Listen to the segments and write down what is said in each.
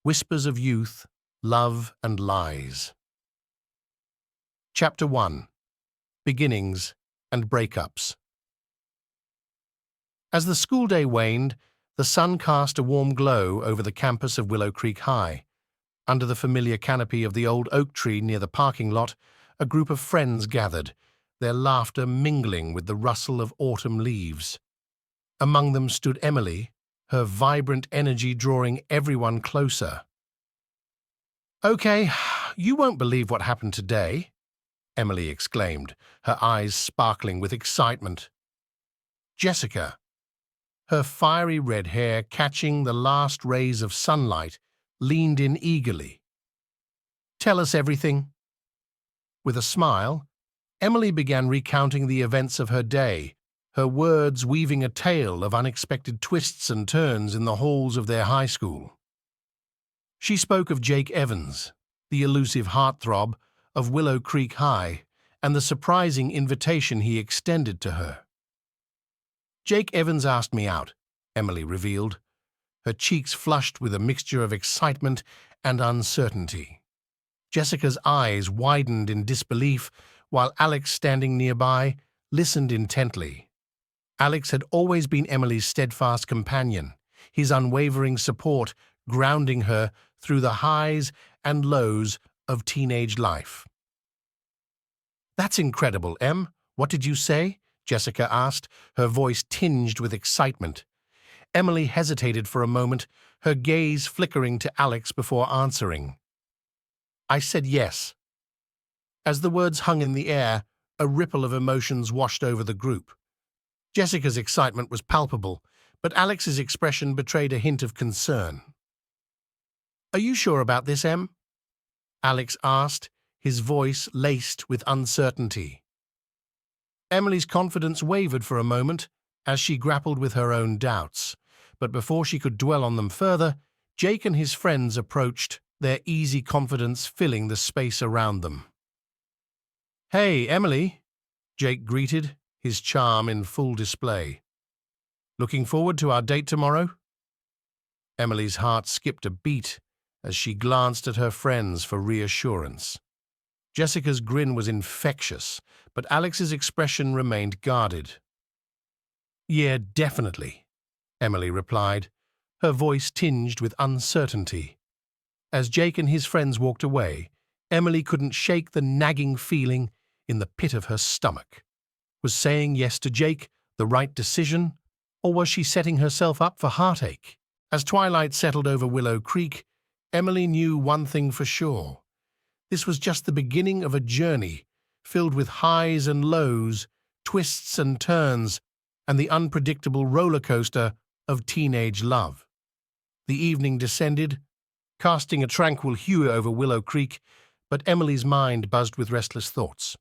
Whispers of Youth, Love and Lies. Chapter 1. Beginnings and Breakups. As the school day waned, the sun cast a warm glow over the campus of Willow Creek High. Under the familiar canopy of the old oak tree near the parking lot, a group of friends gathered, their laughter mingling with the rustle of autumn leaves. Among them stood Emily, her vibrant energy drawing everyone closer. "Okay, you won't believe what happened today," Emily exclaimed, her eyes sparkling with excitement. Jessica, her fiery red hair catching the last rays of sunlight, leaned in eagerly. "Tell us everything." With a smile, Emily began recounting the events of her day, her words weaving a tale of unexpected twists and turns in the halls of their high school. She spoke of Jake Evans, the elusive heartthrob of Willow Creek High, and the surprising invitation he extended to her. "Jake Evans asked me out," Emily revealed, her cheeks flushed with a mixture of excitement and uncertainty. Jessica's eyes widened in disbelief, while Alex, standing nearby, listened intently. Alex had always been Emily's steadfast companion, his unwavering support grounding her through the highs and lows of teenage life. "That's incredible, Em. What did you say?" Jessica asked, her voice tinged with excitement. Emily hesitated for a moment, her gaze flickering to Alex before answering. "I said yes." As the words hung in the air, a ripple of emotions washed over the group. Jessica's excitement was palpable, but Alex's expression betrayed a hint of concern. "Are you sure about this, Em?" Alex asked, his voice laced with uncertainty. Emily's confidence wavered for a moment as she grappled with her own doubts, but before she could dwell on them further, Jake and his friends approached, their easy confidence filling the space around them. "Hey, Emily," Jake greeted, his charm in full display. "Looking forward to our date tomorrow?" Emily's heart skipped a beat as she glanced at her friends for reassurance. Jessica's grin was infectious, but Alex's expression remained guarded. "Yeah, definitely," Emily replied, her voice tinged with uncertainty. As Jake and his friends walked away, Emily couldn't shake the nagging feeling in the pit of her stomach. Was saying yes to Jake the right decision, or was she setting herself up for heartache? As twilight settled over Willow Creek, Emily knew one thing for sure. This was just the beginning of a journey filled with highs and lows, twists and turns, and the unpredictable roller coaster of teenage love. The evening descended, casting a tranquil hue over Willow Creek, but Emily's mind buzzed with restless thoughts.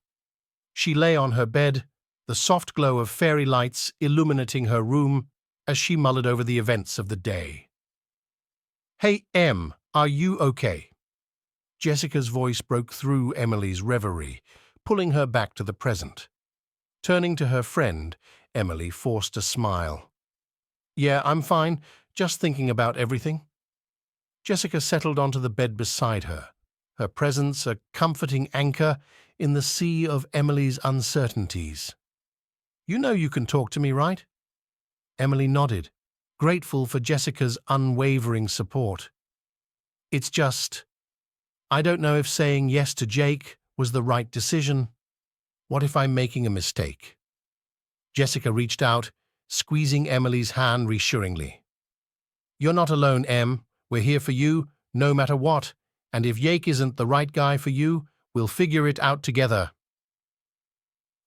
She lay on her bed, the soft glow of fairy lights illuminating her room as she mulled over the events of the day. "Hey, Em, are you okay?" Jessica's voice broke through Emily's reverie, pulling her back to the present. Turning to her friend, Emily forced a smile. "Yeah, I'm fine, just thinking about everything." Jessica settled onto the bed beside her, her presence a comforting anchor in the sea of Emily's uncertainties. "You know you can talk to me, right?" Emily nodded, grateful for Jessica's unwavering support. "It's just, I don't know if saying yes to Jake was the right decision. What if I'm making a mistake?" Jessica reached out, squeezing Emily's hand reassuringly. "You're not alone, Em. We're here for you, no matter what, and if Jake isn't the right guy for you, we'll figure it out together."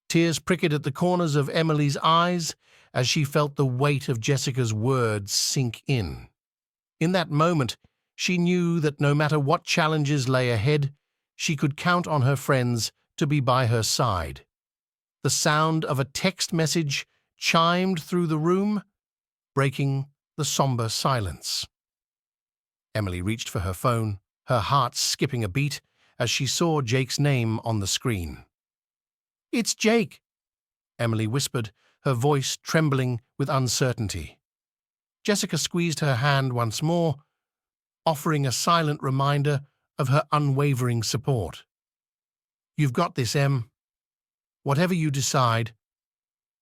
Tears prickled at the corners of Emily's eyes as she felt the weight of Jessica's words sink in. In that moment, she knew that no matter what challenges lay ahead, she could count on her friends to be by her side. The sound of a text message chimed through the room, breaking the somber silence. Emily reached for her phone, her heart skipping a beat as she saw Jake's name on the screen. "It's Jake," Emily whispered, her voice trembling with uncertainty. Jessica squeezed her hand once more. offering a silent reminder of her unwavering support. "You've got this, Em. Whatever you decide,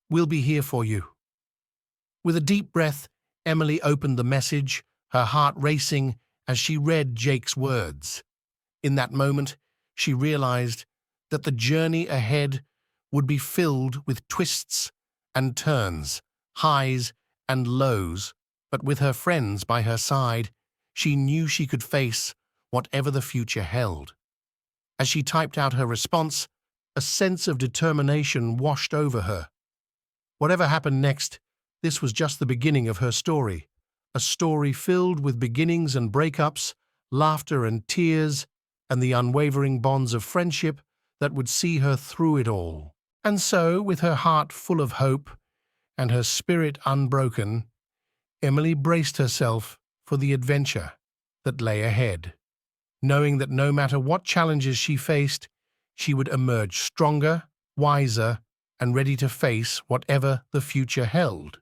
we'll be here for you." With a deep breath, Emily opened the message, her heart racing as she read Jake's words. In that moment, she realized that the journey ahead would be filled with twists and turns, highs and lows, but with her friends by her side, she knew she could face whatever the future held. As she typed out her response, a sense of determination washed over her. Whatever happened next, this was just the beginning of her story, a story filled with beginnings and breakups, laughter and tears, and the unwavering bonds of friendship that would see her through it all. And so, with her heart full of hope and her spirit unbroken, Emily braced herself for the adventure that lay ahead, knowing that no matter what challenges she faced, she would emerge stronger, wiser, and ready to face whatever the future held.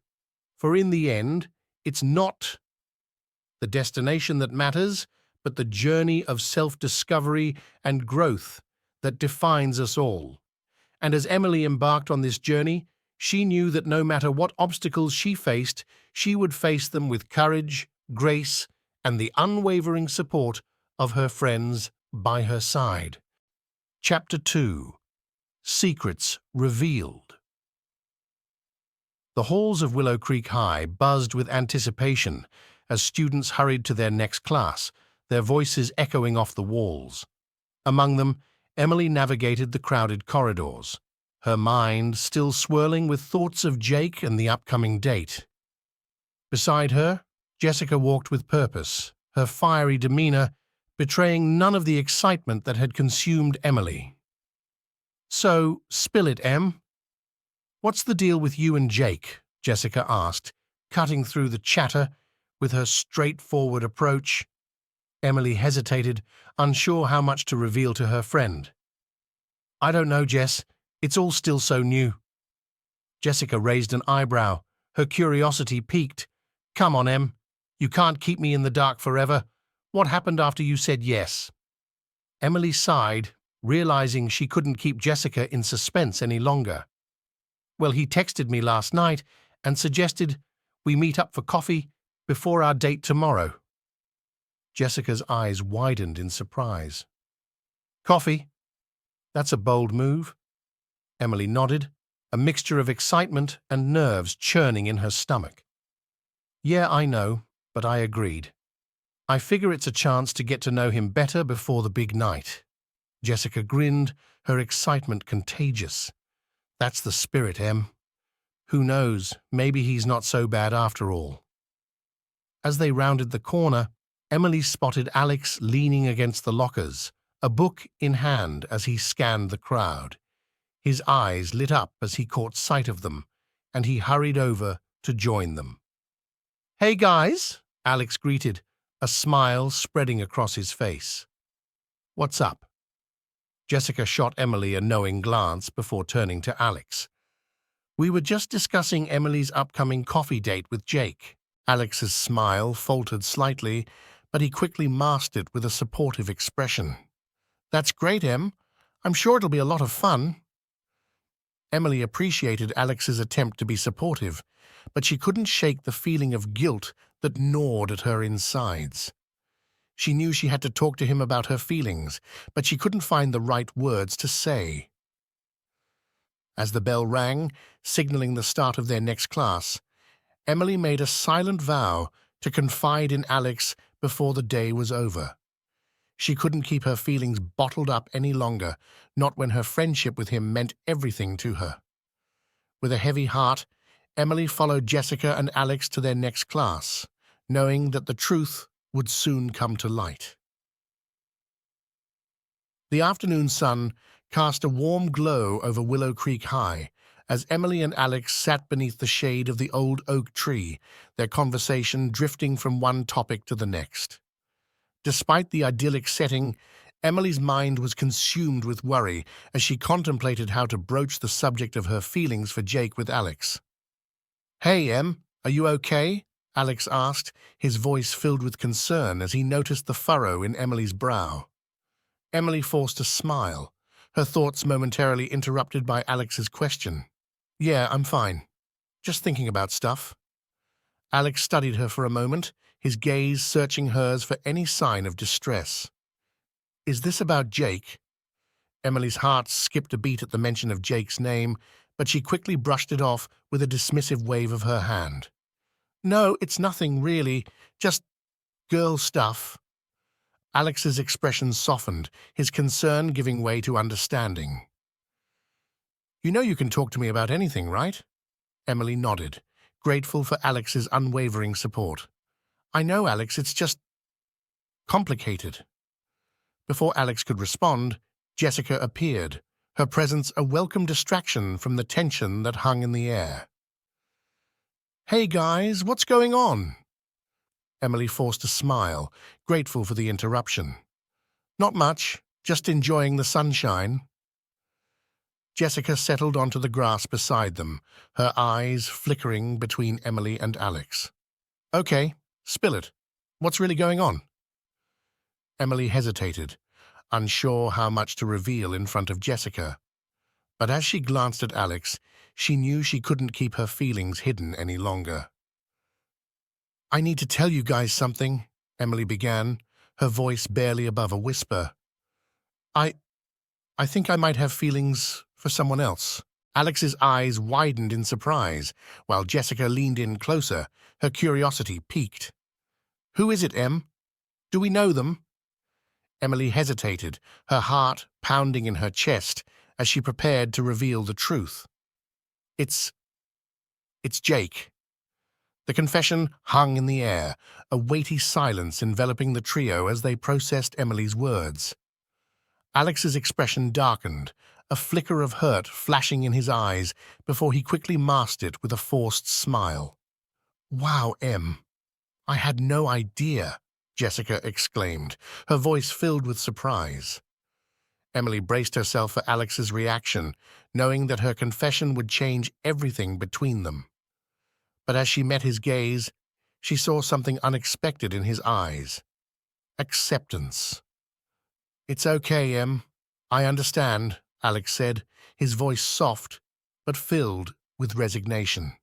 For in the end, it's not the destination that matters, but the journey of self-discovery and growth that defines us all. And as Emily embarked on this journey, she knew that no matter what obstacles she faced, she would face them with courage, grace, and the unwavering support of her friends by her side. Chapter 2. Secrets Revealed. The halls of Willow Creek High buzzed with anticipation as students hurried to their next class, their voices echoing off the walls. Among them, Emily navigated the crowded corridors, her mind still swirling with thoughts of Jake and the upcoming date. Beside her, Jessica walked with purpose, her fiery demeanor betraying none of the excitement that had consumed Emily. "So, spill it, Em. What's the deal with you and Jake?" Jessica asked, cutting through the chatter with her straightforward approach. Emily hesitated, unsure how much to reveal to her friend. "I don't know, Jess. It's all still so new." Jessica raised an eyebrow, her curiosity piqued. "Come on, Em. You can't keep me in the dark forever. What happened after you said yes?" Emily sighed, realizing she couldn't keep Jessica in suspense any longer. "Well, he texted me last night and suggested we meet up for coffee before our date tomorrow." Jessica's eyes widened in surprise. "Coffee? That's a bold move." Emily nodded, a mixture of excitement and nerves churning in her stomach. "Yeah, I know, but I agreed. I figure it's a chance to get to know him better before the big night." Jessica grinned, her excitement contagious. "That's the spirit, Em. Who knows, maybe he's not so bad after all." As they rounded the corner, Emily spotted Alex leaning against the lockers, a book in hand as he scanned the crowd. His eyes lit up as he caught sight of them, and he hurried over to join them. "Hey, guys," Alex greeted, a smile spreading across his face. "What's up?" Jessica shot Emily a knowing glance before turning to Alex. "We were just discussing Emily's upcoming coffee date with Jake." Alex's smile faltered slightly, but he quickly masked it with a supportive expression. "That's great, Em. I'm sure it'll be a lot of fun." Emily appreciated Alex's attempt to be supportive, but she couldn't shake the feeling of guilt that gnawed at her insides. She knew she had to talk to him about her feelings, but she couldn't find the right words to say. As the bell rang, signaling the start of their next class, Emily made a silent vow to confide in Alex before the day was over. She couldn't keep her feelings bottled up any longer, not when her friendship with him meant everything to her. With a heavy heart, Emily followed Jessica and Alex to their next class, knowing that the truth would soon come to light. The afternoon sun cast a warm glow over Willow Creek High as Emily and Alex sat beneath the shade of the old oak tree, their conversation drifting from one topic to the next. Despite the idyllic setting, Emily's mind was consumed with worry as she contemplated how to broach the subject of her feelings for Jake with Alex. "Hey, Em, are you okay?" Alex asked, his voice filled with concern as he noticed the furrow in Emily's brow. Emily forced a smile, her thoughts momentarily interrupted by Alex's question. "Yeah, I'm fine. Just thinking about stuff." Alex studied her for a moment, his gaze searching hers for any sign of distress. "Is this about Jake?" Emily's heart skipped a beat at the mention of Jake's name, but she quickly brushed it off with a dismissive wave of her hand. "No, it's nothing, really. Just girl stuff." Alex's expression softened, his concern giving way to understanding. "You know you can talk to me about anything, right?" Emily nodded, grateful for Alex's unwavering support. "I know, Alex, it's just complicated." Before Alex could respond, Jessica appeared, her presence a welcome distraction from the tension that hung in the air. "Hey guys, what's going on?" Emily forced a smile, grateful for the interruption. "Not much, just enjoying the sunshine." Jessica settled onto the grass beside them, her eyes flickering between Emily and Alex. "Okay, spill it. What's really going on?" Emily hesitated, unsure how much to reveal in front of Jessica. But as she glanced at Alex, she knew she couldn't keep her feelings hidden any longer. "I need to tell you guys something," Emily began, her voice barely above a whisper. I think I might have feelings for someone else." Alex's eyes widened in surprise, while Jessica leaned in closer, her curiosity piqued. "Who is it, Em? Do we know them?" Emily hesitated, her heart pounding in her chest as she prepared to reveal the truth. It's Jake." The confession hung in the air, a weighty silence enveloping the trio as they processed Emily's words. Alex's expression darkened, a flicker of hurt flashing in his eyes before he quickly masked it with a forced smile. "Wow, Em, I had no idea," Jessica exclaimed, her voice filled with surprise. Emily braced herself for Alex's reaction, knowing that her confession would change everything between them. But as she met his gaze, she saw something unexpected in his eyes. Acceptance. "It's okay, Em. I understand," Alex said, his voice soft but filled with resignation.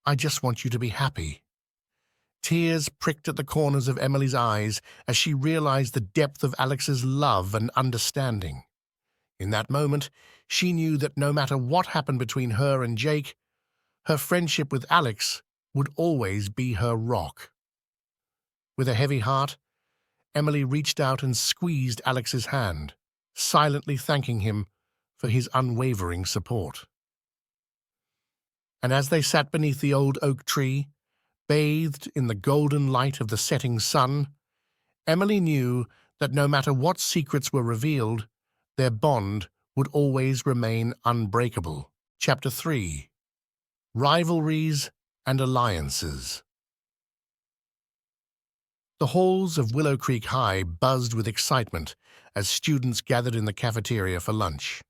"I just want you to be happy." Tears pricked at the corners of Emily's eyes as she realized the depth of Alex's love and understanding. In that moment, she knew that no matter what happened between her and Jake, her friendship with Alex would always be her rock. With a heavy heart, Emily reached out and squeezed Alex's hand, silently thanking him for his unwavering support. And as they sat beneath the old oak tree, bathed in the golden light of the setting sun, Emily knew that no matter what secrets were revealed, their bond would always remain unbreakable. Chapter 3. Rivalries and Alliances. The halls of Willow Creek High buzzed with excitement as students gathered in the cafeteria for lunch.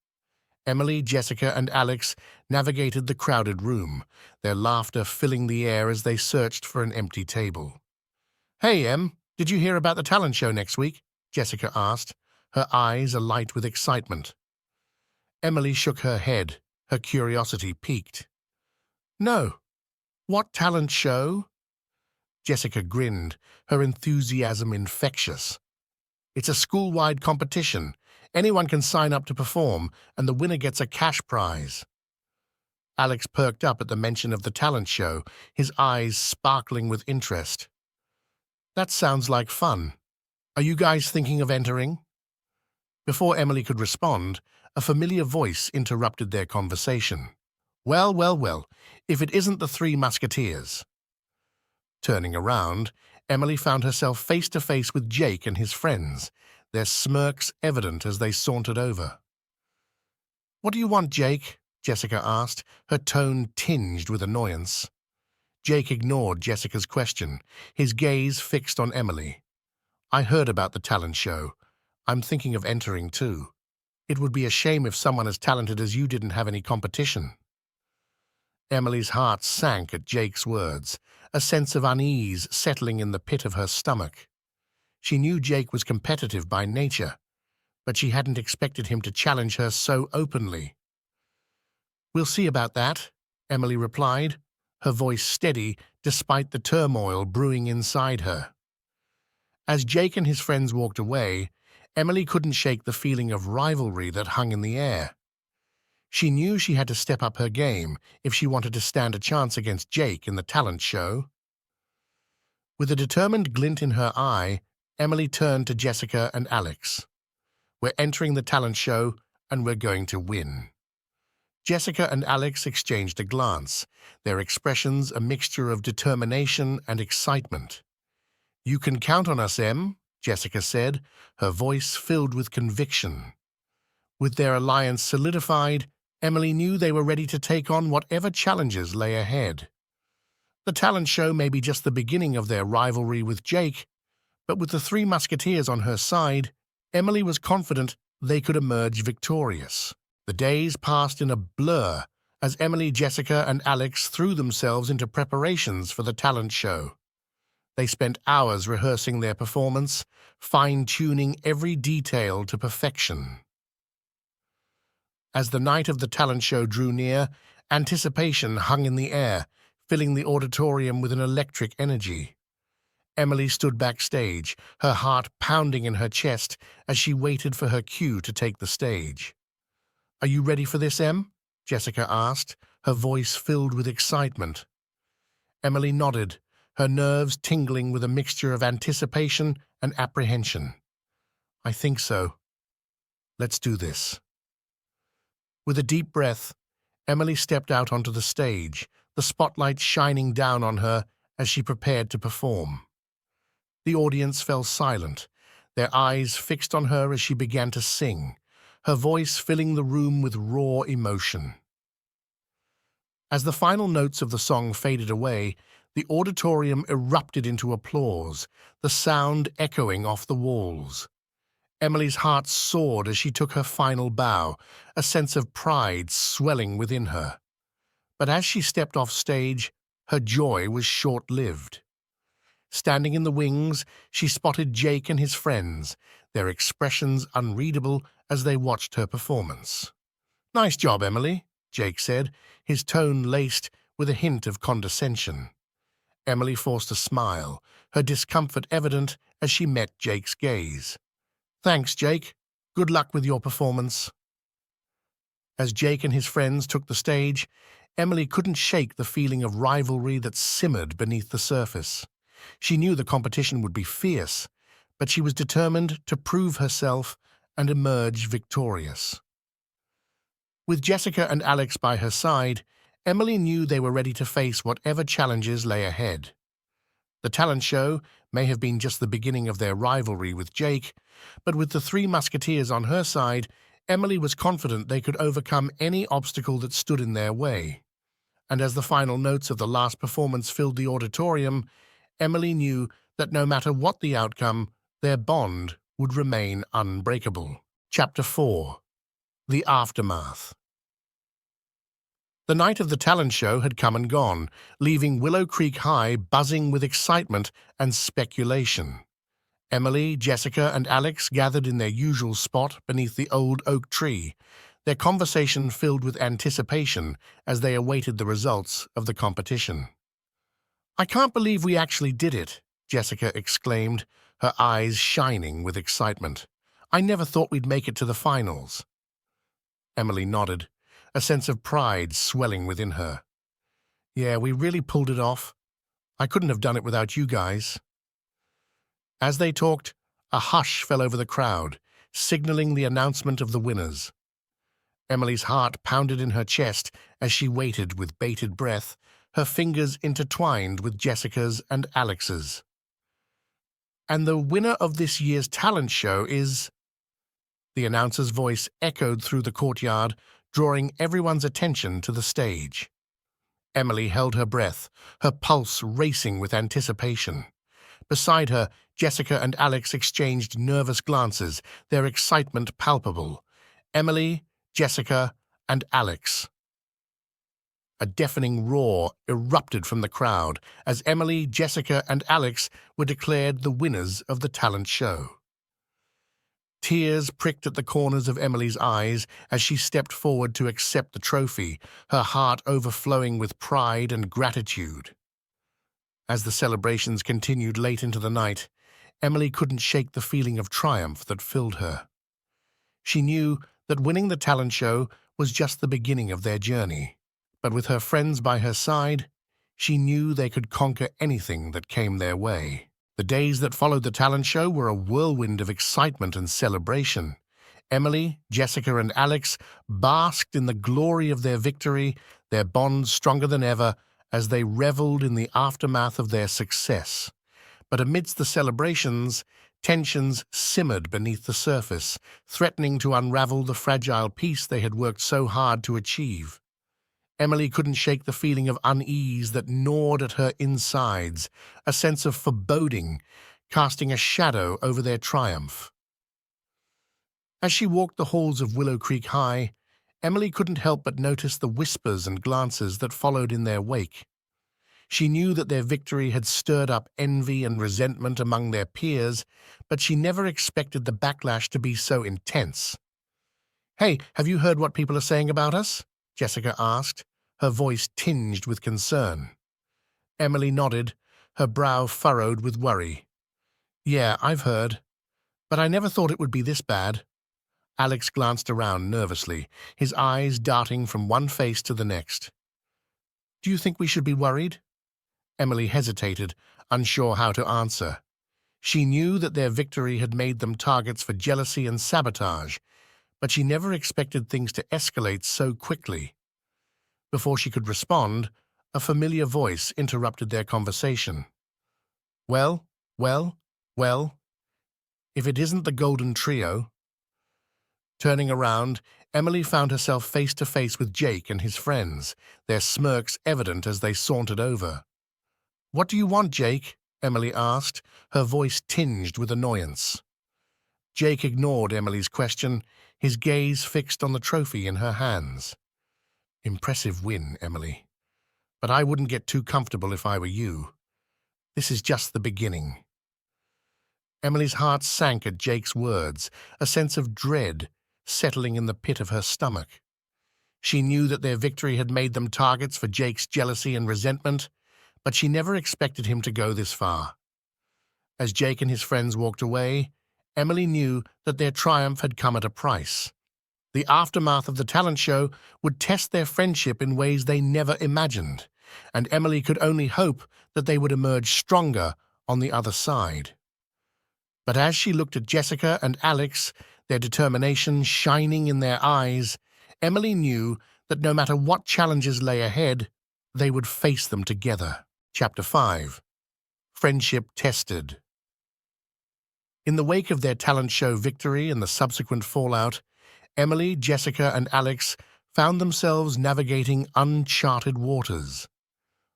Emily, Jessica, and Alex navigated the crowded room, their laughter filling the air as they searched for an empty table. "Hey, Em, did you hear about the talent show next week?" Jessica asked, her eyes alight with excitement. Emily shook her head, her curiosity piqued. "No. What talent show?" Jessica grinned, her enthusiasm infectious. "It's a school-wide competition. Anyone can sign up to perform, and the winner gets a cash prize." Alex perked up at the mention of the talent show, his eyes sparkling with interest. "That sounds like fun. Are you guys thinking of entering?" Before Emily could respond, a familiar voice interrupted their conversation. Well, if it isn't the Three Musketeers." Turning around, Emily found herself face to face with Jake and his friends, their smirks evident as they sauntered over. "What do you want, Jake?" Jessica asked, her tone tinged with annoyance. Jake ignored Jessica's question, his gaze fixed on Emily. "I heard about the talent show. I'm thinking of entering too. It would be a shame if someone as talented as you didn't have any competition." Emily's heart sank at Jake's words, a sense of unease settling in the pit of her stomach. She knew Jake was competitive by nature, but she hadn't expected him to challenge her so openly. "We'll see about that," Emily replied, her voice steady despite the turmoil brewing inside her. As Jake and his friends walked away, Emily couldn't shake the feeling of rivalry that hung in the air. She knew she had to step up her game if she wanted to stand a chance against Jake in the talent show. With a determined glint in her eye, Emily turned to Jessica and Alex. "We're entering the talent show, and we're going to win." Jessica and Alex exchanged a glance, their expressions a mixture of determination and excitement. "You can count on us, Em," Jessica said, her voice filled with conviction. With their alliance solidified, Emily knew they were ready to take on whatever challenges lay ahead. The talent show may be just the beginning of their rivalry with Jake, but with the Three Musketeers on her side, Emily was confident they could emerge victorious. The days passed in a blur as Emily, Jessica, and Alex threw themselves into preparations for the talent show. They spent hours rehearsing their performance, fine-tuning every detail to perfection. As the night of the talent show drew near, anticipation hung in the air, filling the auditorium with an electric energy. Emily stood backstage, her heart pounding in her chest as she waited for her cue to take the stage. "Are you ready for this, Em?" Jessica asked, her voice filled with excitement. Emily nodded, her nerves tingling with a mixture of anticipation and apprehension. "I think so. Let's do this." With a deep breath, Emily stepped out onto the stage, the spotlight shining down on her as she prepared to perform. The audience fell silent, their eyes fixed on her as she began to sing, her voice filling the room with raw emotion. As the final notes of the song faded away, the auditorium erupted into applause, the sound echoing off the walls. Emily's heart soared as she took her final bow, a sense of pride swelling within her. But as she stepped off stage, her joy was short-lived. Standing in the wings, she spotted Jake and his friends, their expressions unreadable as they watched her performance. "Nice job, Emily," Jake said, his tone laced with a hint of condescension. Emily forced a smile, her discomfort evident as she met Jake's gaze. "Thanks, Jake. Good luck with your performance." As Jake and his friends took the stage, Emily couldn't shake the feeling of rivalry that simmered beneath the surface. She knew the competition would be fierce, but she was determined to prove herself and emerge victorious. With Jessica and Alex by her side, Emily knew they were ready to face whatever challenges lay ahead. The talent show may have been just the beginning of their rivalry with Jake, but with the Three Musketeers on her side, Emily was confident they could overcome any obstacle that stood in their way. And as the final notes of the last performance filled the auditorium, Emily knew that no matter what the outcome, their bond would remain unbreakable. Chapter 4. The Aftermath. The night of the talent show had come and gone, leaving Willow Creek High buzzing with excitement and speculation. Emily, Jessica, and Alex gathered in their usual spot beneath the old oak tree, their conversation filled with anticipation as they awaited the results of the competition. "I can't believe we actually did it," Jessica exclaimed, her eyes shining with excitement. "I never thought we'd make it to the finals." Emily nodded, a sense of pride swelling within her. "Yeah, we really pulled it off. I couldn't have done it without you guys." As they talked, a hush fell over the crowd, signaling the announcement of the winners. Emily's heart pounded in her chest as she waited with bated breath, her fingers intertwined with Jessica's and Alex's. "And the winner of this year's talent show is—" The announcer's voice echoed through the courtyard, drawing everyone's attention to the stage. Emily held her breath, her pulse racing with anticipation. Beside her, Jessica and Alex exchanged nervous glances, their excitement palpable. Emily, Jessica, and Alex. A deafening roar erupted from the crowd as Emily, Jessica, and Alex were declared the winners of the talent show. Tears pricked at the corners of Emily's eyes as she stepped forward to accept the trophy, her heart overflowing with pride and gratitude. As the celebrations continued late into the night, Emily couldn't shake the feeling of triumph that filled her. She knew that winning the talent show was just the beginning of their journey, but with her friends by her side, she knew they could conquer anything that came their way. The days that followed the talent show were a whirlwind of excitement and celebration. Emily, Jessica, and Alex basked in the glory of their victory, their bonds stronger than ever as they reveled in the aftermath of their success. But amidst the celebrations, tensions simmered beneath the surface, threatening to unravel the fragile peace they had worked so hard to achieve. Emily couldn't shake the feeling of unease that gnawed at her insides, a sense of foreboding, casting a shadow over their triumph. As she walked the halls of Willow Creek High, Emily couldn't help but notice the whispers and glances that followed in their wake. She knew that their victory had stirred up envy and resentment among their peers, but she never expected the backlash to be so intense. "Hey, have you heard what people are saying about us?" Jessica asked, her voice tinged with concern. Emily nodded, her brow furrowed with worry. "Yeah, I've heard. But I never thought it would be this bad." Alex glanced around nervously, his eyes darting from one face to the next. "Do you think we should be worried?" Emily hesitated, unsure how to answer. She knew that their victory had made them targets for jealousy and sabotage, but she never expected things to escalate so quickly. Before she could respond, a familiar voice interrupted their conversation. Well, if it isn't the Golden Trio." Turning around, Emily found herself face to face with Jake and his friends, their smirks evident as they sauntered over. "What do you want, Jake?" Emily asked, her voice tinged with annoyance. Jake ignored Emily's question, his gaze fixed on the trophy in her hands. "Impressive win, Emily. But I wouldn't get too comfortable if I were you. This is just the beginning." Emily's heart sank at Jake's words, a sense of dread settling in the pit of her stomach. She knew that their victory had made them targets for Jake's jealousy and resentment, but she never expected him to go this far. As Jake and his friends walked away, Emily knew that their triumph had come at a price. The aftermath of the talent show would test their friendship in ways they never imagined, and Emily could only hope that they would emerge stronger on the other side. But as she looked at Jessica and Alex, their determination shining in their eyes, Emily knew that no matter what challenges lay ahead, they would face them together. Chapter 5. Friendship Tested. In the wake of their talent show victory and the subsequent fallout, Emily, Jessica, and Alex found themselves navigating uncharted waters.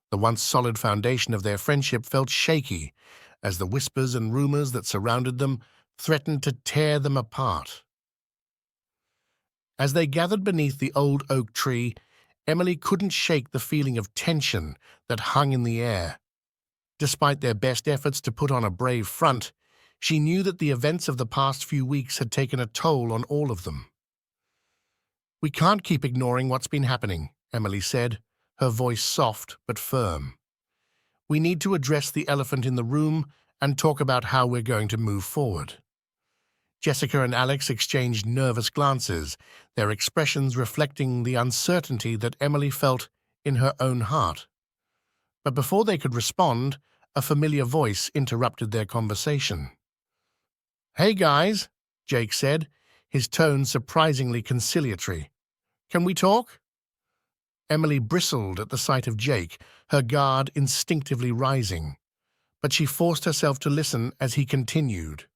The once solid foundation of their friendship felt shaky as the whispers and rumors that surrounded them threatened to tear them apart. As they gathered beneath the old oak tree, Emily couldn't shake the feeling of tension that hung in the air. Despite their best efforts to put on a brave front, she knew that the events of the past few weeks had taken a toll on all of them. "We can't keep ignoring what's been happening," Emily said, her voice soft but firm. "We need to address the elephant in the room and talk about how we're going to move forward." Jessica and Alex exchanged nervous glances, their expressions reflecting the uncertainty that Emily felt in her own heart. But before they could respond, a familiar voice interrupted their conversation. "Hey guys," Jake said, his tone surprisingly conciliatory. "Can we talk?" Emily bristled at the sight of Jake, her guard instinctively rising, but she forced herself to listen as he continued.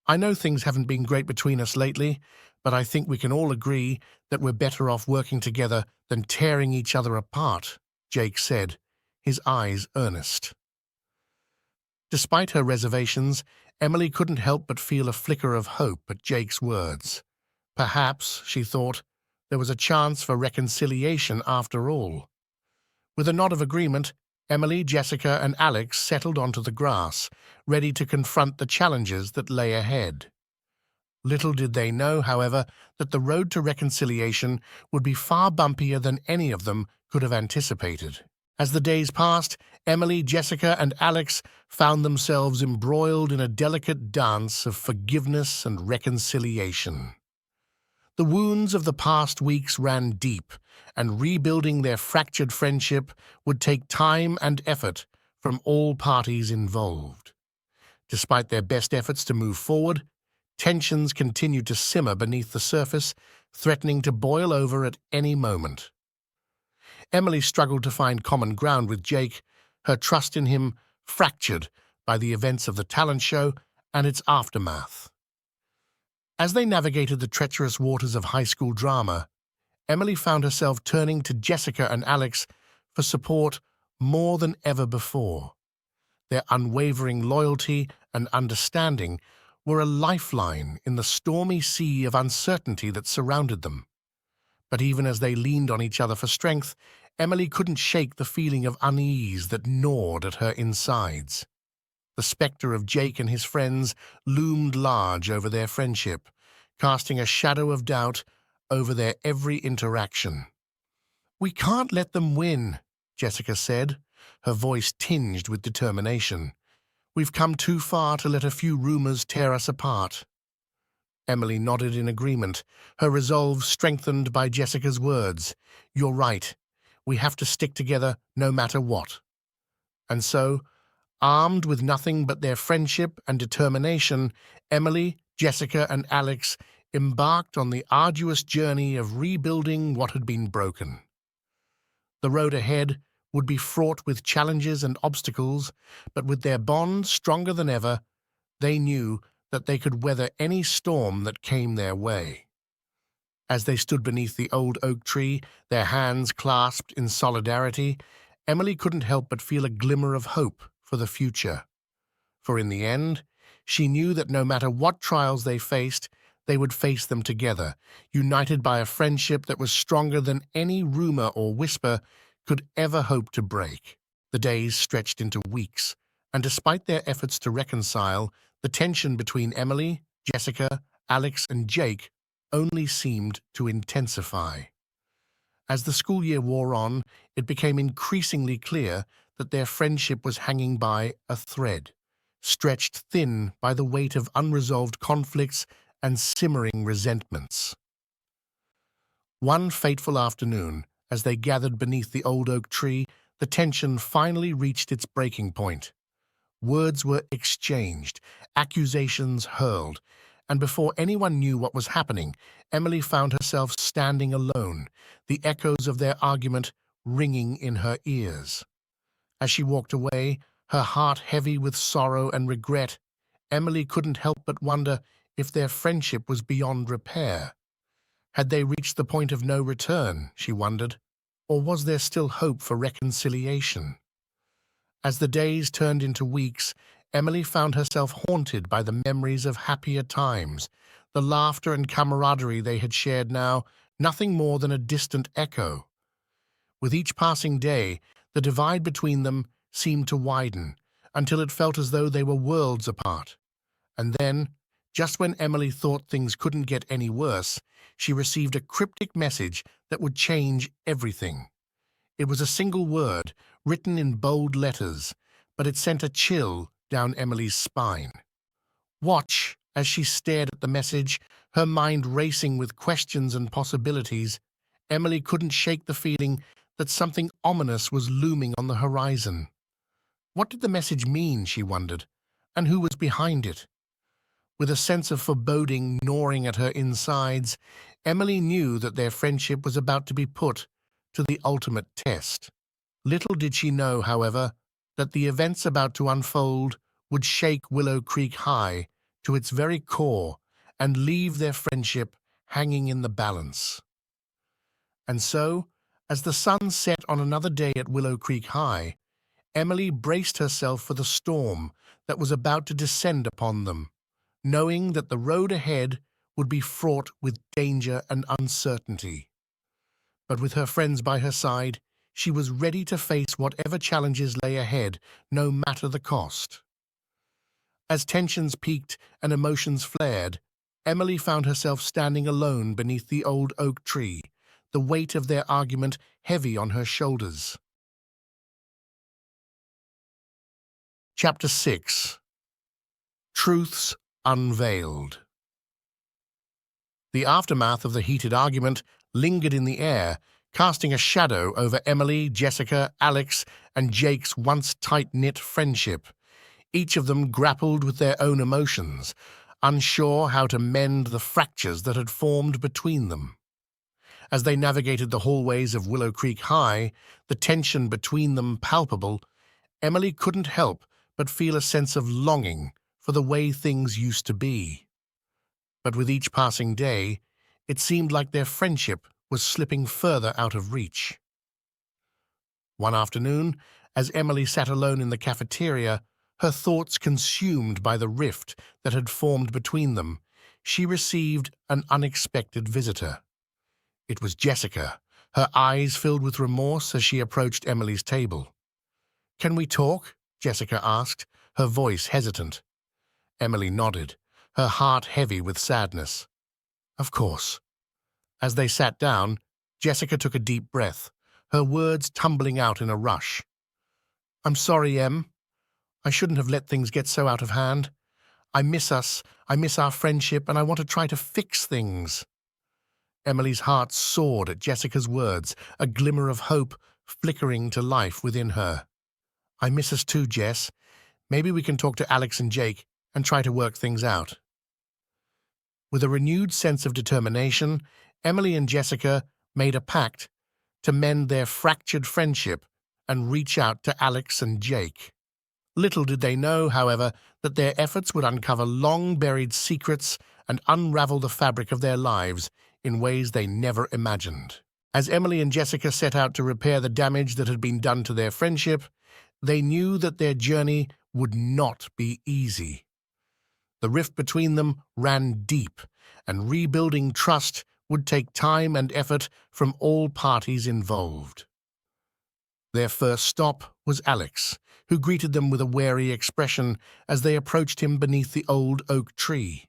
"I know things haven't been great between us lately, but I think we can all agree that we're better off working together than tearing each other apart," Jake said, his eyes earnest. Despite her reservations, Emily couldn't help but feel a flicker of hope at Jake's words. Perhaps, she thought, there was a chance for reconciliation after all. With a nod of agreement, Emily, Jessica, and Alex settled onto the grass, ready to confront the challenges that lay ahead. Little did they know, however, that the road to reconciliation would be far bumpier than any of them could have anticipated. As the days passed, Emily, Jessica, and Alex found themselves embroiled in a delicate dance of forgiveness and reconciliation. The wounds of the past weeks ran deep, and rebuilding their fractured friendship would take time and effort from all parties involved. Despite their best efforts to move forward, tensions continued to simmer beneath the surface, threatening to boil over at any moment. Emily struggled to find common ground with Jake, her trust in him fractured by the events of the talent show and its aftermath. As they navigated the treacherous waters of high school drama, Emily found herself turning to Jessica and Alex for support more than ever before. Their unwavering loyalty and understanding were a lifeline in the stormy sea of uncertainty that surrounded them. But even as they leaned on each other for strength, Emily couldn't shake the feeling of unease that gnawed at her insides. The specter of Jake and his friends loomed large over their friendship, casting a shadow of doubt over their every interaction. "We can't let them win," Jessica said, her voice tinged with determination. "We've come too far to let a few rumors tear us apart." Emily nodded in agreement, her resolve strengthened by Jessica's words. "You're right. We have to stick together no matter what." And so, armed with nothing but their friendship and determination, Emily, Jessica, and Alex embarked on the arduous journey of rebuilding what had been broken. The road ahead would be fraught with challenges and obstacles, but with their bond stronger than ever, they knew that they could weather any storm that came their way. As they stood beneath the old oak tree, their hands clasped in solidarity, Emily couldn't help but feel a glimmer of hope for the future. For in the end, she knew that no matter what trials they faced, they would face them together, united by a friendship that was stronger than any rumor or whisper could ever hope to break. The days stretched into weeks, and despite their efforts to reconcile, the tension between Emily, Jessica, Alex, and Jake only seemed to intensify. As the school year wore on, it became increasingly clear that their friendship was hanging by a thread, stretched thin by the weight of unresolved conflicts and simmering resentments. One fateful afternoon, as they gathered beneath the old oak tree, the tension finally reached its breaking point. Words were exchanged, accusations hurled, and before anyone knew what was happening, Emily found herself standing alone, the echoes of their argument ringing in her ears. As she walked away, her heart heavy with sorrow and regret, Emily couldn't help but wonder if their friendship was beyond repair. Had they reached the point of no return, she wondered, or was there still hope for reconciliation? As the days turned into weeks, Emily found herself haunted by the memories of happier times, the laughter and camaraderie they had shared now, nothing more than a distant echo. With each passing day, the divide between them seemed to widen, until it felt as though they were worlds apart. And then, just when Emily thought things couldn't get any worse, she received a cryptic message that would change everything. It was a single word, written in bold letters, but it sent a chill down Emily's spine. "Watch," as she stared at the message, her mind racing with questions and possibilities, Emily couldn't shake the feeling that something ominous was looming on the horizon. What did the message mean, she wondered, and who was behind it? With a sense of foreboding gnawing at her insides, Emily knew that their friendship was about to be put to the ultimate test. Little did she know, however, that the events about to unfold would shake Willow Creek High to its very core and leave their friendship hanging in the balance. And so, as the sun set on another day at Willow Creek High, Emily braced herself for the storm that was about to descend upon them, knowing that the road ahead would be fraught with danger and uncertainty. But with her friends by her side, She was ready to face whatever challenges lay ahead, no matter the cost. As tensions peaked and emotions flared, Emily found herself standing alone beneath the old oak tree, the weight of their argument heavy on her shoulders. Chapter 6. Truths Unveiled. The aftermath of the heated argument lingered in the air, casting a shadow over Emily, Jessica, Alex, and Jake's once tight-knit friendship. Each of them grappled with their own emotions, unsure how to mend the fractures that had formed between them. As they navigated the hallways of Willow Creek High, the tension between them palpable, Emily couldn't help but feel a sense of longing for the way things used to be. But with each passing day, it seemed like their friendship was slipping further out of reach. One afternoon, as Emily sat alone in the cafeteria, her thoughts consumed by the rift that had formed between them, she received an unexpected visitor. It was Jessica, her eyes filled with remorse as she approached Emily's table. "Can we talk?" Jessica asked, her voice hesitant. Emily nodded, her heart heavy with sadness. "Of course." As they sat down, Jessica took a deep breath, her words tumbling out in a rush. "I'm sorry, Em. I shouldn't have let things get so out of hand. I miss us, I miss our friendship, and I want to try to fix things." Emily's heart soared at Jessica's words, a glimmer of hope flickering to life within her. "I miss us too, Jess. Maybe we can talk to Alex and Jake and try to work things out." With a renewed sense of determination, Emily and Jessica made a pact to mend their fractured friendship and reach out to Alex and Jake. Little did they know, however, that their efforts would uncover long-buried secrets and unravel the fabric of their lives in ways they never imagined. As Emily and Jessica set out to repair the damage that had been done to their friendship, they knew that their journey would not be easy. The rift between them ran deep, and rebuilding trust would take time and effort from all parties involved. Their first stop was Alex, who greeted them with a wary expression as they approached him beneath the old oak tree.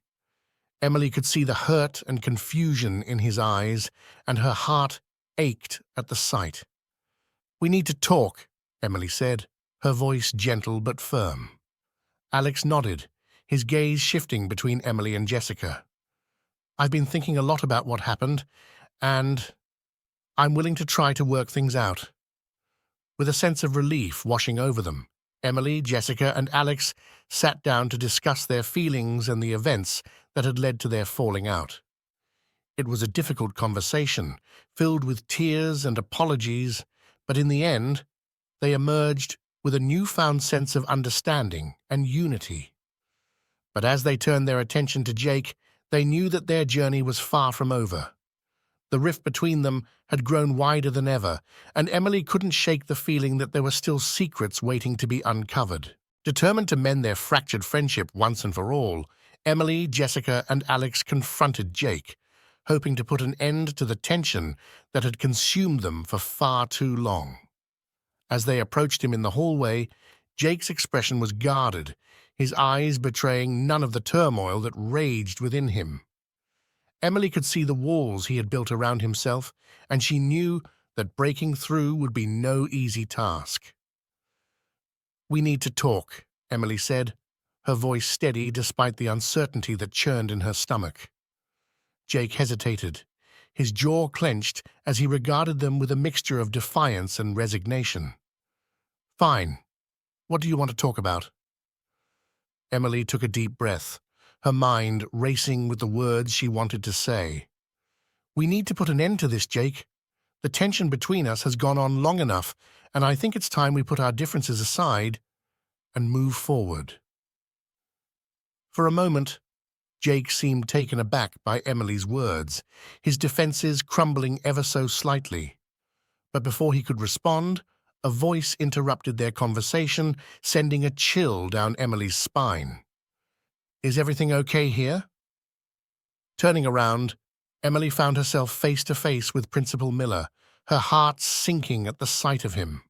Emily could see the hurt and confusion in his eyes, and her heart ached at the sight. "We need to talk," Emily said, her voice gentle but firm. Alex nodded, his gaze shifting between Emily and Jessica. "I've been thinking a lot about what happened, and I'm willing to try to work things out." With a sense of relief washing over them, Emily, Jessica, and Alex sat down to discuss their feelings and the events that had led to their falling out. It was a difficult conversation, filled with tears and apologies, but in the end, they emerged with a newfound sense of understanding and unity. But as they turned their attention to Jake, they knew that their journey was far from over. The rift between them had grown wider than ever, and Emily couldn't shake the feeling that there were still secrets waiting to be uncovered. Determined to mend their fractured friendship once and for all, Emily, Jessica, and Alex confronted Jake, hoping to put an end to the tension that had consumed them for far too long. As they approached him in the hallway, Jake's expression was guarded, his eyes betraying none of the turmoil that raged within him. Emily could see the walls he had built around himself, and she knew that breaking through would be no easy task. "We need to talk," Emily said, her voice steady despite the uncertainty that churned in her stomach. Jake hesitated, his jaw clenched as he regarded them with a mixture of defiance and resignation. "Fine. What do you want to talk about?" Emily took a deep breath, her mind racing with the words she wanted to say. "We need to put an end to this, Jake. The tension between us has gone on long enough, and I think it's time we put our differences aside and move forward." For a moment, Jake seemed taken aback by Emily's words, his defenses crumbling ever so slightly. But before he could respond, a voice interrupted their conversation, sending a chill down Emily's spine. "Is everything okay here?" Turning around, Emily found herself face to face with Principal Miller, her heart sinking at the sight of him.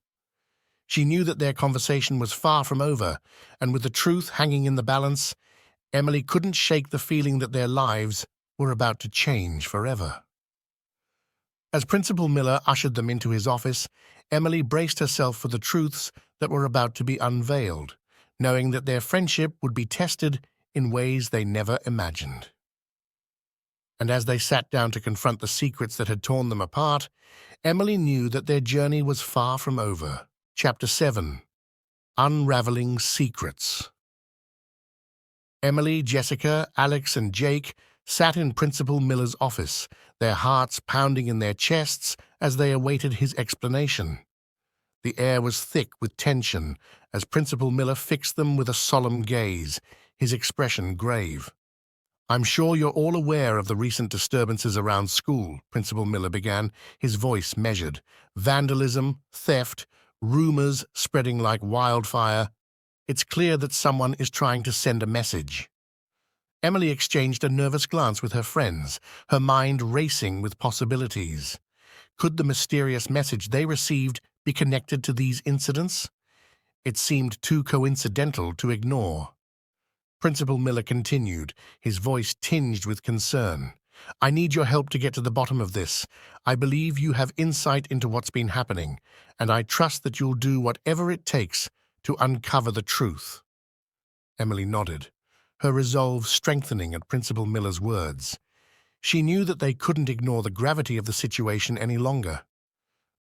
She knew that their conversation was far from over, and with the truth hanging in the balance, Emily couldn't shake the feeling that their lives were about to change forever. As Principal Miller ushered them into his office, Emily braced herself for the truths that were about to be unveiled, knowing that their friendship would be tested in ways they never imagined. And as they sat down to confront the secrets that had torn them apart, Emily knew that their journey was far from over. Chapter 7. Unraveling Secrets. Emily, Jessica, Alex, and Jake sat in Principal Miller's office, their hearts pounding in their chests as they awaited his explanation. The air was thick with tension as Principal Miller fixed them with a solemn gaze, his expression grave. "I'm sure you're all aware of the recent disturbances around school," Principal Miller began, his voice measured. "Vandalism, theft, rumors spreading like wildfire. It's clear that someone is trying to send a message." Emily exchanged a nervous glance with her friends, her mind racing with possibilities. Could the mysterious message they received be connected to these incidents? It seemed too coincidental to ignore. Principal Miller continued, his voice tinged with concern. "I need your help to get to the bottom of this. I believe you have insight into what's been happening, and I trust that you'll do whatever it takes to uncover the truth." Emily nodded, her resolve strengthening at Principal Miller's words. She knew that they couldn't ignore the gravity of the situation any longer.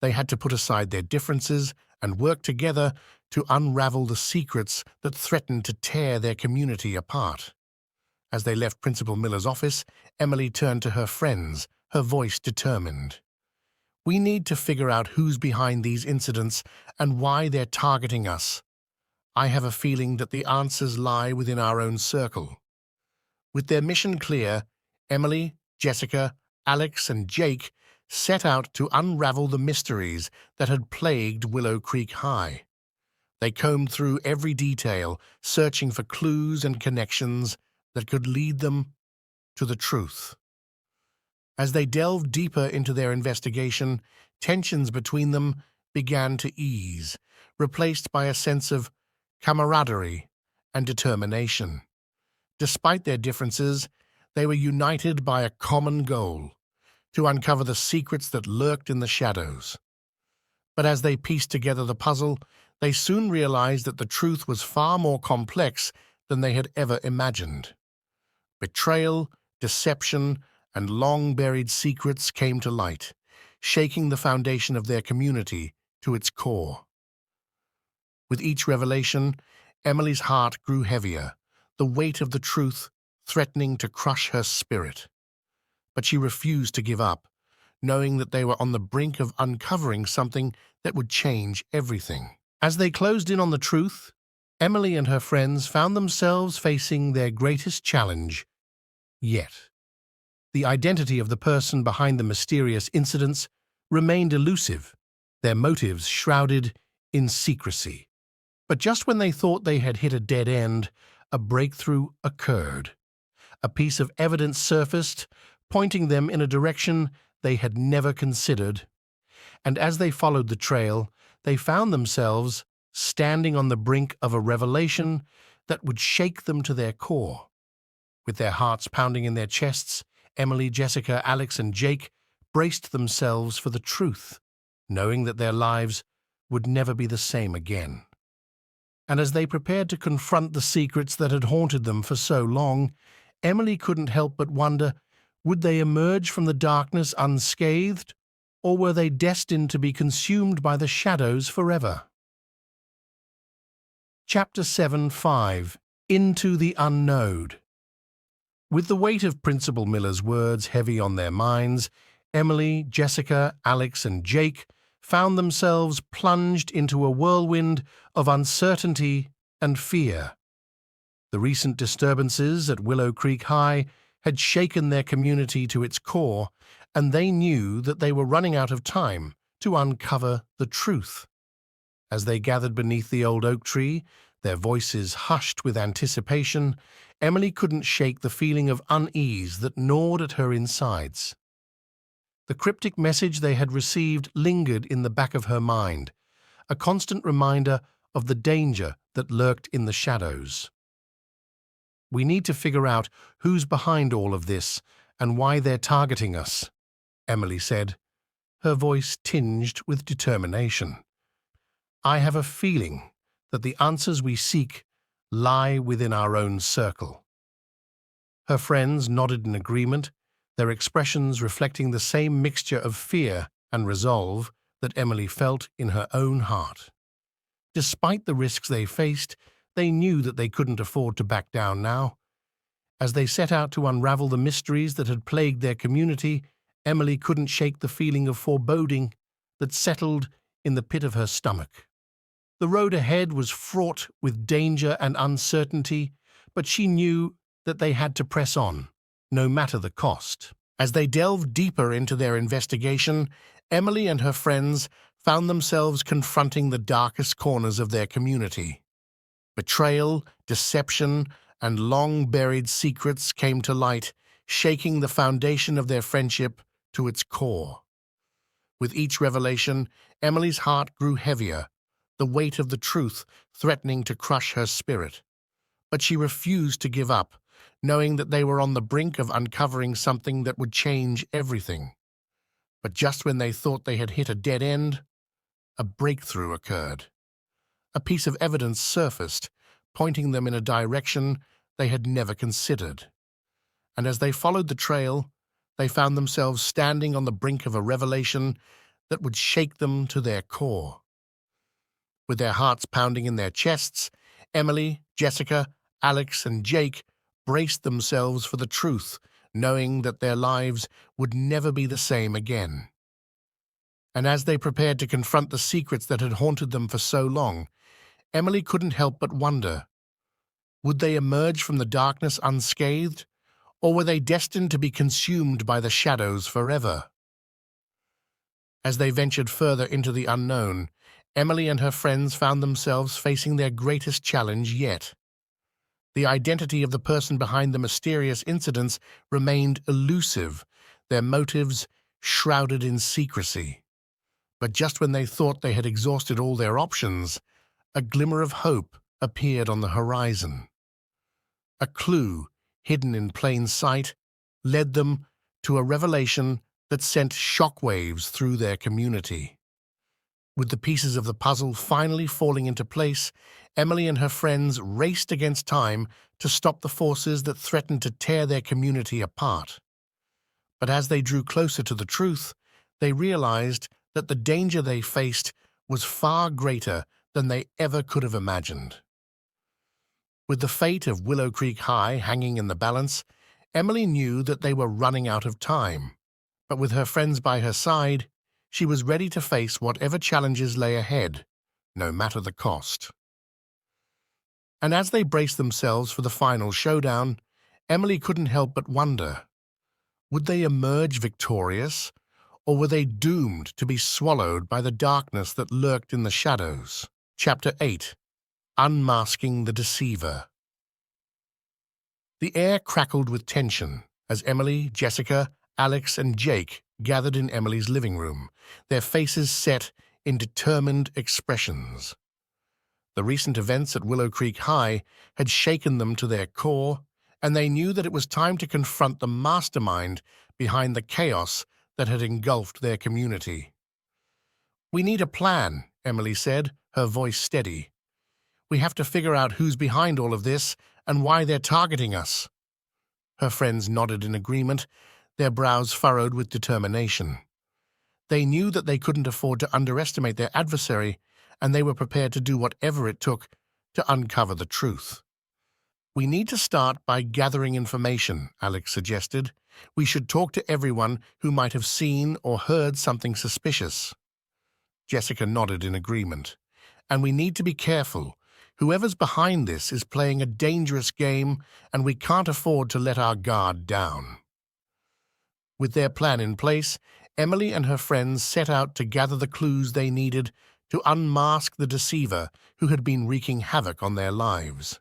They had to put aside their differences and work together to unravel the secrets that threatened to tear their community apart. As they left Principal Miller's office, Emily turned to her friends, her voice determined. "We need to figure out who's behind these incidents and why they're targeting us. I have a feeling that the answers lie within our own circle." With their mission clear, Emily, Jessica, Alex, and Jake set out to unravel the mysteries that had plagued Willow Creek High. They combed through every detail, searching for clues and connections that could lead them to the truth. As they delved deeper into their investigation, tensions between them began to ease, replaced by a sense of camaraderie and determination. Despite their differences, they were united by a common goal: to uncover the secrets that lurked in the shadows. But as they pieced together the puzzle, they soon realized that the truth was far more complex than they had ever imagined. Betrayal, deception, and long-buried secrets came to light, shaking the foundation of their community to its core. With each revelation, Emily's heart grew heavier, the weight of the truth threatening to crush her spirit. But she refused to give up, knowing that they were on the brink of uncovering something that would change everything. As they closed in on the truth, Emily and her friends found themselves facing their greatest challenge yet. The identity of the person behind the mysterious incidents remained elusive, their motives shrouded in secrecy. But just when they thought they had hit a dead end, a breakthrough occurred. A piece of evidence surfaced, pointing them in a direction they had never considered. And as they followed the trail, they found themselves standing on the brink of a revelation that would shake them to their core. With their hearts pounding in their chests, Emily, Jessica, Alex, and Jake braced themselves for the truth, knowing that their lives would never be the same again. And as they prepared to confront the secrets that had haunted them for so long, Emily couldn't help but wonder, would they emerge from the darkness unscathed, or were they destined to be consumed by the shadows forever? Chapter 7:5. Into the Unknown. With the weight of Principal Miller's words heavy on their minds, Emily, Jessica, Alex, and Jake found themselves plunged into a whirlwind of uncertainty and fear. The recent disturbances at Willow Creek High had shaken their community to its core, and they knew that they were running out of time to uncover the truth. As they gathered beneath the old oak tree, their voices hushed with anticipation, Emily couldn't shake the feeling of unease that gnawed at her insides. The cryptic message they had received lingered in the back of her mind, a constant reminder of the danger that lurked in the shadows. "We need to figure out who's behind all of this and why they're targeting us," Emily said, her voice tinged with determination. "I have a feeling that the answers we seek lie within our own circle." Her friends nodded in agreement, their expressions reflecting the same mixture of fear and resolve that Emily felt in her own heart. Despite the risks they faced, they knew that they couldn't afford to back down now. As they set out to unravel the mysteries that had plagued their community, Emily couldn't shake the feeling of foreboding that settled in the pit of her stomach. The road ahead was fraught with danger and uncertainty, but she knew that they had to press on, no matter the cost. As they delved deeper into their investigation, Emily and her friends found themselves confronting the darkest corners of their community. Betrayal, deception, and long-buried secrets came to light, shaking the foundation of their friendship to its core. With each revelation, Emily's heart grew heavier, the weight of the truth threatening to crush her spirit. But she refused to give up, knowing that they were on the brink of uncovering something that would change everything. But just when they thought they had hit a dead end, a breakthrough occurred. A piece of evidence surfaced, pointing them in a direction they had never considered. And as they followed the trail, they found themselves standing on the brink of a revelation that would shake them to their core. With their hearts pounding in their chests, Emily, Jessica, Alex, and Jake braced themselves for the truth, knowing that their lives would never be the same again. And as they prepared to confront the secrets that had haunted them for so long, Emily couldn't help but wonder, would they emerge from the darkness unscathed, or were they destined to be consumed by the shadows forever? As they ventured further into the unknown, Emily and her friends found themselves facing their greatest challenge yet. The identity of the person behind the mysterious incidents remained elusive, their motives shrouded in secrecy. But just when they thought they had exhausted all their options, a glimmer of hope appeared on the horizon. A clue, hidden in plain sight, led them to a revelation that sent shockwaves through their community. With the pieces of the puzzle finally falling into place, Emily and her friends raced against time to stop the forces that threatened to tear their community apart. But as they drew closer to the truth, they realized that the danger they faced was far greater than they ever could have imagined. With the fate of Willow Creek High hanging in the balance, Emily knew that they were running out of time. But with her friends by her side, she was ready to face whatever challenges lay ahead, no matter the cost. And as they braced themselves for the final showdown, Emily couldn't help but wonder, would they emerge victorious, or were they doomed to be swallowed by the darkness that lurked in the shadows? Chapter 8. Unmasking the Deceiver. The air crackled with tension as Emily, Jessica, Alex, and Jake gathered in Emily's living room, their faces set in determined expressions. The recent events at Willow Creek High had shaken them to their core, and they knew that it was time to confront the mastermind behind the chaos that had engulfed their community. "We need a plan," Emily said, her voice steady. "We have to figure out who's behind all of this and why they're targeting us." Her friends nodded in agreement, their brows furrowed with determination. They knew that they couldn't afford to underestimate their adversary, and they were prepared to do whatever it took to uncover the truth. "We need to start by gathering information," Alex suggested. "We should talk to everyone who might have seen or heard something suspicious." Jessica nodded in agreement. "And we need to be careful. Whoever's behind this is playing a dangerous game, and we can't afford to let our guard down." With their plan in place, Emily and her friends set out to gather the clues they needed to unmask the deceiver who had been wreaking havoc on their lives.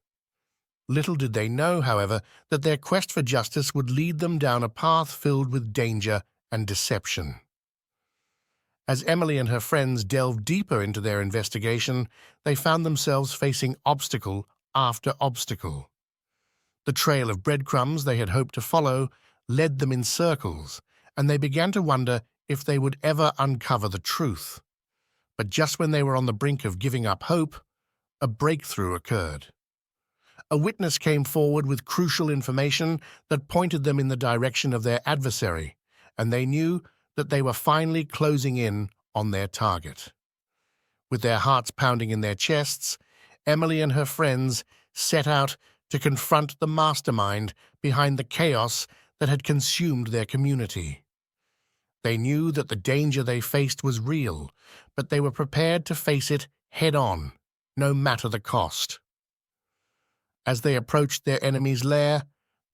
Little did they know, however, that their quest for justice would lead them down a path filled with danger and deception. As Emily and her friends delved deeper into their investigation, they found themselves facing obstacle after obstacle. The trail of breadcrumbs they had hoped to follow led them in circles, and they began to wonder if they would ever uncover the truth. But just when they were on the brink of giving up hope, a breakthrough occurred. A witness came forward with crucial information that pointed them in the direction of their adversary, and they knew that they were finally closing in on their target. With their hearts pounding in their chests, Emily and her friends set out to confront the mastermind behind the chaos that had consumed their community. They knew that the danger they faced was real, but they were prepared to face it head-on, no matter the cost. As they approached their enemy's lair,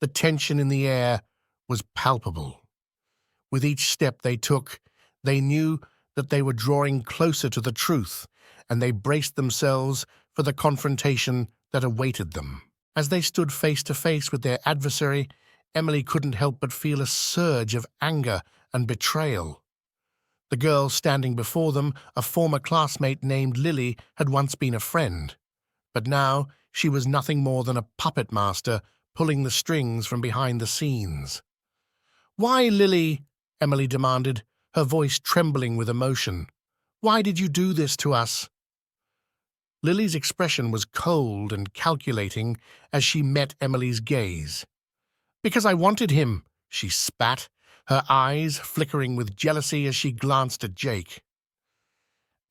the tension in the air was palpable. With each step they took, they knew that they were drawing closer to the truth, and they braced themselves for the confrontation that awaited them. As they stood face to face with their adversary, Emily couldn't help but feel a surge of anger and betrayal. The girl standing before them, a former classmate named Lily, had once been a friend, but now she was nothing more than a puppet master pulling the strings from behind the scenes. "Why, Lily?" Emily demanded, her voice trembling with emotion. "Why did you do this to us?" Lily's expression was cold and calculating as she met Emily's gaze. "Because I wanted him," she spat, her eyes flickering with jealousy as she glanced at Jake.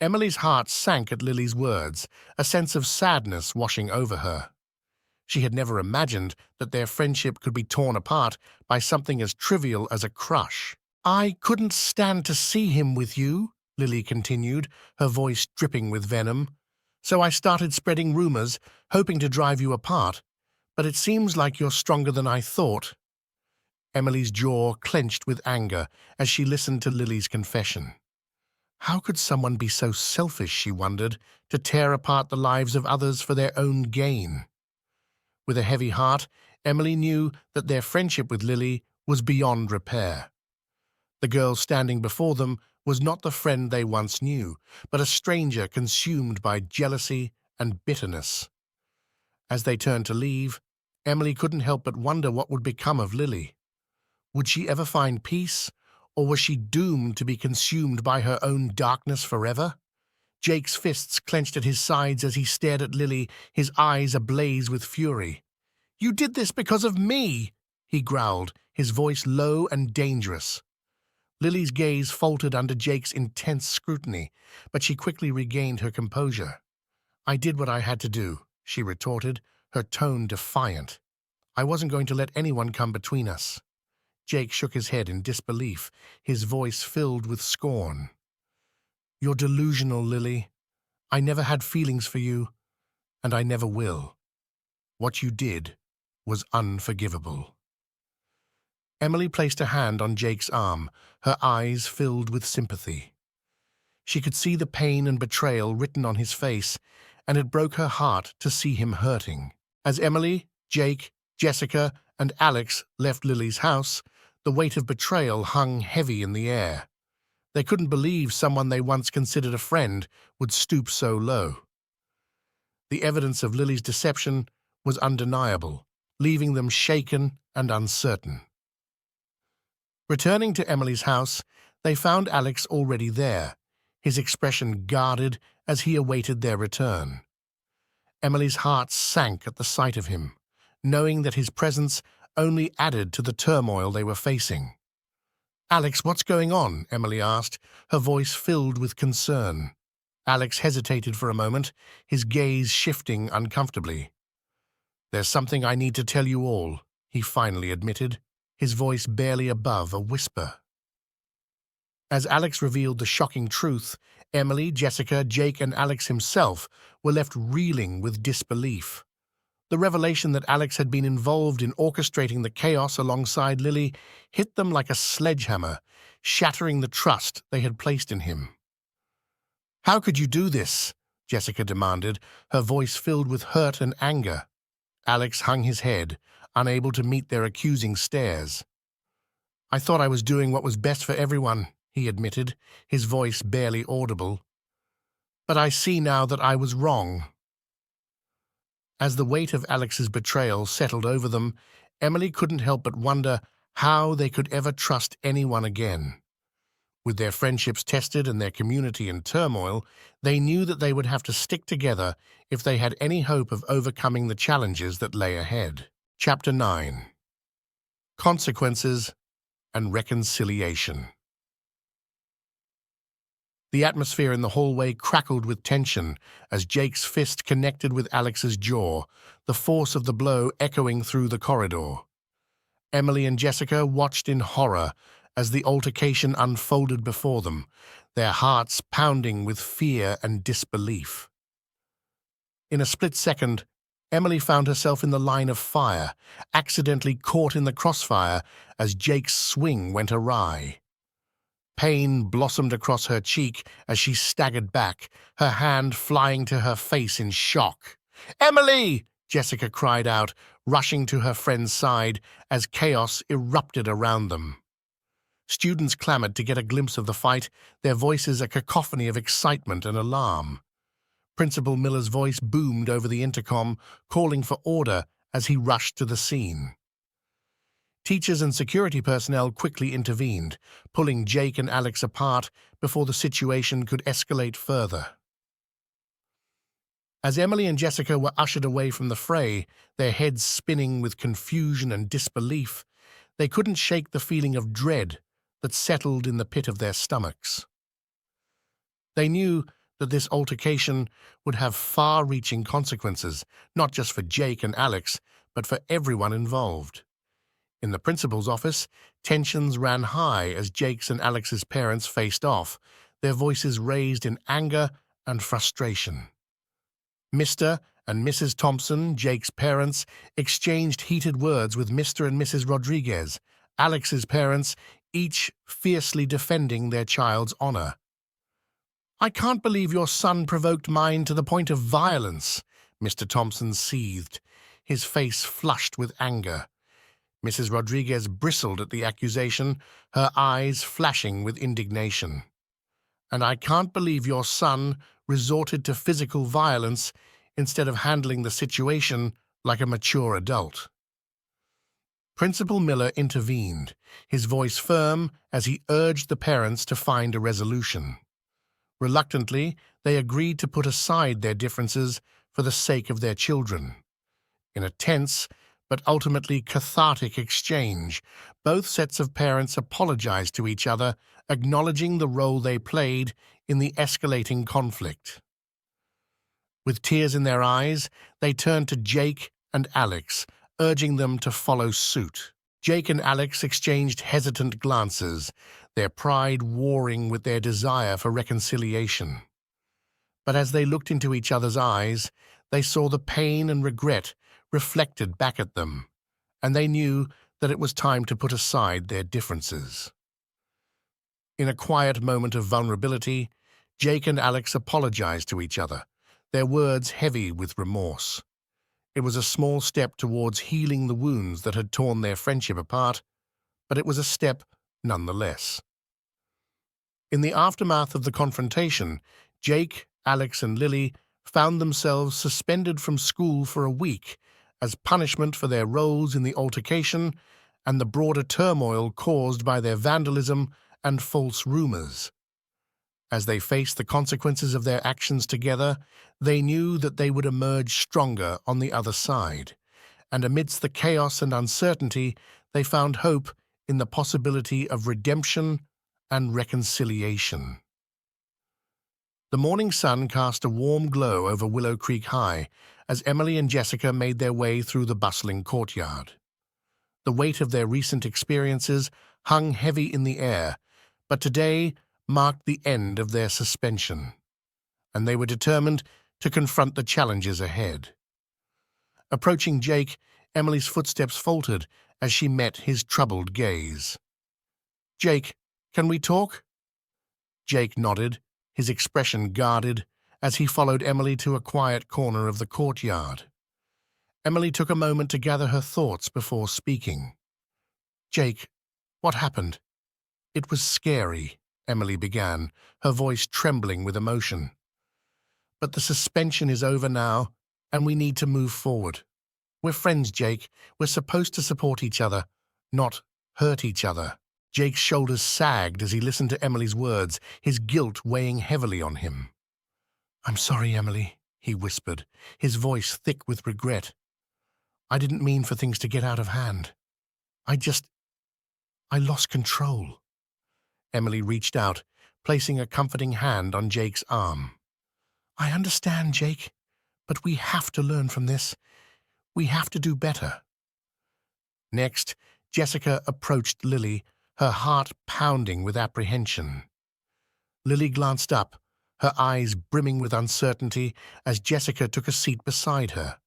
Emily's heart sank at Lily's words, a sense of sadness washing over her. She had never imagined that their friendship could be torn apart by something as trivial as a crush. "I couldn't stand to see him with you," Lily continued, her voice dripping with venom. "So I started spreading rumors, hoping to drive you apart. But it seems like you're stronger than I thought." Emily's jaw clenched with anger as she listened to Lily's confession. How could someone be so selfish, she wondered, to tear apart the lives of others for their own gain? With a heavy heart, Emily knew that their friendship with Lily was beyond repair. The girl standing before them was not the friend they once knew, but a stranger consumed by jealousy and bitterness. As they turned to leave, Emily couldn't help but wonder what would become of Lily. Would she ever find peace, or was she doomed to be consumed by her own darkness forever? Jake's fists clenched at his sides as he stared at Lily, his eyes ablaze with fury. "You did this because of me," he growled, his voice low and dangerous. Lily's gaze faltered under Jake's intense scrutiny, but she quickly regained her composure. "I did what I had to do," she retorted, her tone defiant. "I wasn't going to let anyone come between us." Jake shook his head in disbelief, his voice filled with scorn. "You're delusional, Lily. I never had feelings for you, and I never will. What you did was unforgivable." Emily placed a hand on Jake's arm, her eyes filled with sympathy. She could see the pain and betrayal written on his face, and it broke her heart to see him hurting. As Emily, Jake, Jessica, and Alex left Lily's house, the weight of betrayal hung heavy in the air. They couldn't believe someone they once considered a friend would stoop so low. The evidence of Lily's deception was undeniable, leaving them shaken and uncertain. Returning to Emily's house, they found Alex already there, his expression guarded as he awaited their return. Emily's heart sank at the sight of him, knowing that his presence only added to the turmoil they were facing. "Alex, what's going on?" Emily asked, her voice filled with concern. Alex hesitated for a moment, his gaze shifting uncomfortably. "There's something I need to tell you all," he finally admitted, his voice barely above a whisper. As Alex revealed the shocking truth, Emily, Jessica, Jake, and Alex himself were left reeling with disbelief. The revelation that Alex had been involved in orchestrating the chaos alongside Lily hit them like a sledgehammer, shattering the trust they had placed in him. "How could you do this?" Jessica demanded, her voice filled with hurt and anger. Alex hung his head, unable to meet their accusing stares. I thought I was doing what was best for everyone, he admitted, his voice barely audible. But I see now that I was wrong. As the weight of Alex's betrayal settled over them, Emily couldn't help but wonder how they could ever trust anyone again. With their friendships tested and their community in turmoil, they knew that they would have to stick together if they had any hope of overcoming the challenges that lay ahead. Chapter 9. Consequences and Reconciliation. The atmosphere in the hallway crackled with tension as Jake's fist connected with Alex's jaw, the force of the blow echoing through the corridor. Emily and Jessica watched in horror as the altercation unfolded before them, their hearts pounding with fear and disbelief. In a split second, Emily found herself in the line of fire, accidentally caught in the crossfire as Jake's swing went awry. Pain blossomed across her cheek as she staggered back, her hand flying to her face in shock. "Emily!" Jessica cried out, rushing to her friend's side as chaos erupted around them. Students clamored to get a glimpse of the fight, their voices a cacophony of excitement and alarm. Principal Miller's voice boomed over the intercom, calling for order as he rushed to the scene. Teachers and security personnel quickly intervened, pulling Jake and Alex apart before the situation could escalate further. As Emily and Jessica were ushered away from the fray, their heads spinning with confusion and disbelief, they couldn't shake the feeling of dread that settled in the pit of their stomachs. They knew that this altercation would have far-reaching consequences, not just for Jake and Alex, but for everyone involved. In the principal's office, tensions ran high as Jake's and Alex's parents faced off, their voices raised in anger and frustration. Mr. and Mrs. Thompson, Jake's parents, exchanged heated words with Mr. and Mrs. Rodriguez, Alex's parents, each fiercely defending their child's honor. "I can't believe your son provoked mine to the point of violence," Mr. Thompson seethed, his face flushed with anger. Mrs. Rodriguez bristled at the accusation, her eyes flashing with indignation. "And I can't believe your son resorted to physical violence instead of handling the situation like a mature adult." Principal Miller intervened, his voice firm as he urged the parents to find a resolution. Reluctantly, they agreed to put aside their differences for the sake of their children. In a tense but ultimately cathartic exchange, both sets of parents apologized to each other, acknowledging the role they played in the escalating conflict. With tears in their eyes, they turned to Jake and Alex, urging them to follow suit. Jake and Alex exchanged hesitant glances, their pride warring with their desire for reconciliation. But as they looked into each other's eyes, they saw the pain and regret reflected back at them, and they knew that it was time to put aside their differences. In a quiet moment of vulnerability, Jake and Alex apologized to each other, their words heavy with remorse. It was a small step towards healing the wounds that had torn their friendship apart, but it was a step nonetheless. In the aftermath of the confrontation, Jake, Alex, and Lily found themselves suspended from school for a week as punishment for their roles in the altercation and the broader turmoil caused by their vandalism and false rumors. As they faced the consequences of their actions together, they knew that they would emerge stronger on the other side, and amidst the chaos and uncertainty, they found hope in the possibility of redemption and reconciliation. The morning sun cast a warm glow over Willow Creek High as Emily and Jessica made their way through the bustling courtyard. The weight of their recent experiences hung heavy in the air, but today marked the end of their suspension, and they were determined to confront the challenges ahead. Approaching Jake, Emily's footsteps faltered as she met his troubled gaze. "Jake, can we talk?" Jake nodded, his expression guarded, as he followed Emily to a quiet corner of the courtyard. Emily took a moment to gather her thoughts before speaking. "Jake, What happened? It was scary, Emily began, her voice trembling with emotion. But the suspension is over now, and we need to move forward. We're friends, Jake. We're supposed to support each other, not hurt each other. Jake's shoulders sagged as he listened to Emily's words, his guilt weighing heavily on him. "I'm sorry, Emily," he whispered, his voice thick with regret. "I didn't mean for things to get out of hand. I lost control." Emily reached out, placing a comforting hand on Jake's arm. "I understand, Jake, but we have to learn from this. We have to do better." Next, Jessica approached Lily, her heart pounding with apprehension. Lily glanced up, her eyes brimming with uncertainty as Jessica took a seat beside her.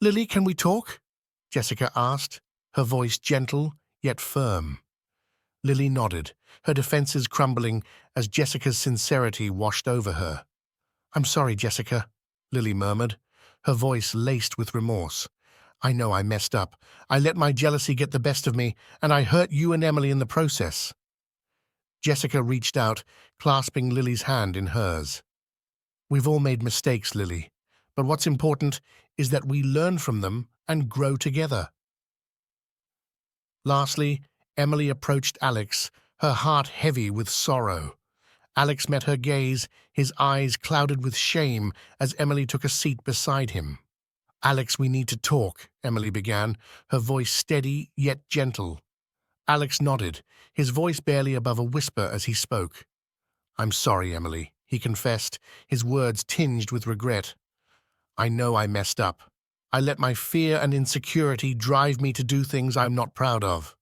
"Lily, can we talk?" Jessica asked, her voice gentle yet firm. Lily nodded, her defenses crumbling as Jessica's sincerity washed over her. "I'm sorry, Jessica," Lily murmured, her voice laced with remorse. "I know I messed up. I let my jealousy get the best of me, and I hurt you and Emily in the process." Jessica reached out, clasping Lily's hand in hers. "We've all made mistakes, Lily, but what's important is that we learn from them and grow together." Lastly, Emily approached Alex, her heart heavy with sorrow. Alex met her gaze, his eyes clouded with shame as Emily took a seat beside him. "Alex, we need to talk," Emily began, her voice steady yet gentle. Alex nodded, his voice barely above a whisper as he spoke. "I'm sorry, Emily," he confessed, his words tinged with regret. "I know I messed up. I let my fear and insecurity drive me to do things I'm not proud of."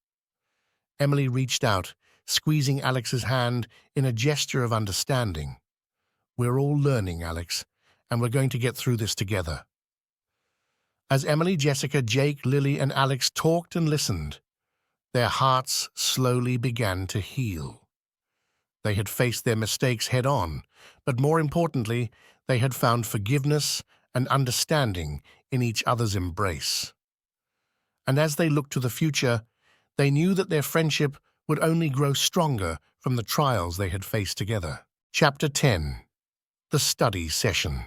Emily reached out, squeezing Alex's hand in a gesture of understanding. "We're all learning, Alex, and we're going to get through this together." As Emily, Jessica, Jake, Lily, and Alex talked and listened, their hearts slowly began to heal. They had faced their mistakes head-on, but more importantly, they had found forgiveness and understanding in each other's embrace. And as they looked to the future, they knew that their friendship would only grow stronger from the trials they had faced together. Chapter 10. The Study Session.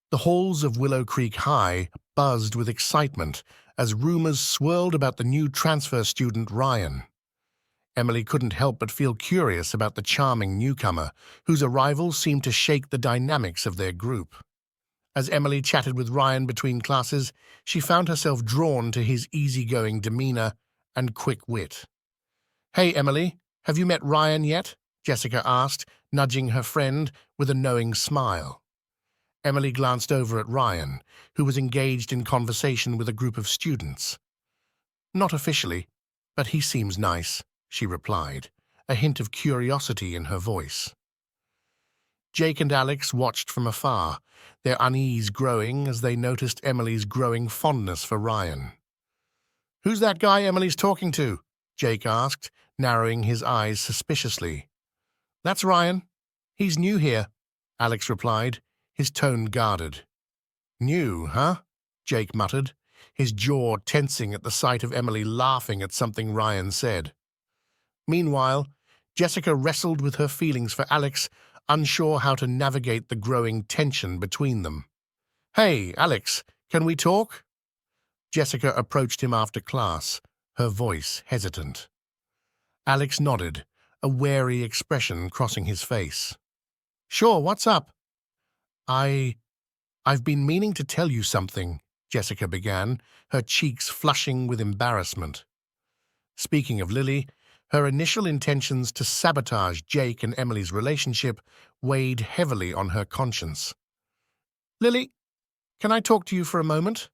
The halls of Willow Creek High buzzed with excitement as rumors swirled about the new transfer student Ryan. Emily couldn't help but feel curious about the charming newcomer, whose arrival seemed to shake the dynamics of their group. As Emily chatted with Ryan between classes, she found herself drawn to his easygoing demeanor and quick wit. "Hey, Emily, have you met Ryan yet?" Jessica asked, nudging her friend with a knowing smile. Emily glanced over at Ryan, who was engaged in conversation with a group of students. "Not officially, but he seems nice," she replied, a hint of curiosity in her voice. Jake and Alex watched from afar, their unease growing as they noticed Emily's growing fondness for Ryan. "Who's that guy Emily's talking to?" Jake asked, narrowing his eyes suspiciously. "That's Ryan. He's new here," Alex replied, his tone guarded. "New, huh?" Jake muttered, his jaw tensing at the sight of Emily laughing at something Ryan said. Meanwhile, Jessica wrestled with her feelings for Alex, unsure how to navigate the growing tension between them. "Hey, Alex, can we talk?" Jessica approached him after class, her voice hesitant. Alex nodded, a wary expression crossing his face. "Sure, what's up?" I've been meaning to tell you something," Jessica began, her cheeks flushing with embarrassment. Speaking of Lily, her initial intentions to sabotage Jake and Emily's relationship weighed heavily on her conscience. "Lily, can I talk to you for a moment?"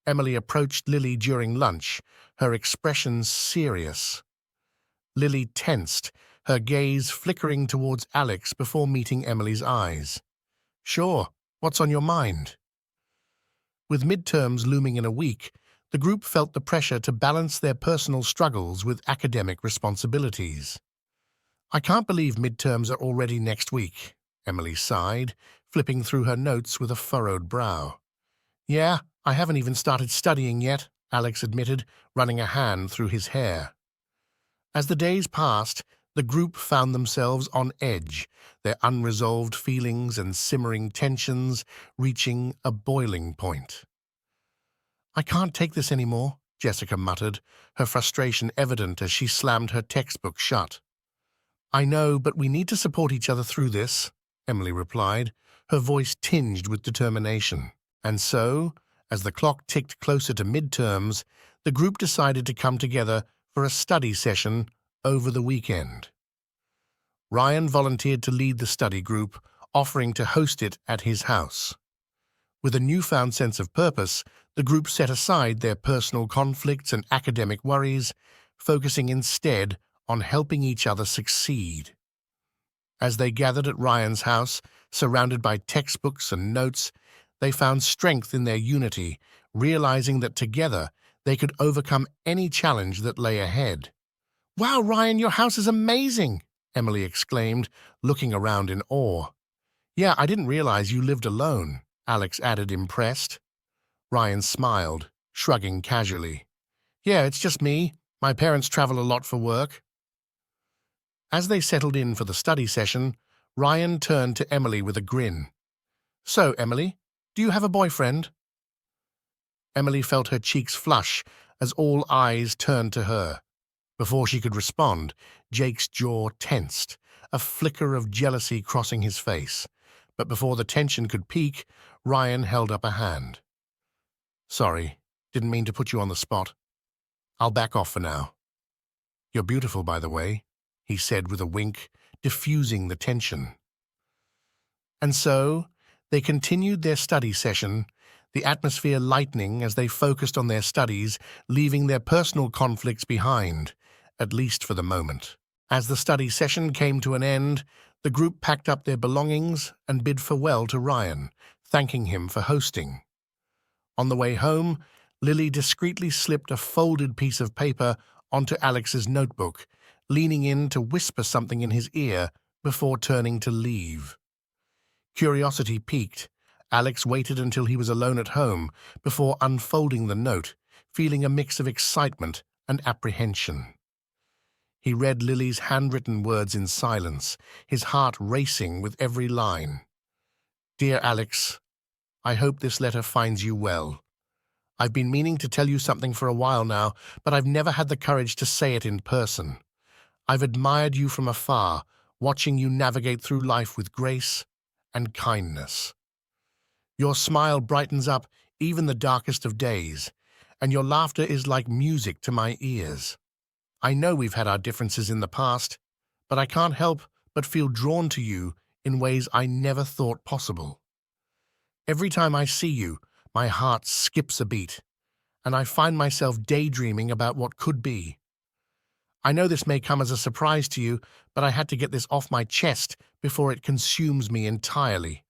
Emily approached Lily during lunch, her expression serious. Lily tensed, her gaze flickering towards Alex before meeting Emily's eyes. "Sure, what's on your mind?" With midterms looming in a week, the group felt the pressure to balance their personal struggles with academic responsibilities. "I can't believe midterms are already next week," Emily sighed, flipping through her notes with a furrowed brow. "Yeah, I haven't even started studying yet," Alex admitted, running a hand through his hair. As the days passed, the group found themselves on edge, their unresolved feelings and simmering tensions reaching a boiling point. "I can't take this anymore," Jessica muttered, her frustration evident as she slammed her textbook shut. "I know, but we need to support each other through this," Emily replied, her voice tinged with determination. And so, as the clock ticked closer to midterms, the group decided to come together for a study session over the weekend. Ryan volunteered to lead the study group, offering to host it at his house. With a newfound sense of purpose, the group set aside their personal conflicts and academic worries, focusing instead on helping each other succeed. As they gathered at Ryan's house, surrounded by textbooks and notes, they found strength in their unity, realizing that together they could overcome any challenge that lay ahead. "Wow, Ryan, your house is amazing!" Emily exclaimed, looking around in awe. "Yeah, I didn't realize you lived alone," Alex added, impressed. Ryan smiled, shrugging casually. "Yeah, it's just me. My parents travel a lot for work." As they settled in for the study session, Ryan turned to Emily with a grin. "So, Emily, do you have a boyfriend?" Emily felt her cheeks flush as all eyes turned to her. Before she could respond, Jake's jaw tensed, a flicker of jealousy crossing his face. But before the tension could peak, Ryan held up a hand. "Sorry, didn't mean to put you on the spot. I'll back off for now." "You're beautiful, by the way," he said with a wink, diffusing the tension. And so, they continued their study session, the atmosphere lightening as they focused on their studies, leaving their personal conflicts behind, at least for the moment. As the study session came to an end, the group packed up their belongings and bid farewell to Ryan, thanking him for hosting. On the way home, Lily discreetly slipped a folded piece of paper onto Alex's notebook, leaning in to whisper something in his ear before turning to leave. Curiosity piqued, Alex waited until he was alone at home before unfolding the note, feeling a mix of excitement and apprehension. He read Lily's handwritten words in silence, his heart racing with every line. "Dear Alex, I hope this letter finds you well. I've been meaning to tell you something for a while now, but I've never had the courage to say it in person. I've admired you from afar, watching you navigate through life with grace and kindness. Your smile brightens up even the darkest of days, and your laughter is like music to my ears. I know we've had our differences in the past, but I can't help but feel drawn to you in ways I never thought possible. Every time I see you, my heart skips a beat, and I find myself daydreaming about what could be. I know this may come as a surprise to you, but I had to get this off my chest before it consumes me entirely.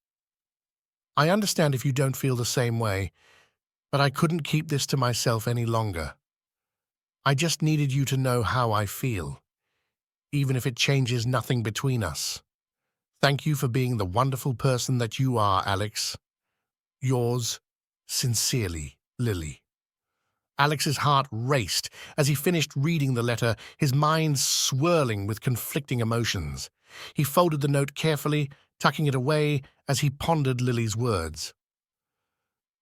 I understand if you don't feel the same way, but I couldn't keep this to myself any longer. I just needed you to know how I feel, even if it changes nothing between us. Thank you for being the wonderful person that you are, Alex. Yours, sincerely, Lily." Alex's heart raced as he finished reading the letter, his mind swirling with conflicting emotions. He folded the note carefully, tucking it away as he pondered Lily's words.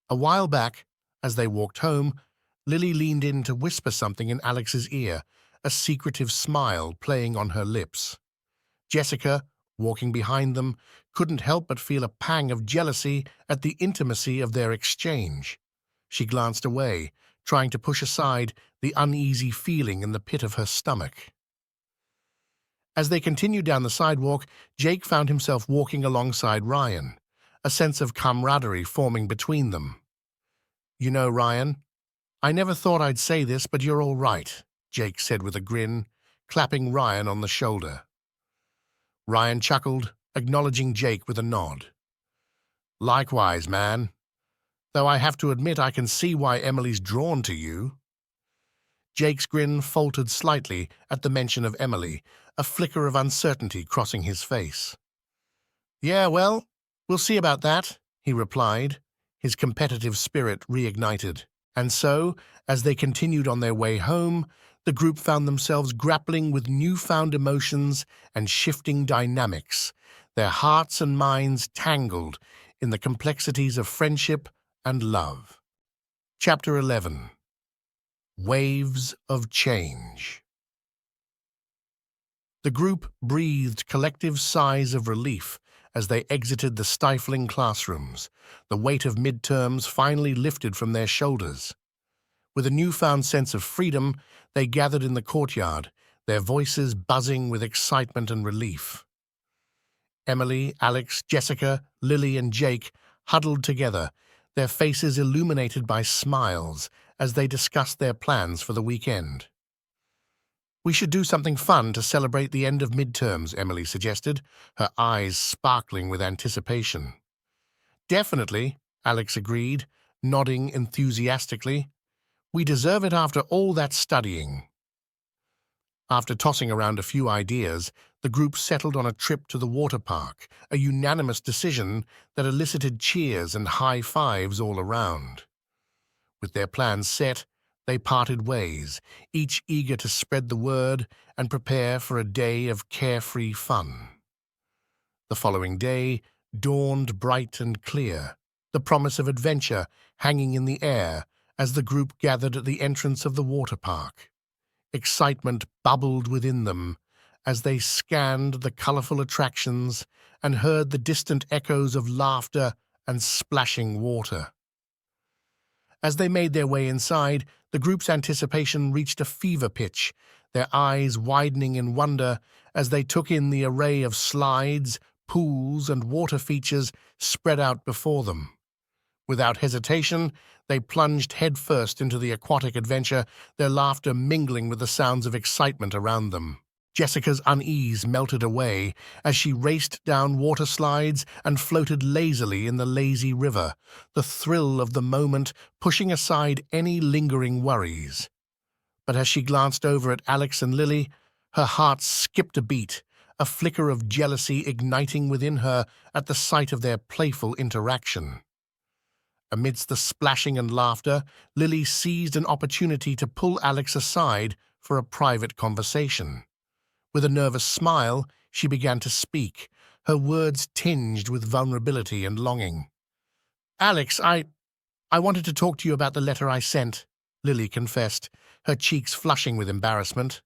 A while back, as they walked home, Lily leaned in to whisper something in Alex's ear, a secretive smile playing on her lips. Jessica, walking behind them, couldn't help but feel a pang of jealousy at the intimacy of their exchange. She glanced away, trying to push aside the uneasy feeling in the pit of her stomach. As they continued down the sidewalk, Jake found himself walking alongside Ryan, a sense of camaraderie forming between them. "You know, Ryan, I never thought I'd say this, but you're all right," Jake said with a grin, clapping Ryan on the shoulder. Ryan chuckled, acknowledging Jake with a nod. "Likewise, man. Though I have to admit I can see why Emily's drawn to you." Jake's grin faltered slightly at the mention of Emily, a flicker of uncertainty crossing his face. "Yeah, well, we'll see about that," he replied, his competitive spirit reignited. And so, as they continued on their way home, the group found themselves grappling with newfound emotions and shifting dynamics, their hearts and minds tangled in the complexities of friendship and love. Chapter 11. Waves of Change. The group breathed collective sighs of relief as they exited the stifling classrooms, the weight of midterms finally lifted from their shoulders. With a newfound sense of freedom, they gathered in the courtyard, their voices buzzing with excitement and relief. Emily, Alex, Jessica, Lily, and Jake huddled together, their faces illuminated by smiles as they discussed their plans for the weekend. "We should do something fun to celebrate the end of midterms," Emily suggested, her eyes sparkling with anticipation. "Definitely," Alex agreed, nodding enthusiastically. "We deserve it after all that studying." After tossing around a few ideas, the group settled on a trip to the water park, a unanimous decision that elicited cheers and high fives all around. With their plans set, they parted ways, each eager to spread the word and prepare for a day of carefree fun. The following day dawned bright and clear, the promise of adventure hanging in the air as the group gathered at the entrance of the water park. Excitement bubbled within them as they scanned the colorful attractions and heard the distant echoes of laughter and splashing water. As they made their way inside, the group's anticipation reached a fever pitch, their eyes widening in wonder as they took in the array of slides, pools, and water features spread out before them. Without hesitation, they plunged headfirst into the aquatic adventure, their laughter mingling with the sounds of excitement around them. Jessica's unease melted away as she raced down water slides and floated lazily in the lazy river, the thrill of the moment pushing aside any lingering worries. But as she glanced over at Alex and Lily, her heart skipped a beat, a flicker of jealousy igniting within her at the sight of their playful interaction. Amidst the splashing and laughter, Lily seized an opportunity to pull Alex aside for a private conversation. With a nervous smile, she began to speak, her words tinged with vulnerability and longing. "Alex, I wanted to talk to you about the letter I sent," Lily confessed, her cheeks flushing with embarrassment.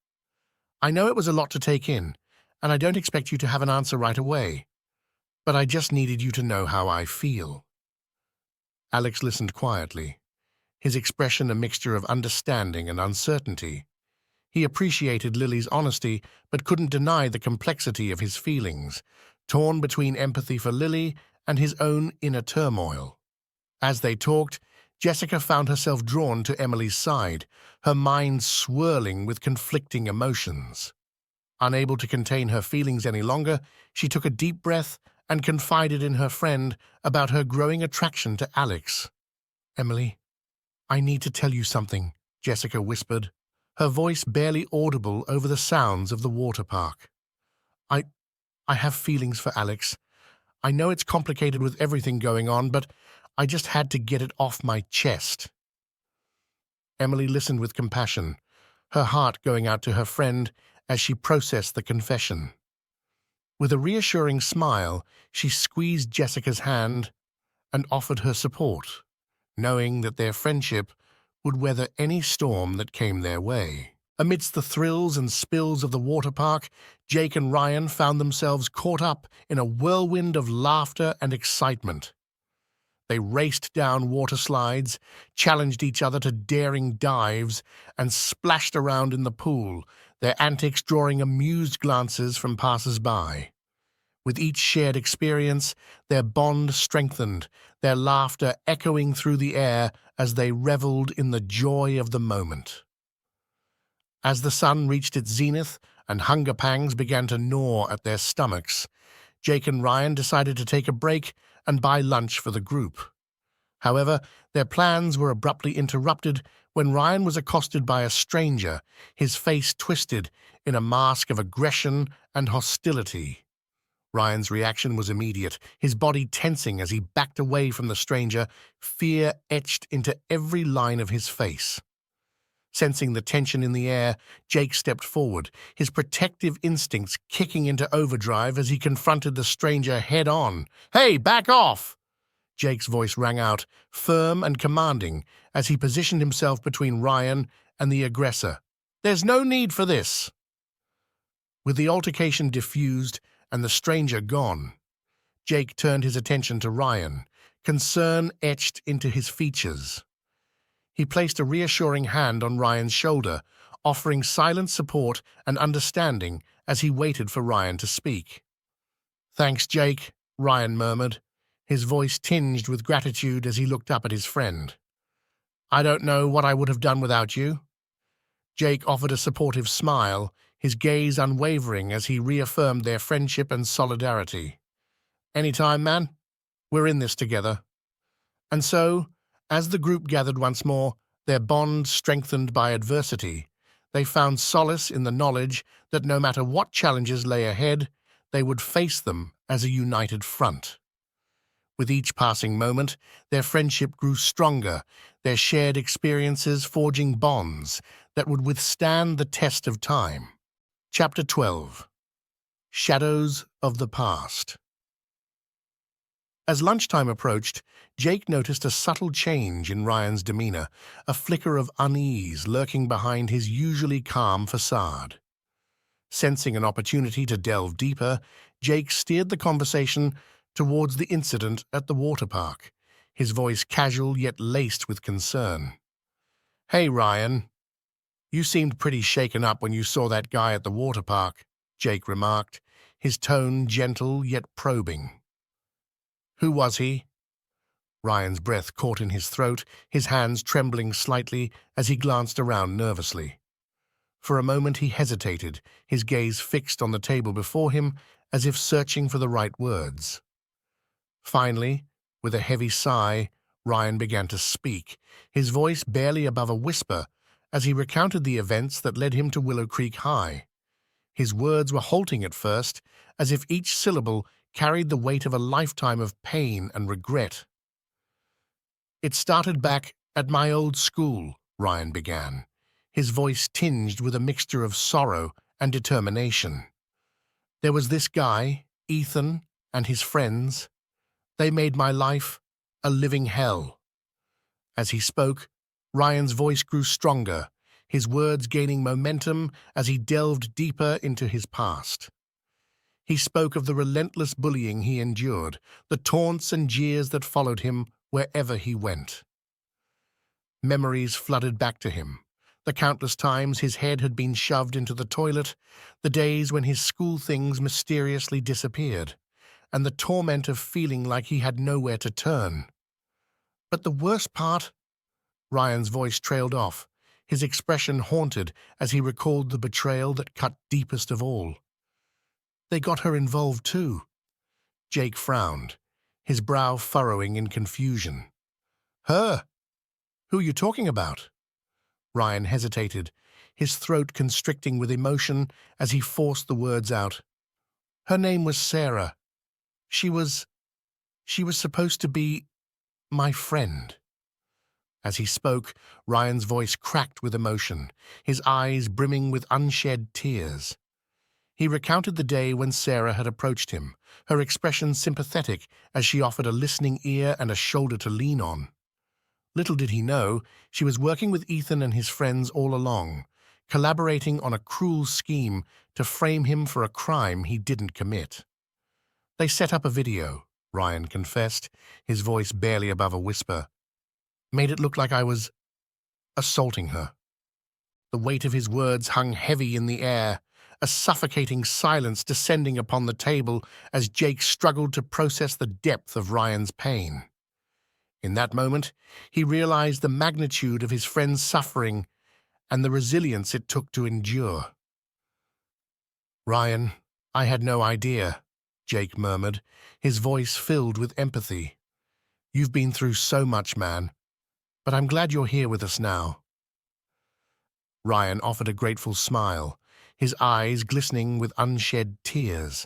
"I know it was a lot to take in, and I don't expect you to have an answer right away, but I just needed you to know how I feel." Alex listened quietly, his expression a mixture of understanding and uncertainty. He appreciated Lily's honesty, but couldn't deny the complexity of his feelings, torn between empathy for Lily and his own inner turmoil. As they talked, Jessica found herself drawn to Emily's side, her mind swirling with conflicting emotions. Unable to contain her feelings any longer, she took a deep breath and confided in her friend about her growing attraction to Alex. "Emily, I need to tell you something," Jessica whispered, her voice barely audible over the sounds of the water park. I have feelings for Alex. I know it's complicated with everything going on, but I just had to get it off my chest." Emily listened with compassion, her heart going out to her friend as she processed the confession. With a reassuring smile, she squeezed Jessica's hand and offered her support, knowing that their friendship would weather any storm that came their way. Amidst the thrills and spills of the water park, Jake and Ryan found themselves caught up in a whirlwind of laughter and excitement. They raced down water slides, challenged each other to daring dives, and splashed around in the pool, their antics drawing amused glances from passers-by. With each shared experience, their bond strengthened, their laughter echoing through the air as they reveled in the joy of the moment. As the sun reached its zenith and hunger pangs began to gnaw at their stomachs, Jake and Ryan decided to take a break and buy lunch for the group. However, their plans were abruptly interrupted when Ryan was accosted by a stranger, his face twisted in a mask of aggression and hostility. Ryan's reaction was immediate, his body tensing as he backed away from the stranger, fear etched into every line of his face. Sensing the tension in the air, Jake stepped forward, his protective instincts kicking into overdrive as he confronted the stranger head-on. "Hey, back off!" Jake's voice rang out, firm and commanding, as he positioned himself between Ryan and the aggressor. "There's no need for this." With the altercation diffused and the stranger gone, Jake turned his attention to Ryan, concern etched into his features. He placed a reassuring hand on Ryan's shoulder, offering silent support and understanding as he waited for Ryan to speak. "Thanks, Jake," Ryan murmured, his voice tinged with gratitude as he looked up at his friend. "I don't know what I would have done without you." Jake offered a supportive smile, his gaze unwavering as he reaffirmed their friendship and solidarity. "Anytime, man. We're in this together." And so, as the group gathered once more, their bond strengthened by adversity, they found solace in the knowledge that no matter what challenges lay ahead, they would face them as a united front. With each passing moment, their friendship grew stronger, their shared experiences forging bonds that would withstand the test of time. Chapter 12. Shadows of the Past. As lunchtime approached, Jake noticed a subtle change in Ryan's demeanor, a flicker of unease lurking behind his usually calm facade. Sensing an opportunity to delve deeper, Jake steered the conversation towards the incident at the water park, his voice casual yet laced with concern. "Hey, Ryan. You seemed pretty shaken up when you saw that guy at the water park," Jake remarked, his tone gentle yet probing. "Who was he?" Ryan's breath caught in his throat, his hands trembling slightly as he glanced around nervously. For a moment he hesitated, his gaze fixed on the table before him as if searching for the right words. Finally, with a heavy sigh, Ryan began to speak, his voice barely above a whisper, as he recounted the events that led him to Willow Creek High. His words were halting at first, as if each syllable carried the weight of a lifetime of pain and regret. "It started back at my old school," Ryan began, his voice tinged with a mixture of sorrow and determination. "There was this guy, Ethan, and his friends. They made my life a living hell." As he spoke, Ryan's voice grew stronger, his words gaining momentum as he delved deeper into his past. He spoke of the relentless bullying he endured, the taunts and jeers that followed him wherever he went. Memories flooded back to him, the countless times his head had been shoved into the toilet, the days when his school things mysteriously disappeared, and the torment of feeling like he had nowhere to turn. "But the worst part," Ryan's voice trailed off, his expression haunted as he recalled the betrayal that cut deepest of all. "They got her involved too." Jake frowned, his brow furrowing in confusion. "Her? Who are you talking about?" Ryan hesitated, his throat constricting with emotion as he forced the words out. "Her name was Sarah. She was supposed to be my friend." As he spoke, Ryan's voice cracked with emotion, his eyes brimming with unshed tears. He recounted the day when Sarah had approached him, her expression sympathetic as she offered a listening ear and a shoulder to lean on. Little did he know, she was working with Ethan and his friends all along, collaborating on a cruel scheme to frame him for a crime he didn't commit. "They set up a video," Ryan confessed, his voice barely above a whisper. "Made it look like I was assaulting her." The weight of his words hung heavy in the air, a suffocating silence descending upon the table as Jake struggled to process the depth of Ryan's pain. In that moment, he realized the magnitude of his friend's suffering and the resilience it took to endure. "Ryan, I had no idea," Jake murmured, his voice filled with empathy. "You've been through so much, man, but I'm glad you're here with us now." Ryan offered a grateful smile, his eyes glistening with unshed tears.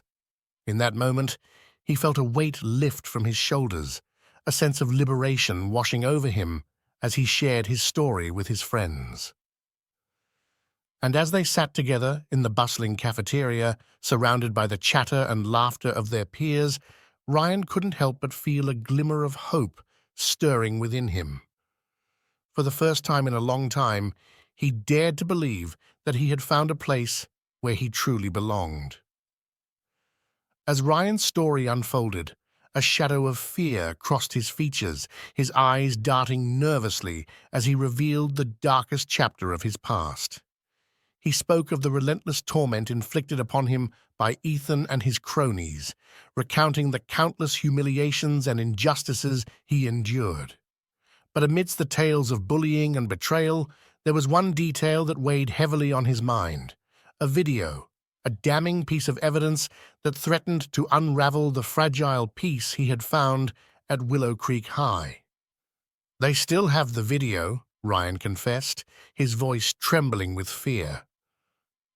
In that moment, he felt a weight lift from his shoulders, a sense of liberation washing over him as he shared his story with his friends. And as they sat together in the bustling cafeteria, surrounded by the chatter and laughter of their peers, Ryan couldn't help but feel a glimmer of hope stirring within him. For the first time in a long time, he dared to believe that he had found a place where he truly belonged. As Ryan's story unfolded, a shadow of fear crossed his features, his eyes darting nervously as he revealed the darkest chapter of his past. He spoke of the relentless torment inflicted upon him by Ethan and his cronies, recounting the countless humiliations and injustices he endured. But amidst the tales of bullying and betrayal, there was one detail that weighed heavily on his mind: a video, a damning piece of evidence that threatened to unravel the fragile peace he had found at Willow Creek High. "They still have the video," Ryan confessed, his voice trembling with fear.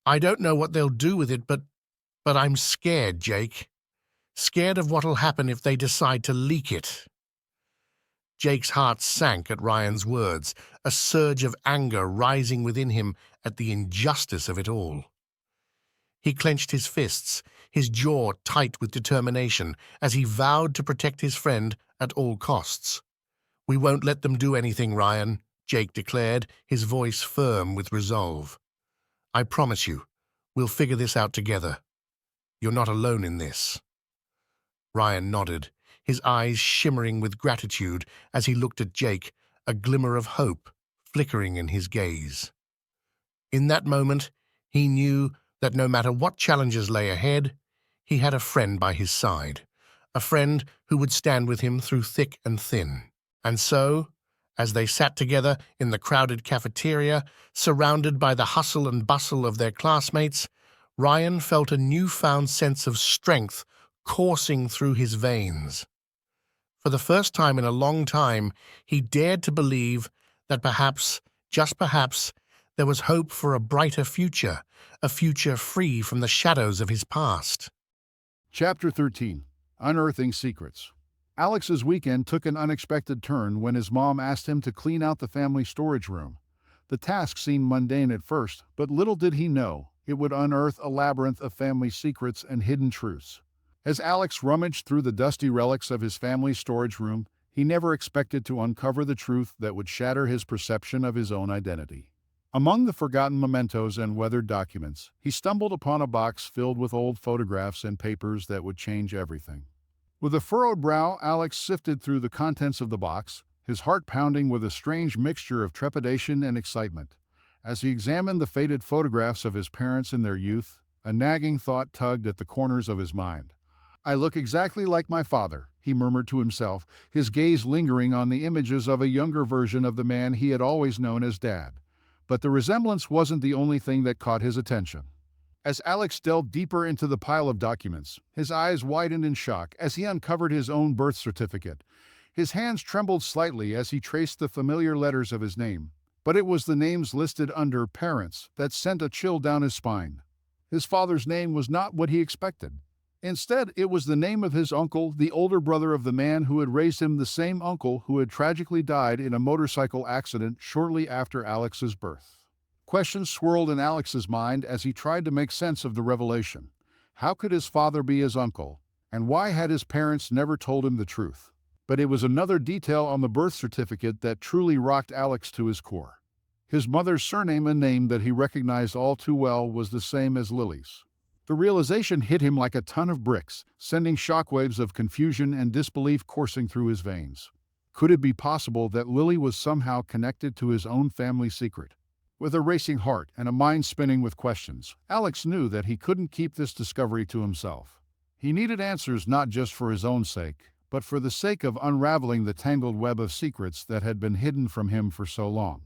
"I don't know what they'll do with it, but I'm scared, Jake. Scared of what'll happen if they decide to leak it." Jake's heart sank at Ryan's words, a surge of anger rising within him at the injustice of it all. He clenched his fists, his jaw tight with determination, as he vowed to protect his friend at all costs. "We won't let them do anything, Ryan," Jake declared, his voice firm with resolve. "I promise you, we'll figure this out together. You're not alone in this." Ryan nodded, his eyes shimmering with gratitude as he looked at Jake, a glimmer of hope flickering in his gaze. In that moment, he knew that no matter what challenges lay ahead, he had a friend by his side, a friend who would stand with him through thick and thin. And so, as they sat together in the crowded cafeteria, surrounded by the hustle and bustle of their classmates, Ryan felt a newfound sense of strength coursing through his veins. For the first time in a long time, he dared to believe that perhaps, just perhaps, there was hope for a brighter future, a future free from the shadows of his past. Chapter 13. Unearthing Secrets. Alex's weekend took an unexpected turn when his mom asked him to clean out the family storage room. The task seemed mundane at first, but little did he know, it would unearth a labyrinth of family secrets and hidden truths. As Alex rummaged through the dusty relics of his family's storage room, he never expected to uncover the truth that would shatter his perception of his own identity. Among the forgotten mementos and weathered documents, he stumbled upon a box filled with old photographs and papers that would change everything. With a furrowed brow, Alex sifted through the contents of the box, his heart pounding with a strange mixture of trepidation and excitement. As he examined the faded photographs of his parents in their youth, a nagging thought tugged at the corners of his mind. "I look exactly like my father," he murmured to himself, his gaze lingering on the images of a younger version of the man he had always known as Dad. But the resemblance wasn't the only thing that caught his attention. As Alex delved deeper into the pile of documents, his eyes widened in shock as he uncovered his own birth certificate. His hands trembled slightly as he traced the familiar letters of his name, but it was the names listed under "Parents" that sent a chill down his spine. His father's name was not what he expected. Instead, it was the name of his uncle, the older brother of the man who had raised him, the same uncle who had tragically died in a motorcycle accident shortly after Alex's birth. Questions swirled in Alex's mind as he tried to make sense of the revelation. How could his father be his uncle? And why had his parents never told him the truth? But it was another detail on the birth certificate that truly rocked Alex to his core. His mother's surname, a name that he recognized all too well, was the same as Lily's. The realization hit him like a ton of bricks, sending shockwaves of confusion and disbelief coursing through his veins. Could it be possible that Lily was somehow connected to his own family secret? With a racing heart and a mind spinning with questions, Alex knew that he couldn't keep this discovery to himself. He needed answers not just for his own sake, but for the sake of unraveling the tangled web of secrets that had been hidden from him for so long.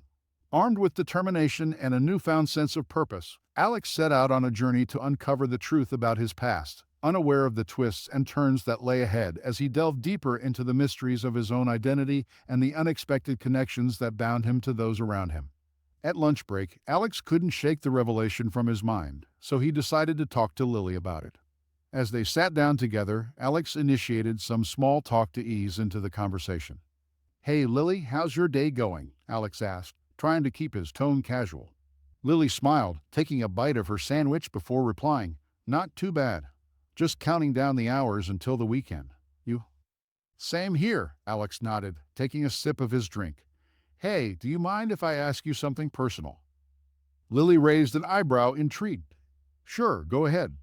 Armed with determination and a newfound sense of purpose, Alex set out on a journey to uncover the truth about his past, unaware of the twists and turns that lay ahead as he delved deeper into the mysteries of his own identity and the unexpected connections that bound him to those around him. At lunch break, Alex couldn't shake the revelation from his mind, so he decided to talk to Lily about it. As they sat down together, Alex initiated some small talk to ease into the conversation. "Hey, Lily, how's your day going?" Alex asked, trying to keep his tone casual. Lily smiled, taking a bite of her sandwich before replying, "Not too bad. Just counting down the hours until the weekend. You?" "Same here," Alex nodded, taking a sip of his drink. "Hey, do you mind if I ask you something personal?" Lily raised an eyebrow, intrigued. "Sure, go ahead."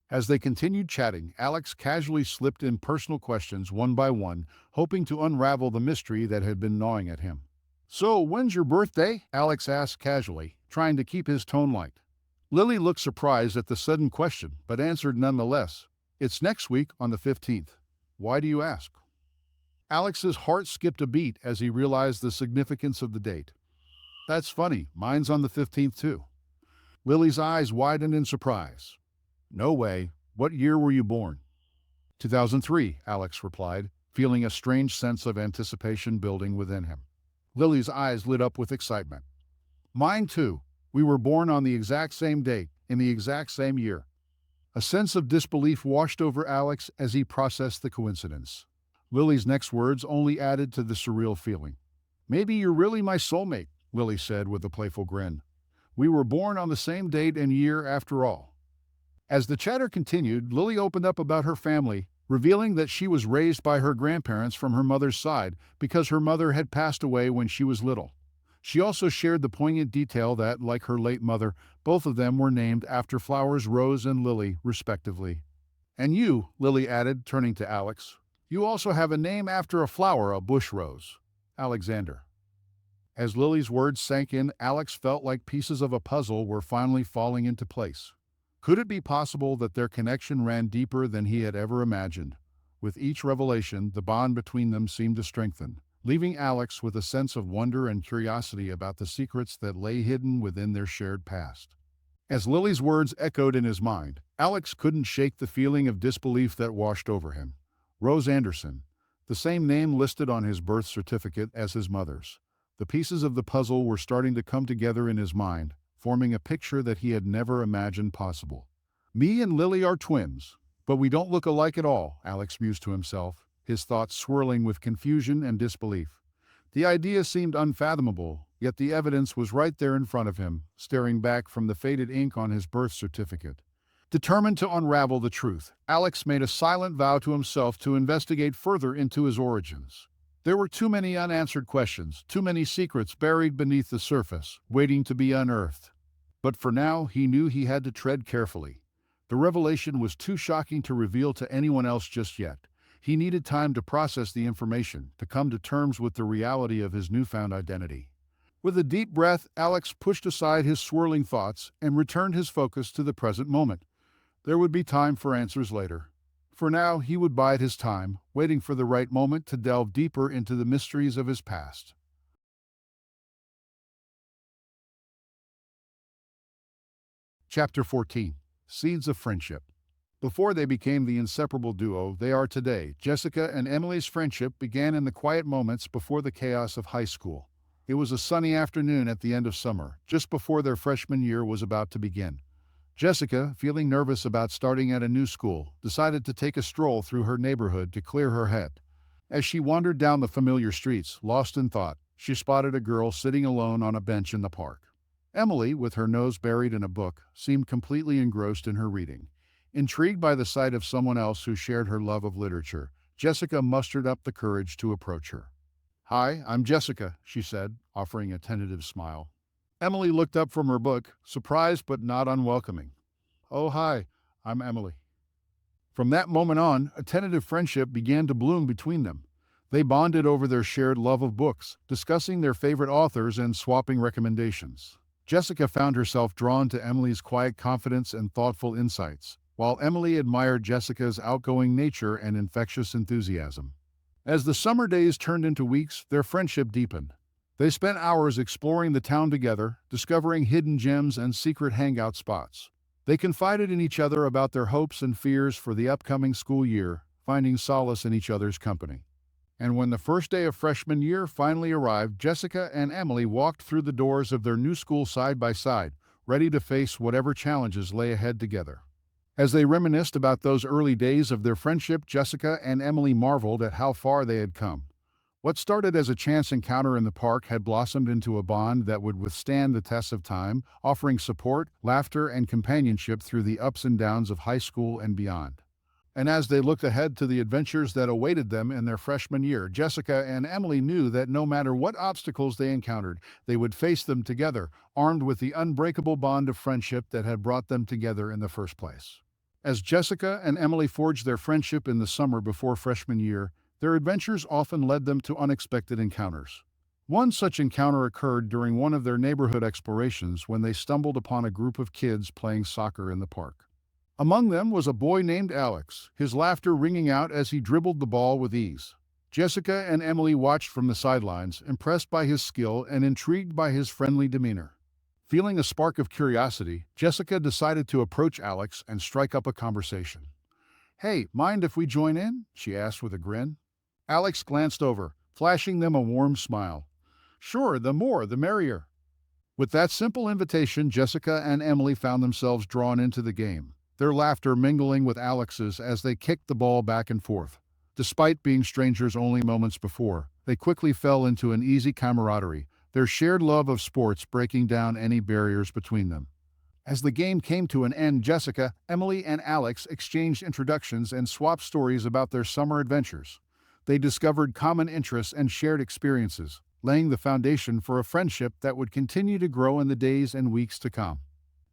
As they continued chatting, Alex casually slipped in personal questions one by one, hoping to unravel the mystery that had been gnawing at him. "So, when's your birthday?" Alex asked casually, trying to keep his tone light. Lily looked surprised at the sudden question, but answered nonetheless. "It's next week on the 15th. Why do you ask?" Alex's heart skipped a beat as he realized the significance of the date. "That's funny, mine's on the 15th too." Lily's eyes widened in surprise. "No way. What year were you born?" 2003, Alex replied, feeling a strange sense of anticipation building within him. Lily's eyes lit up with excitement. "Mine too. We were born on the exact same date, in the exact same year." A sense of disbelief washed over Alex as he processed the coincidence. Lily's next words only added to the surreal feeling. "Maybe you're really my soulmate," Lily said with a playful grin. "We were born on the same date and year after all." As the chatter continued, Lily opened up about her family, revealing that she was raised by her grandparents from her mother's side because her mother had passed away when she was little. She also shared the poignant detail that, like her late mother, both of them were named after flowers Rose and Lily, respectively. "And you," Lily added, turning to Alex, "you also have a name after a flower, a bush rose. Alexander." As Lily's words sank in, Alex felt like pieces of a puzzle were finally falling into place. Could it be possible that their connection ran deeper than he had ever imagined? With each revelation, the bond between them seemed to strengthen, leaving Alex with a sense of wonder and curiosity about the secrets that lay hidden within their shared past. As Lily's words echoed in his mind, Alex couldn't shake the feeling of disbelief that washed over him. Rose Anderson, the same name listed on his birth certificate as his mother's. The pieces of the puzzle were starting to come together in his mind, forming a picture that he had never imagined possible. "Me and Lily are twins, but we don't look alike at all," Alex mused to himself, his thoughts swirling with confusion and disbelief. The idea seemed unfathomable, yet the evidence was right there in front of him, staring back from the faded ink on his birth certificate. Determined to unravel the truth, Alex made a silent vow to himself to investigate further into his origins. There were too many unanswered questions, too many secrets buried beneath the surface, waiting to be unearthed. But for now, he knew he had to tread carefully. The revelation was too shocking to reveal to anyone else just yet. He needed time to process the information, to come to terms with the reality of his newfound identity. With a deep breath, Alex pushed aside his swirling thoughts and returned his focus to the present moment. There would be time for answers later. For now, he would bide his time, waiting for the right moment to delve deeper into the mysteries of his past. Chapter 14. Seeds of Friendship. Before they became the inseparable duo they are today, Jessica and Emily's friendship began in the quiet moments before the chaos of high school. It was a sunny afternoon at the end of summer, just before their freshman year was about to begin. Jessica, feeling nervous about starting at a new school, decided to take a stroll through her neighborhood to clear her head. As she wandered down the familiar streets, lost in thought, she spotted a girl sitting alone on a bench in the park. Emily, with her nose buried in a book, seemed completely engrossed in her reading. Intrigued by the sight of someone else who shared her love of literature, Jessica mustered up the courage to approach her. "Hi, I'm Jessica," she said, offering a tentative smile. Emily looked up from her book, surprised but not unwelcoming. "Oh, hi, I'm Emily." From that moment on, a tentative friendship began to bloom between them. They bonded over their shared love of books, discussing their favorite authors and swapping recommendations. Jessica found herself drawn to Emily's quiet confidence and thoughtful insights, while Emily admired Jessica's outgoing nature and infectious enthusiasm. As the summer days turned into weeks, their friendship deepened. They spent hours exploring the town together, discovering hidden gems and secret hangout spots. They confided in each other about their hopes and fears for the upcoming school year, finding solace in each other's company. And when the first day of freshman year finally arrived, Jessica and Emily walked through the doors of their new school side by side, ready to face whatever challenges lay ahead together. As they reminisced about those early days of their friendship, Jessica and Emily marveled at how far they had come. What started as a chance encounter in the park had blossomed into a bond that would withstand the test of time, offering support, laughter, and companionship through the ups and downs of high school and beyond. And as they looked ahead to the adventures that awaited them in their freshman year, Jessica and Emily knew that no matter what obstacles they encountered, they would face them together, armed with the unbreakable bond of friendship that had brought them together in the first place. As Jessica and Emily forged their friendship in the summer before freshman year, their adventures often led them to unexpected encounters. One such encounter occurred during one of their neighborhood explorations when they stumbled upon a group of kids playing soccer in the park. Among them was a boy named Alex, his laughter ringing out as he dribbled the ball with ease. Jessica and Emily watched from the sidelines, impressed by his skill and intrigued by his friendly demeanor. Feeling a spark of curiosity, Jessica decided to approach Alex and strike up a conversation. "Hey, mind if we join in?" she asked with a grin. Alex glanced over, flashing them a warm smile. "Sure, the more, the merrier." With that simple invitation, Jessica and Emily found themselves drawn into the game, their laughter mingling with Alex's as they kicked the ball back and forth. Despite being strangers only moments before, they quickly fell into an easy camaraderie, their shared love of sports breaking down any barriers between them. As the game came to an end, Jessica, Emily, and Alex exchanged introductions and swapped stories about their summer adventures. They discovered common interests and shared experiences, laying the foundation for a friendship that would continue to grow in the days and weeks to come.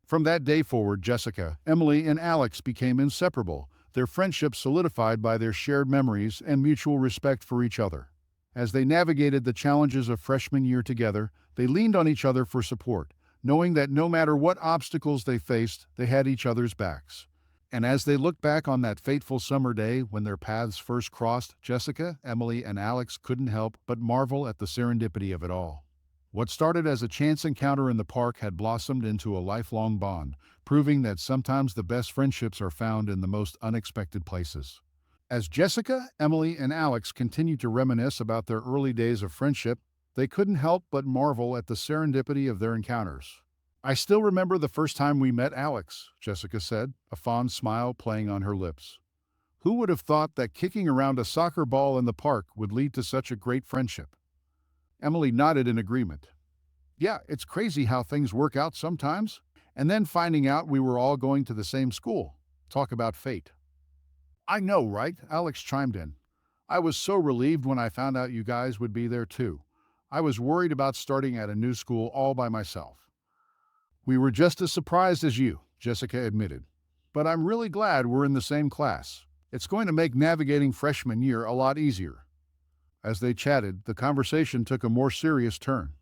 From that day forward, Jessica, Emily, and Alex became inseparable, their friendship solidified by their shared memories and mutual respect for each other. As they navigated the challenges of freshman year together, they leaned on each other for support, knowing that no matter what obstacles they faced, they had each other's backs. And as they looked back on that fateful summer day when their paths first crossed, Jessica, Emily, and Alex couldn't help but marvel at the serendipity of it all. What started as a chance encounter in the park had blossomed into a lifelong bond, proving that sometimes the best friendships are found in the most unexpected places. As Jessica, Emily, and Alex continued to reminisce about their early days of friendship, they couldn't help but marvel at the serendipity of their encounters. "I still remember the first time we met Alex," Jessica said, a fond smile playing on her lips. "Who would have thought that kicking around a soccer ball in the park would lead to such a great friendship?" Emily nodded in agreement. "Yeah, it's crazy how things work out sometimes. And then finding out we were all going to the same school. Talk about fate." "I know, right?" Alex chimed in. "I was so relieved when I found out you guys would be there too. I was worried about starting at a new school all by myself." "We were just as surprised as you," Jessica admitted. "But I'm really glad we're in the same class. It's going to make navigating freshman year a lot easier." As they chatted, the conversation took a more serious turn.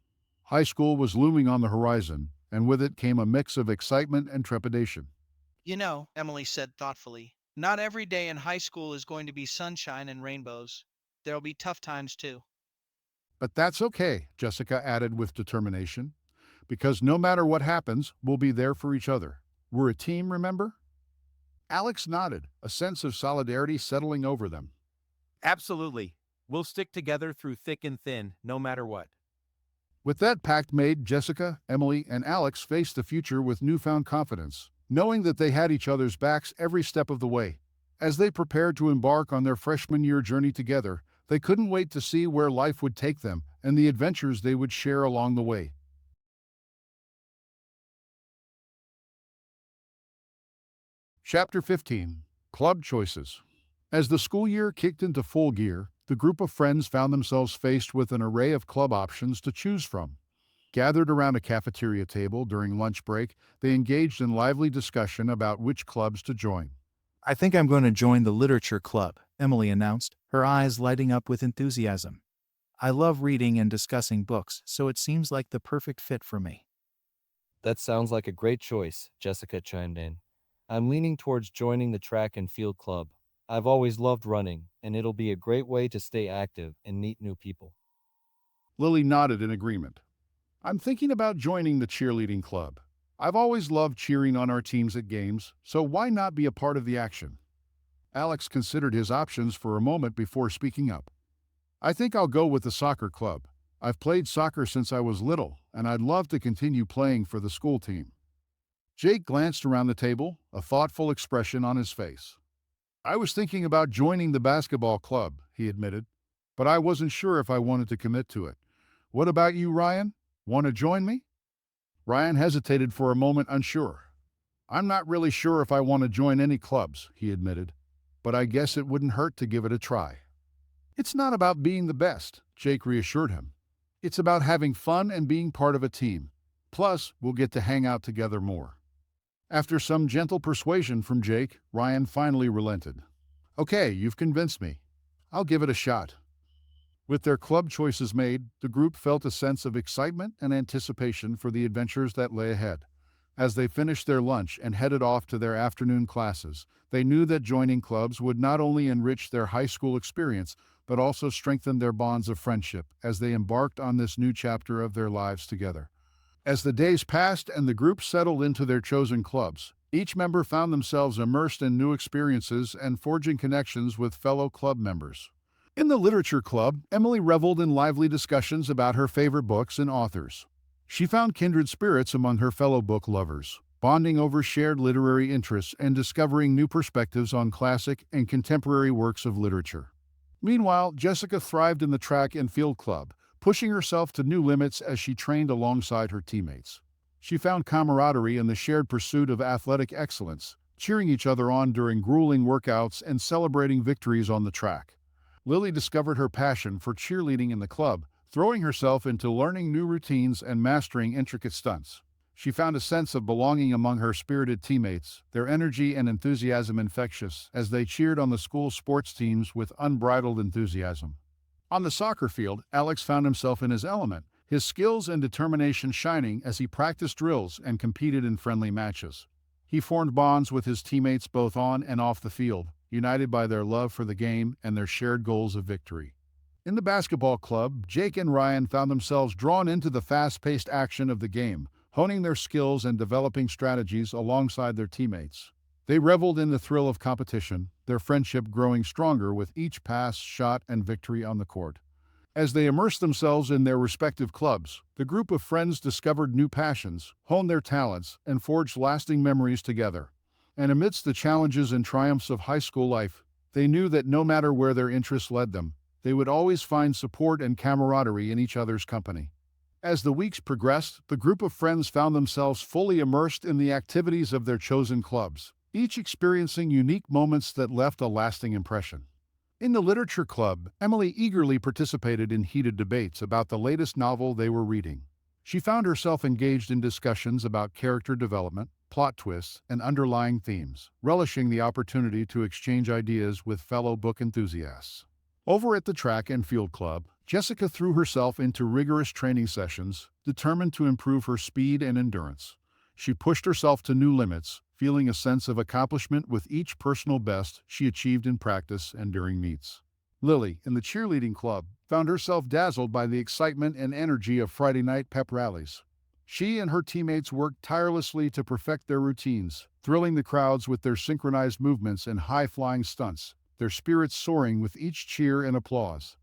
High school was looming on the horizon, and with it came a mix of excitement and trepidation. Emily said thoughtfully, not every day in high school is going to be sunshine and rainbows. There'll be tough times too. "But that's okay," Jessica added with determination, "because no matter what happens, we'll be there for each other. We're a team, remember?" Alex nodded, a sense of solidarity settling over them. Absolutely. We'll stick together through thick and thin, no matter what. With that pact made, Jessica, Emily, and Alex faced the future with newfound confidence, knowing that they had each other's backs every step of the way. As they prepared to embark on their freshman year journey together, they couldn't wait to see where life would take them and the adventures they would share along the way. Chapter 15: Club Choices. As the school year kicked into full gear, the group of friends found themselves faced with an array of club options to choose from. Gathered around a cafeteria table during lunch break, they engaged in lively discussion about which clubs to join. "I think I'm going to join the literature club," Emily announced, her eyes lighting up with enthusiasm. "I love reading and discussing books, so it seems like the perfect fit for me." That sounds like a great choice, Jessica chimed in. I'm leaning towards joining the track and field club. I've always loved running, and it'll be a great way to stay active and meet new people. Lily nodded in agreement. "I'm thinking about joining the cheerleading club. I've always loved cheering on our teams at games, so why not be a part of the action?" Alex considered his options for a moment before speaking up. "I think I'll go with the soccer club. I've played soccer since I was little, and I'd love to continue playing for the school team." Jake glanced around the table, a thoughtful expression on his face. I was thinking about joining the basketball club, he admitted, but I wasn't sure if I wanted to commit to it. What about you, Ryan? Want to join me? Ryan hesitated for a moment, unsure. I'm not really sure if I want to join any clubs, he admitted, but I guess it wouldn't hurt to give it a try. It's not about being the best, Jake reassured him. It's about having fun and being part of a team. Plus, we'll get to hang out together more. After some gentle persuasion from Jake, Ryan finally relented. Okay, you've convinced me. I'll give it a shot. With their club choices made, the group felt a sense of excitement and anticipation for the adventures that lay ahead. As they finished their lunch and headed off to their afternoon classes, they knew that joining clubs would not only enrich their high school experience, but also strengthen their bonds of friendship as they embarked on this new chapter of their lives together. As the days passed and the group settled into their chosen clubs, each member found themselves immersed in new experiences and forging connections with fellow club members. In the literature club, Emily reveled in lively discussions about her favorite books and authors. She found kindred spirits among her fellow book lovers, bonding over shared literary interests and discovering new perspectives on classic and contemporary works of literature. Meanwhile, Jessica thrived in the track and field club, pushing herself to new limits as she trained alongside her teammates. She found camaraderie in the shared pursuit of athletic excellence, cheering each other on during grueling workouts and celebrating victories on the track. Lily discovered her passion for cheerleading in the club, throwing herself into learning new routines and mastering intricate stunts. She found a sense of belonging among her spirited teammates, their energy and enthusiasm infectious as they cheered on the school sports teams with unbridled enthusiasm. On the soccer field, Alex found himself in his element, his skills and determination shining as he practiced drills and competed in friendly matches. He formed bonds with his teammates both on and off the field, united by their love for the game and their shared goals of victory. In the basketball club, Jake and Ryan found themselves drawn into the fast-paced action of the game, honing their skills and developing strategies alongside their teammates. They reveled in the thrill of competition, their friendship growing stronger with each pass, shot, and victory on the court. As they immersed themselves in their respective clubs, the group of friends discovered new passions, honed their talents, and forged lasting memories together. And amidst the challenges and triumphs of high school life, they knew that no matter where their interests led them, they would always find support and camaraderie in each other's company. As the weeks progressed, the group of friends found themselves fully immersed in the activities of their chosen clubs, each experiencing unique moments that left a lasting impression. In the literature club, Emily eagerly participated in heated debates about the latest novel they were reading. She found herself engaged in discussions about character development, plot twists, and underlying themes, relishing the opportunity to exchange ideas with fellow book enthusiasts. Over at the track and field club, Jessica threw herself into rigorous training sessions, determined to improve her speed and endurance. She pushed herself to new limits, feeling a sense of accomplishment with each personal best she achieved in practice and during meets. Lily, in the cheerleading club, found herself dazzled by the excitement and energy of Friday night pep rallies. She and her teammates worked tirelessly to perfect their routines, thrilling the crowds with their synchronized movements and high-flying stunts, their spirits soaring with each cheer and applause.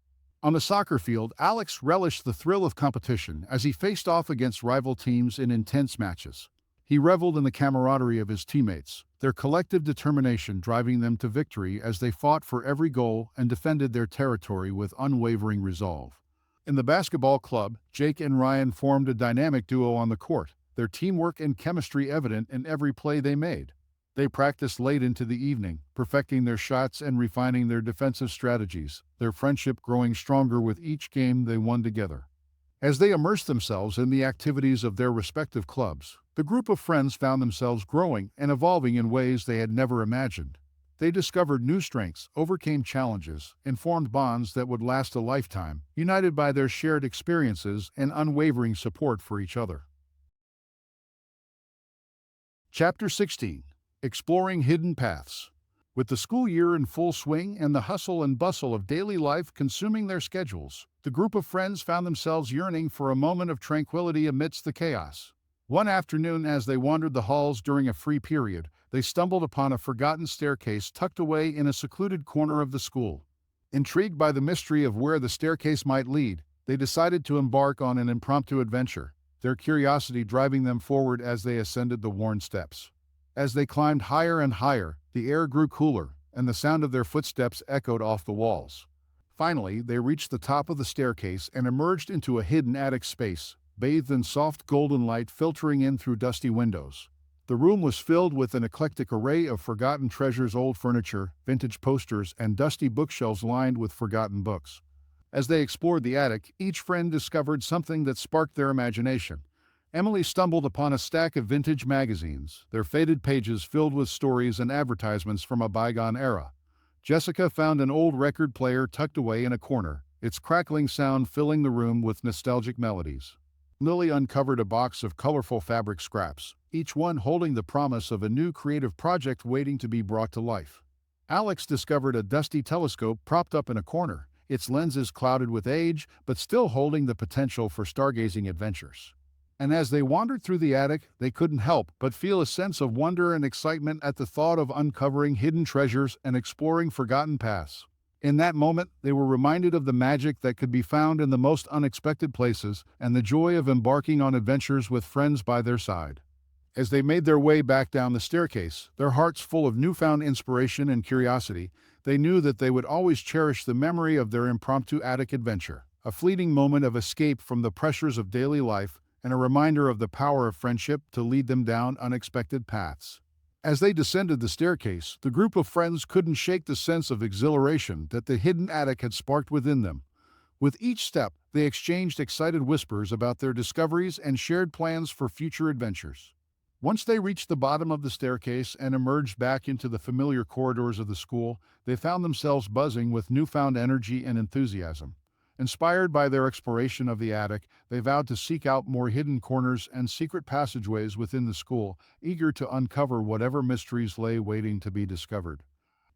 On the soccer field, Alex relished the thrill of competition as he faced off against rival teams in intense matches. He reveled in the camaraderie of his teammates, their collective determination driving them to victory as they fought for every goal and defended their territory with unwavering resolve. In the basketball club, Jake and Ryan formed a dynamic duo on the court, their teamwork and chemistry evident in every play they made. They practiced late into the evening, perfecting their shots and refining their defensive strategies, their friendship growing stronger with each game they won together. As they immersed themselves in the activities of their respective clubs, the group of friends found themselves growing and evolving in ways they had never imagined. They discovered new strengths, overcame challenges, and formed bonds that would last a lifetime, united by their shared experiences and unwavering support for each other. Chapter 16. Exploring Hidden Paths. With the school year in full swing and the hustle and bustle of daily life consuming their schedules, the group of friends found themselves yearning for a moment of tranquility amidst the chaos. One afternoon, as they wandered the halls during a free period, they stumbled upon a forgotten staircase tucked away in a secluded corner of the school. Intrigued by the mystery of where the staircase might lead, they decided to embark on an impromptu adventure. their curiosity driving them forward as they ascended the worn steps. As they climbed higher and higher, the air grew cooler, and the sound of their footsteps echoed off the walls. Finally, they reached the top of the staircase and emerged into a hidden attic space, bathed in soft golden light filtering in through dusty windows. The room was filled with an eclectic array of forgotten treasures, old furniture, vintage posters, and dusty bookshelves lined with forgotten books. As they explored the attic, each friend discovered something that sparked their imagination. Emily stumbled upon a stack of vintage magazines, their faded pages filled with stories and advertisements from a bygone era. Jessica found an old record player tucked away in a corner, its crackling sound filling the room with nostalgic melodies. Lily uncovered a box of colorful fabric scraps, each one holding the promise of a new creative project waiting to be brought to life. Alex discovered a dusty telescope propped up in a corner, its lenses clouded with age, but still holding the potential for stargazing adventures. And as they wandered through the attic, they couldn't help but feel a sense of wonder and excitement at the thought of uncovering hidden treasures and exploring forgotten paths. In that moment, they were reminded of the magic that could be found in the most unexpected places and the joy of embarking on adventures with friends by their side. As they made their way back down the staircase, their hearts full of newfound inspiration and curiosity, they knew that they would always cherish the memory of their impromptu attic adventure, a fleeting moment of escape from the pressures of daily life and a reminder of the power of friendship to lead them down unexpected paths. As they descended the staircase, the group of friends couldn't shake the sense of exhilaration that the hidden attic had sparked within them. With each step, they exchanged excited whispers about their discoveries and shared plans for future adventures. Once they reached the bottom of the staircase and emerged back into the familiar corridors of the school, they found themselves buzzing with newfound energy and enthusiasm. Inspired by their exploration of the attic, they vowed to seek out more hidden corners and secret passageways within the school, eager to uncover whatever mysteries lay waiting to be discovered.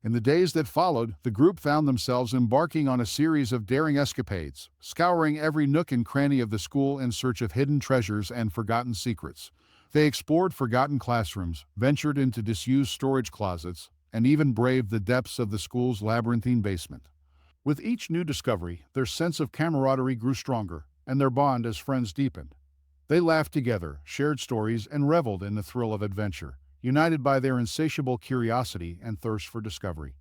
In the days that followed, the group found themselves embarking on a series of daring escapades, scouring every nook and cranny of the school in search of hidden treasures and forgotten secrets. They explored forgotten classrooms, ventured into disused storage closets, and even braved the depths of the school's labyrinthine basement. With each new discovery, their sense of camaraderie grew stronger, and their bond as friends deepened. They laughed together, shared stories, and reveled in the thrill of adventure, united by their insatiable curiosity and thirst for discovery.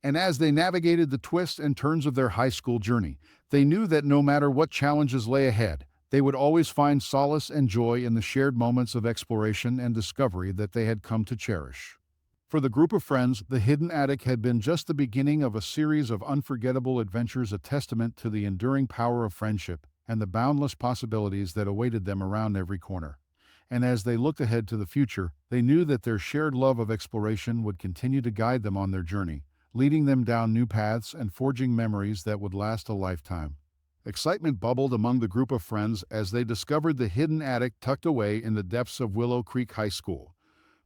And as they navigated the twists and turns of their high school journey, they knew that no matter what challenges lay ahead, they would always find solace and joy in the shared moments of exploration and discovery that they had come to cherish. For the group of friends, the hidden attic had been just the beginning of a series of unforgettable adventures, a testament to the enduring power of friendship and the boundless possibilities that awaited them around every corner. And as they looked ahead to the future, they knew that their shared love of exploration would continue to guide them on their journey, leading them down new paths and forging memories that would last a lifetime. Excitement bubbled among the group of friends as they discovered the hidden attic tucked away in the depths of Willow Creek High School.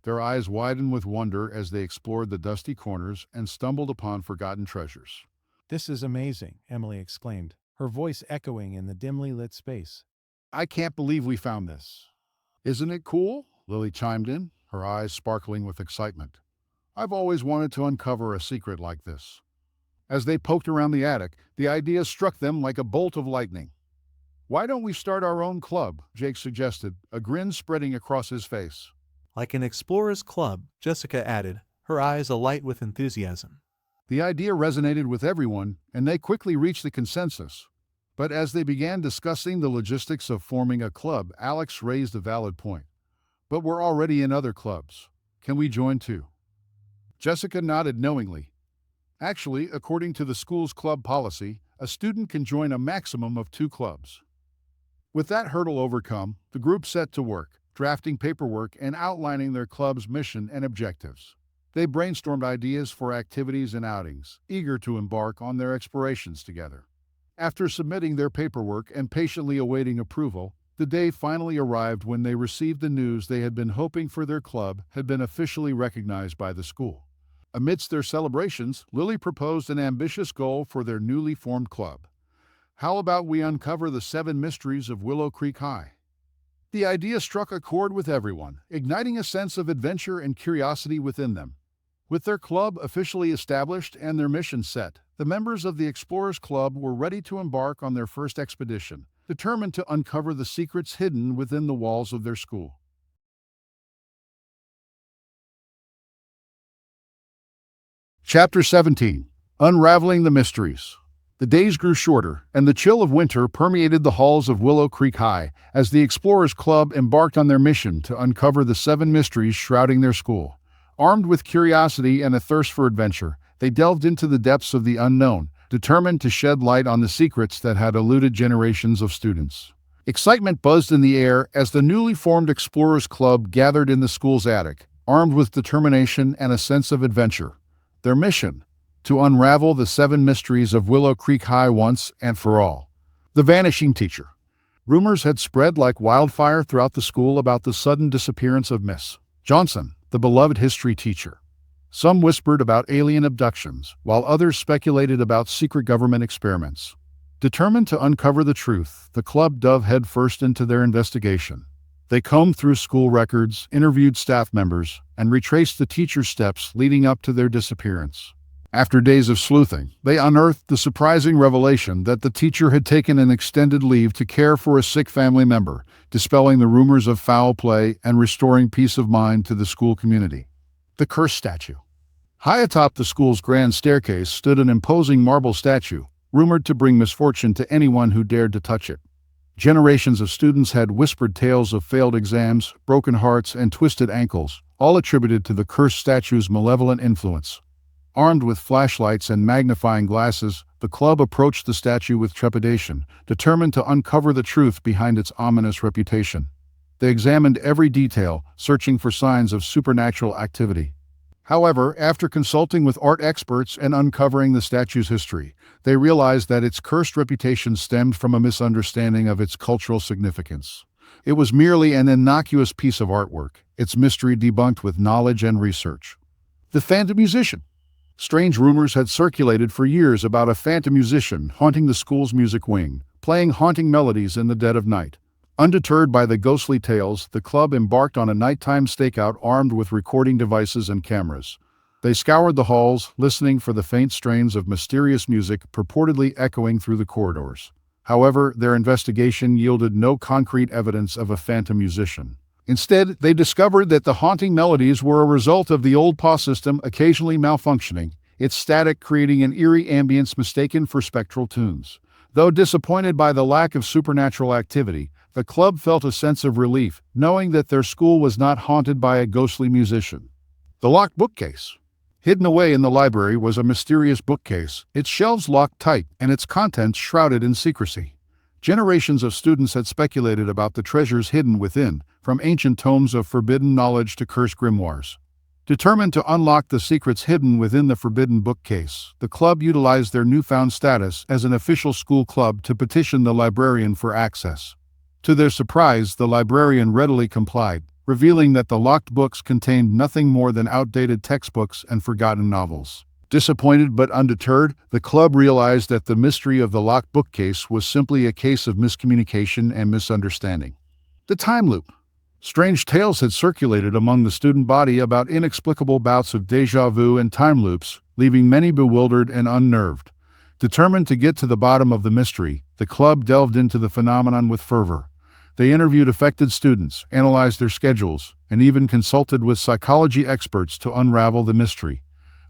Their eyes widened with wonder as they explored the dusty corners and stumbled upon forgotten treasures. "This is amazing," Emily exclaimed, her voice echoing in the dimly lit space. "I can't believe we found this." "Isn't it cool?" Lily chimed in, her eyes sparkling with excitement. "I've always wanted to uncover a secret like this." As they poked around the attic, the idea struck them like a bolt of lightning. "Why don't we start our own club?" Jake suggested, a grin spreading across his face. "Like an explorer's club," Jessica added, her eyes alight with enthusiasm. The idea resonated with everyone, and they quickly reached a consensus. But as they began discussing the logistics of forming a club, Alex raised a valid point. "But we're already in other clubs. Can we join too?" Jessica nodded knowingly. Actually, according to the school's club policy, a student can join a maximum of 2 clubs. With that hurdle overcome, the group set to work, drafting paperwork and outlining their club's mission and objectives. They brainstormed ideas for activities and outings, eager to embark on their explorations together. After submitting their paperwork and patiently awaiting approval, the day finally arrived when they received the news they had been hoping for. Their club had been officially recognized by the school. Amidst their celebrations, Lily proposed an ambitious goal for their newly formed club. "How about we uncover the 7 mysteries of Willow Creek High?" The idea struck a chord with everyone, igniting a sense of adventure and curiosity within them. With their club officially established and their mission set, the members of the Explorers Club were ready to embark on their first expedition, determined to uncover the secrets hidden within the walls of their school. Chapter 17. Unraveling the Mysteries. The days grew shorter, and the chill of winter permeated the halls of Willow Creek High as the Explorers Club embarked on their mission to uncover the 7 mysteries shrouding their school. Armed with curiosity and a thirst for adventure, they delved into the depths of the unknown, determined to shed light on the secrets that had eluded generations of students. Excitement buzzed in the air as the newly formed Explorers Club gathered in the school's attic, armed with determination and a sense of adventure. Their mission: to unravel the 7 mysteries of Willow Creek High once and for all. The vanishing teacher. Rumors had spread like wildfire throughout the school about the sudden disappearance of Miss Johnson, the beloved history teacher. Some whispered about alien abductions, while others speculated about secret government experiments. Determined to uncover the truth, the club dove headfirst into their investigation. They combed through school records, interviewed staff members, and retraced the teacher's steps leading up to their disappearance. After days of sleuthing, they unearthed the surprising revelation that the teacher had taken an extended leave to care for a sick family member, dispelling the rumors of foul play and restoring peace of mind to the school community. The cursed statue. High atop the school's grand staircase stood an imposing marble statue, rumored to bring misfortune to anyone who dared to touch it. Generations of students had whispered tales of failed exams, broken hearts, and twisted ankles, all attributed to the cursed statue's malevolent influence. Armed with flashlights and magnifying glasses, the club approached the statue with trepidation, determined to uncover the truth behind its ominous reputation. They examined every detail, searching for signs of supernatural activity. However, after consulting with art experts and uncovering the statue's history, they realized that its cursed reputation stemmed from a misunderstanding of its cultural significance. It was merely an innocuous piece of artwork, its mystery debunked with knowledge and research. The phantom musician. Strange rumors had circulated for years about a phantom musician haunting the school's music wing, playing haunting melodies in the dead of night. Undeterred by the ghostly tales, the club embarked on a nighttime stakeout armed with recording devices and cameras. They scoured the halls, listening for the faint strains of mysterious music purportedly echoing through the corridors. However, their investigation yielded no concrete evidence of a phantom musician. Instead, they discovered that the haunting melodies were a result of the old PAW system occasionally malfunctioning, its static creating an eerie ambience mistaken for spectral tunes. Though disappointed by the lack of supernatural activity, the club felt a sense of relief, knowing that their school was not haunted by a ghostly musician. The locked bookcase. Hidden away in the library was a mysterious bookcase, its shelves locked tight and its contents shrouded in secrecy. Generations of students had speculated about the treasures hidden within, from ancient tomes of forbidden knowledge to cursed grimoires. Determined to unlock the secrets hidden within the forbidden bookcase, the club utilized their newfound status as an official school club to petition the librarian for access. To their surprise, the librarian readily complied, revealing that the locked books contained nothing more than outdated textbooks and forgotten novels. Disappointed but undeterred, the club realized that the mystery of the locked bookcase was simply a case of miscommunication and misunderstanding. The time loop. Strange tales had circulated among the student body about inexplicable bouts of déjà vu and time loops, leaving many bewildered and unnerved. Determined to get to the bottom of the mystery, the club delved into the phenomenon with fervor. They interviewed affected students, analyzed their schedules, and even consulted with psychology experts to unravel the mystery.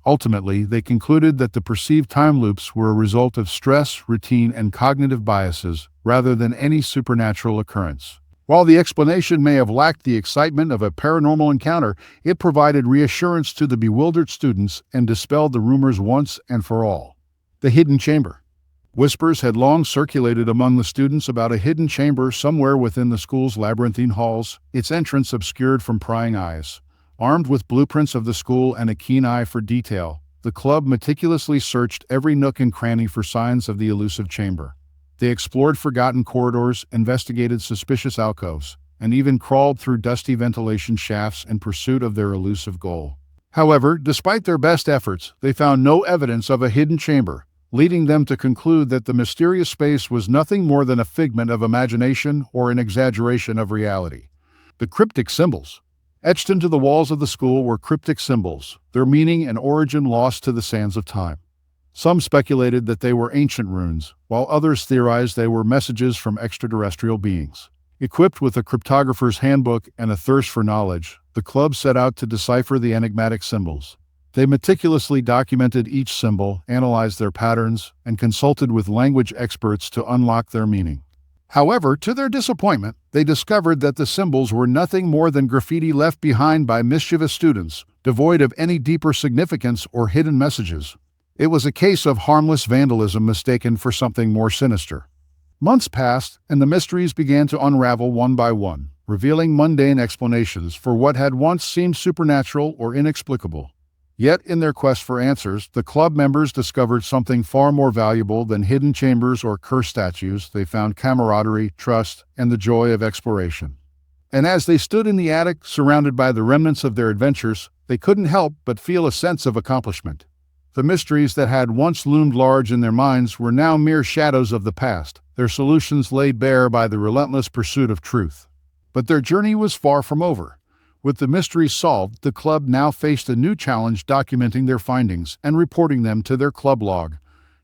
Ultimately, they concluded that the perceived time loops were a result of stress, routine, and cognitive biases, rather than any supernatural occurrence. While the explanation may have lacked the excitement of a paranormal encounter, it provided reassurance to the bewildered students and dispelled the rumors once and for all. The hidden chamber. Whispers had long circulated among the students about a hidden chamber somewhere within the school's labyrinthine halls, its entrance obscured from prying eyes. Armed with blueprints of the school and a keen eye for detail, the club meticulously searched every nook and cranny for signs of the elusive chamber. They explored forgotten corridors, investigated suspicious alcoves, and even crawled through dusty ventilation shafts in pursuit of their elusive goal. However, despite their best efforts, they found no evidence of a hidden chamber, leading them to conclude that the mysterious space was nothing more than a figment of imagination or an exaggeration of reality. The cryptic symbols. Etched into the walls of the school were cryptic symbols, their meaning and origin lost to the sands of time. Some speculated that they were ancient runes, while others theorized they were messages from extraterrestrial beings. Equipped with a cryptographer's handbook and a thirst for knowledge, the club set out to decipher the enigmatic symbols. They meticulously documented each symbol, analyzed their patterns, and consulted with language experts to unlock their meaning. However, to their disappointment, they discovered that the symbols were nothing more than graffiti left behind by mischievous students, devoid of any deeper significance or hidden messages. It was a case of harmless vandalism mistaken for something more sinister. Months passed, and the mysteries began to unravel one by one, revealing mundane explanations for what had once seemed supernatural or inexplicable. Yet, in their quest for answers, the club members discovered something far more valuable than hidden chambers or cursed statues. They found camaraderie, trust, and the joy of exploration. And as they stood in the attic, surrounded by the remnants of their adventures, they couldn't help but feel a sense of accomplishment. The mysteries that had once loomed large in their minds were now mere shadows of the past, their solutions laid bare by the relentless pursuit of truth. But their journey was far from over. With the mysteries solved, the club now faced a new challenge, documenting their findings and reporting them to their club log.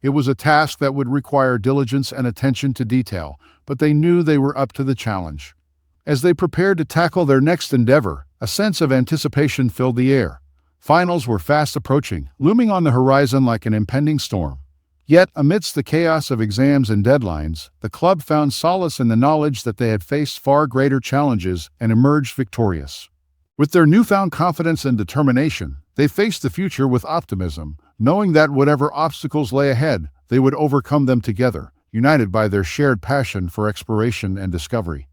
It was a task that would require diligence and attention to detail, but they knew they were up to the challenge. As they prepared to tackle their next endeavor, a sense of anticipation filled the air. Finals were fast approaching, looming on the horizon like an impending storm. Yet, amidst the chaos of exams and deadlines, the club found solace in the knowledge that they had faced far greater challenges and emerged victorious. With their newfound confidence and determination, they faced the future with optimism, knowing that whatever obstacles lay ahead, they would overcome them together, united by their shared passion for exploration and discovery.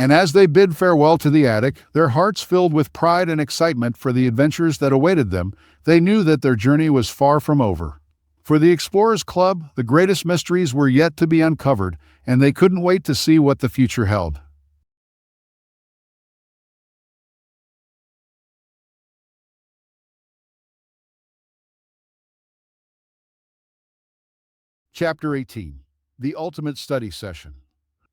And as they bid farewell to the attic, their hearts filled with pride and excitement for the adventures that awaited them, they knew that their journey was far from over. For the Explorers Club, the greatest mysteries were yet to be uncovered, and they couldn't wait to see what the future held. Chapter 18. The Ultimate Study Session.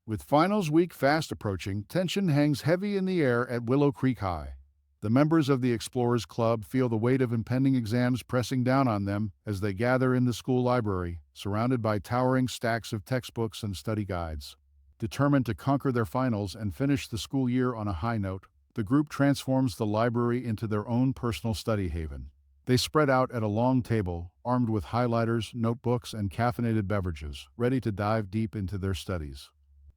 With finals week fast approaching, tension hangs heavy in the air at Willow Creek High. The members of the Explorers Club feel the weight of impending exams pressing down on them as they gather in the school library, surrounded by towering stacks of textbooks and study guides. Determined to conquer their finals and finish the school year on a high note, the group transforms the library into their own personal study haven. They spread out at a long table, armed with highlighters, notebooks, and caffeinated beverages, ready to dive deep into their studies.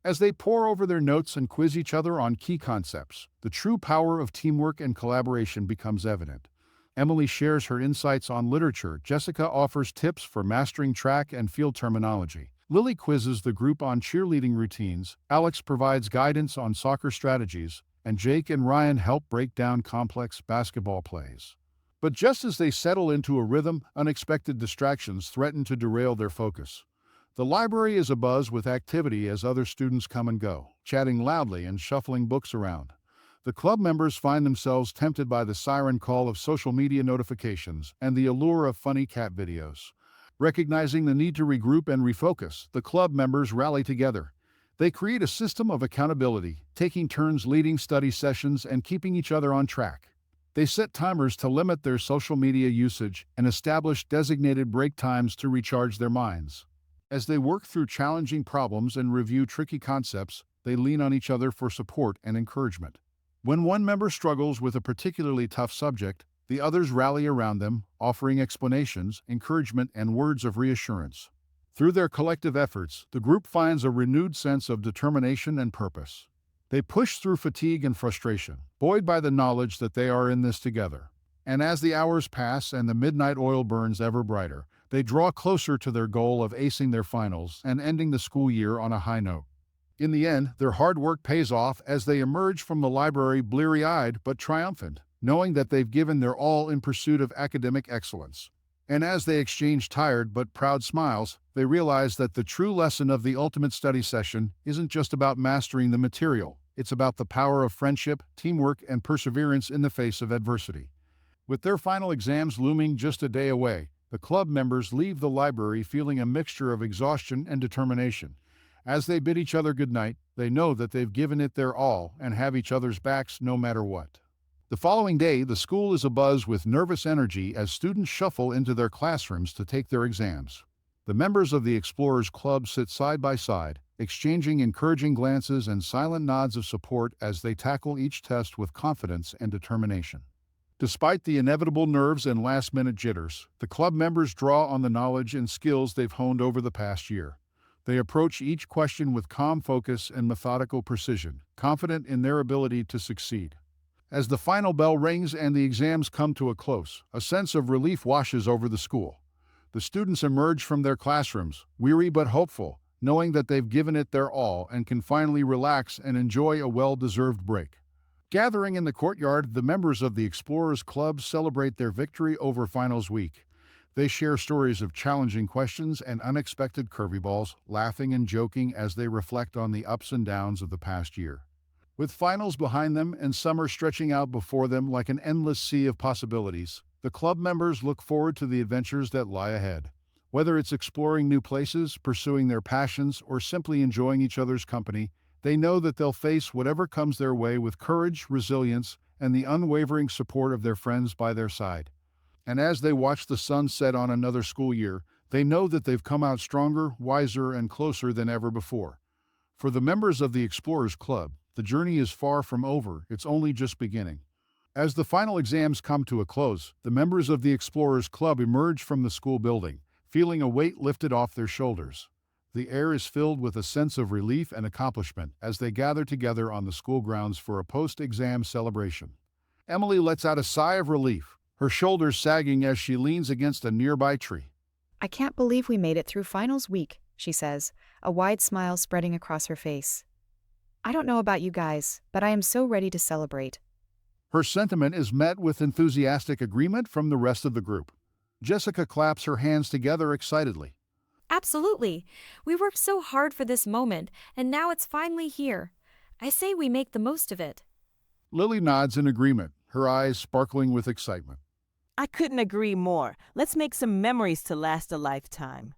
As they pore over their notes and quiz each other on key concepts, the true power of teamwork and collaboration becomes evident. Emily shares her insights on literature, Jessica offers tips for mastering track and field terminology, Lily quizzes the group on cheerleading routines, Alex provides guidance on soccer strategies, and Jake and Ryan help break down complex basketball plays. But just as they settle into a rhythm, unexpected distractions threaten to derail their focus. The library is abuzz with activity as other students come and go, chatting loudly and shuffling books around. The club members find themselves tempted by the siren call of social media notifications and the allure of funny cat videos. Recognizing the need to regroup and refocus, the club members rally together. They create a system of accountability, taking turns leading study sessions and keeping each other on track. They set timers to limit their social media usage and establish designated break times to recharge their minds. As they work through challenging problems and review tricky concepts, they lean on each other for support and encouragement. When one member struggles with a particularly tough subject, the others rally around them, offering explanations, encouragement, and words of reassurance. Through their collective efforts, the group finds a renewed sense of determination and purpose. They push through fatigue and frustration, buoyed by the knowledge that they are in this together. And as the hours pass and the midnight oil burns ever brighter, they draw closer to their goal of acing their finals and ending the school year on a high note. In the end, their hard work pays off as they emerge from the library bleary-eyed but triumphant, knowing that they've given their all in pursuit of academic excellence. And as they exchange tired but proud smiles, they realize that the true lesson of the ultimate study session isn't just about mastering the material. It's about the power of friendship, teamwork, and perseverance in the face of adversity. With their final exams looming just a day away, the club members leave the library feeling a mixture of exhaustion and determination. As they bid each other goodnight, they know that they've given it their all and have each other's backs no matter what. The following day, the school is abuzz with nervous energy as students shuffle into their classrooms to take their exams. The members of the Explorers Club sit side by side, exchanging encouraging glances and silent nods of support as they tackle each test with confidence and determination. Despite the inevitable nerves and last-minute jitters, the club members draw on the knowledge and skills they've honed over the past year. They approach each question with calm focus and methodical precision, confident in their ability to succeed. As the final bell rings and the exams come to a close, a sense of relief washes over the school. The students emerge from their classrooms, weary but hopeful, knowing that they've given it their all and can finally relax and enjoy a well-deserved break. Gathering in the courtyard, the members of the Explorers Club celebrate their victory over finals week. They share stories of challenging questions and unexpected curveballs, laughing and joking as they reflect on the ups and downs of the past year. With finals behind them and summer stretching out before them like an endless sea of possibilities, the club members look forward to the adventures that lie ahead. Whether it's exploring new places, pursuing their passions, or simply enjoying each other's company, they know that they'll face whatever comes their way with courage, resilience, and the unwavering support of their friends by their side. And as they watch the sun set on another school year, they know that they've come out stronger, wiser, and closer than ever before. For the members of the Explorers Club, the journey is far from over, it's only just beginning. As the final exams come to a close, the members of the Explorers Club emerge from the school building, feeling a weight lifted off their shoulders. The air is filled with a sense of relief and accomplishment as they gather together on the school grounds for a post-exam celebration. Emily lets out a sigh of relief, her shoulders sagging as she leans against a nearby tree. I can't believe we made it through finals week, she says, a wide smile spreading across her face. I don't know about you guys, but I am so ready to celebrate. Her sentiment is met with enthusiastic agreement from the rest of the group. Jessica claps her hands together excitedly. Absolutely. We worked so hard for this moment, and now it's finally here. I say we make the most of it. Lily nods in agreement, her eyes sparkling with excitement. I couldn't agree more. Let's make some memories to last a lifetime.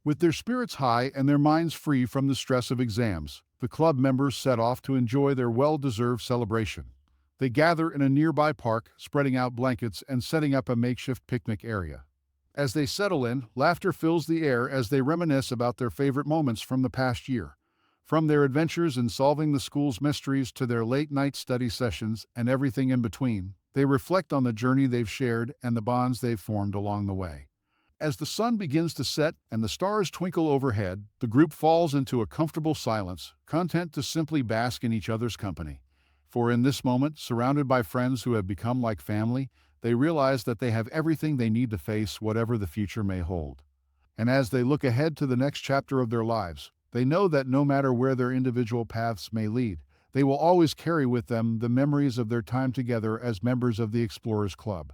With their spirits high and their minds free from the stress of exams, the club members set off to enjoy their well-deserved celebration. They gather in a nearby park, spreading out blankets and setting up a makeshift picnic area. As they settle in, laughter fills the air as they reminisce about their favorite moments from the past year. From their adventures in solving the school's mysteries to their late-night study sessions and everything in between, they reflect on the journey they've shared and the bonds they've formed along the way. As the sun begins to set and the stars twinkle overhead, the group falls into a comfortable silence, content to simply bask in each other's company. For in this moment, surrounded by friends who have become like family, they realize that they have everything they need to face whatever the future may hold. And as they look ahead to the next chapter of their lives, they know that no matter where their individual paths may lead, they will always carry with them the memories of their time together as members of the Explorers Club.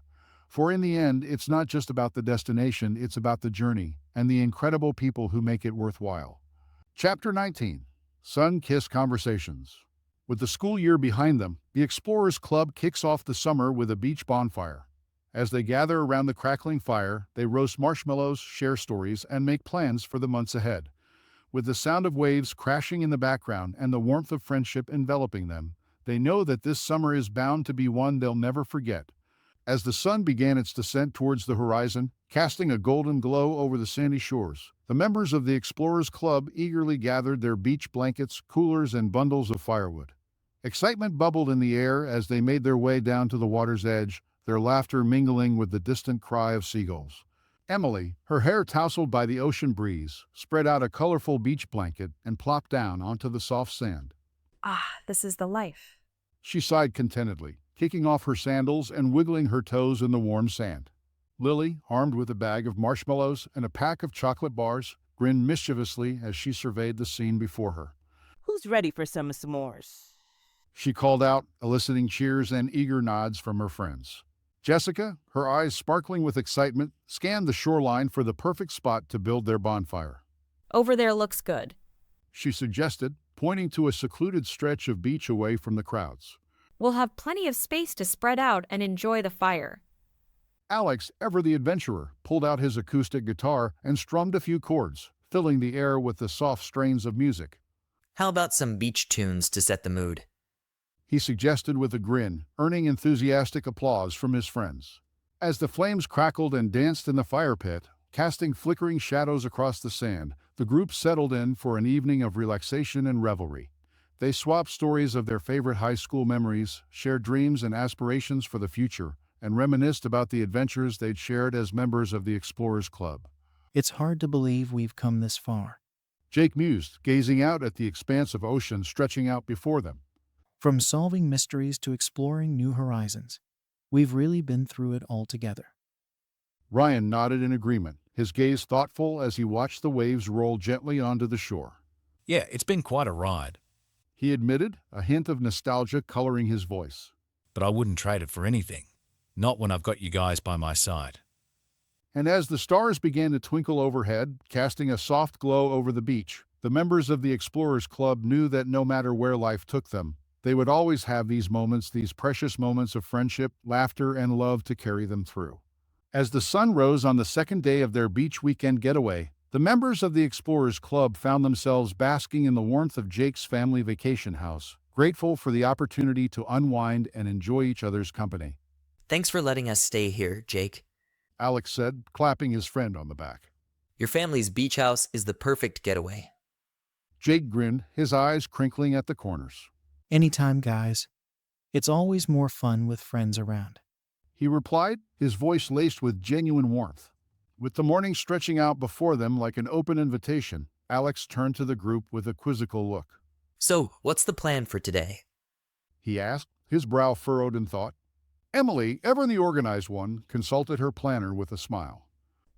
For in the end, it's not just about the destination, it's about the journey and the incredible people who make it worthwhile. Chapter 19. Sun-Kissed Conversations. With the school year behind them, the Explorers Club kicks off the summer with a beach bonfire. As they gather around the crackling fire, they roast marshmallows, share stories, and make plans for the months ahead. With the sound of waves crashing in the background and the warmth of friendship enveloping them, they know that this summer is bound to be one they'll never forget. As the sun began its descent towards the horizon, casting a golden glow over the sandy shores, the members of the Explorers Club eagerly gathered their beach blankets, coolers, and bundles of firewood. Excitement bubbled in the air as they made their way down to the water's edge, their laughter mingling with the distant cry of seagulls. Emily, her hair tousled by the ocean breeze, spread out a colorful beach blanket and plopped down onto the soft sand. Ah, this is the life. She sighed contentedly, kicking off her sandals and wiggling her toes in the warm sand. Lily, armed with a bag of marshmallows and a pack of chocolate bars, grinned mischievously as she surveyed the scene before her. Who's ready for some s'mores? She called out, eliciting cheers and eager nods from her friends. Jessica, her eyes sparkling with excitement, scanned the shoreline for the perfect spot to build their bonfire. Over there looks good. She suggested, pointing to a secluded stretch of beach away from the crowds. We'll have plenty of space to spread out and enjoy the fire. Alex, ever the adventurer, pulled out his acoustic guitar and strummed a few chords, filling the air with the soft strains of music. How about some beach tunes to set the mood? he suggested with a grin, earning enthusiastic applause from his friends. As the flames crackled and danced in the fire pit, casting flickering shadows across the sand, the group settled in for an evening of relaxation and revelry. They swapped stories of their favorite high school memories, shared dreams and aspirations for the future, and reminisced about the adventures they'd shared as members of the Explorers Club. It's hard to believe we've come this far. Jake mused, gazing out at the expanse of ocean stretching out before them. From solving mysteries to exploring new horizons, we've really been through it all together. Ryan nodded in agreement, his gaze thoughtful as he watched the waves roll gently onto the shore. Yeah, it's been quite a ride, He admitted, a hint of nostalgia coloring his voice. but I wouldn't trade it for anything. Not when I've got you guys by my side. And as the stars began to twinkle overhead, casting a soft glow over the beach, the members of the Explorers Club knew that no matter where life took them, they would always have these moments, these precious moments of friendship, laughter, and love to carry them through. As the sun rose on the second day of their beach weekend getaway, the members of the Explorers Club found themselves basking in the warmth of Jake's family vacation house, grateful for the opportunity to unwind and enjoy each other's company. Thanks for letting us stay here, Jake. Alex said, clapping his friend on the back. Your family's beach house is the perfect getaway. Jake grinned, his eyes crinkling at the corners. Anytime, guys. It's always more fun with friends around. He replied, his voice laced with genuine warmth. With the morning stretching out before them like an open invitation, Alex turned to the group with a quizzical look. So, what's the plan for today? He asked, his brow furrowed in thought. Emily, ever the organized one, consulted her planner with a smile.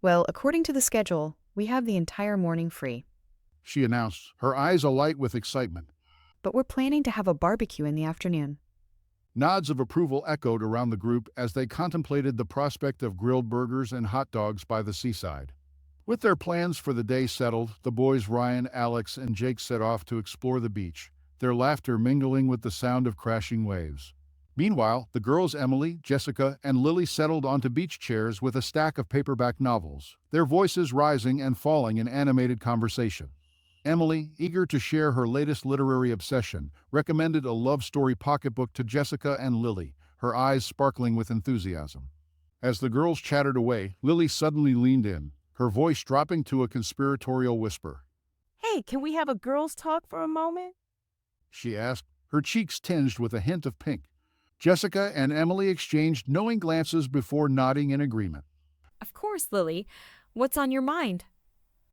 Well, according to the schedule, we have the entire morning free. She announced, her eyes alight with excitement. But we're planning to have a barbecue in the afternoon. Nods of approval echoed around the group as they contemplated the prospect of grilled burgers and hot dogs by the seaside. With their plans for the day settled, the boys Ryan, Alex, and Jake set off to explore the beach, their laughter mingling with the sound of crashing waves. Meanwhile, the girls Emily, Jessica, and Lily settled onto beach chairs with a stack of paperback novels, their voices rising and falling in animated conversation. Emily, eager to share her latest literary obsession, recommended a love story pocketbook to Jessica and Lily, her eyes sparkling with enthusiasm. As the girls chattered away, Lily suddenly leaned in, her voice dropping to a conspiratorial whisper. Hey, can we have a girls' talk for a moment? She asked, her cheeks tinged with a hint of pink. Jessica and Emily exchanged knowing glances before nodding in agreement. Of course, Lily. What's on your mind?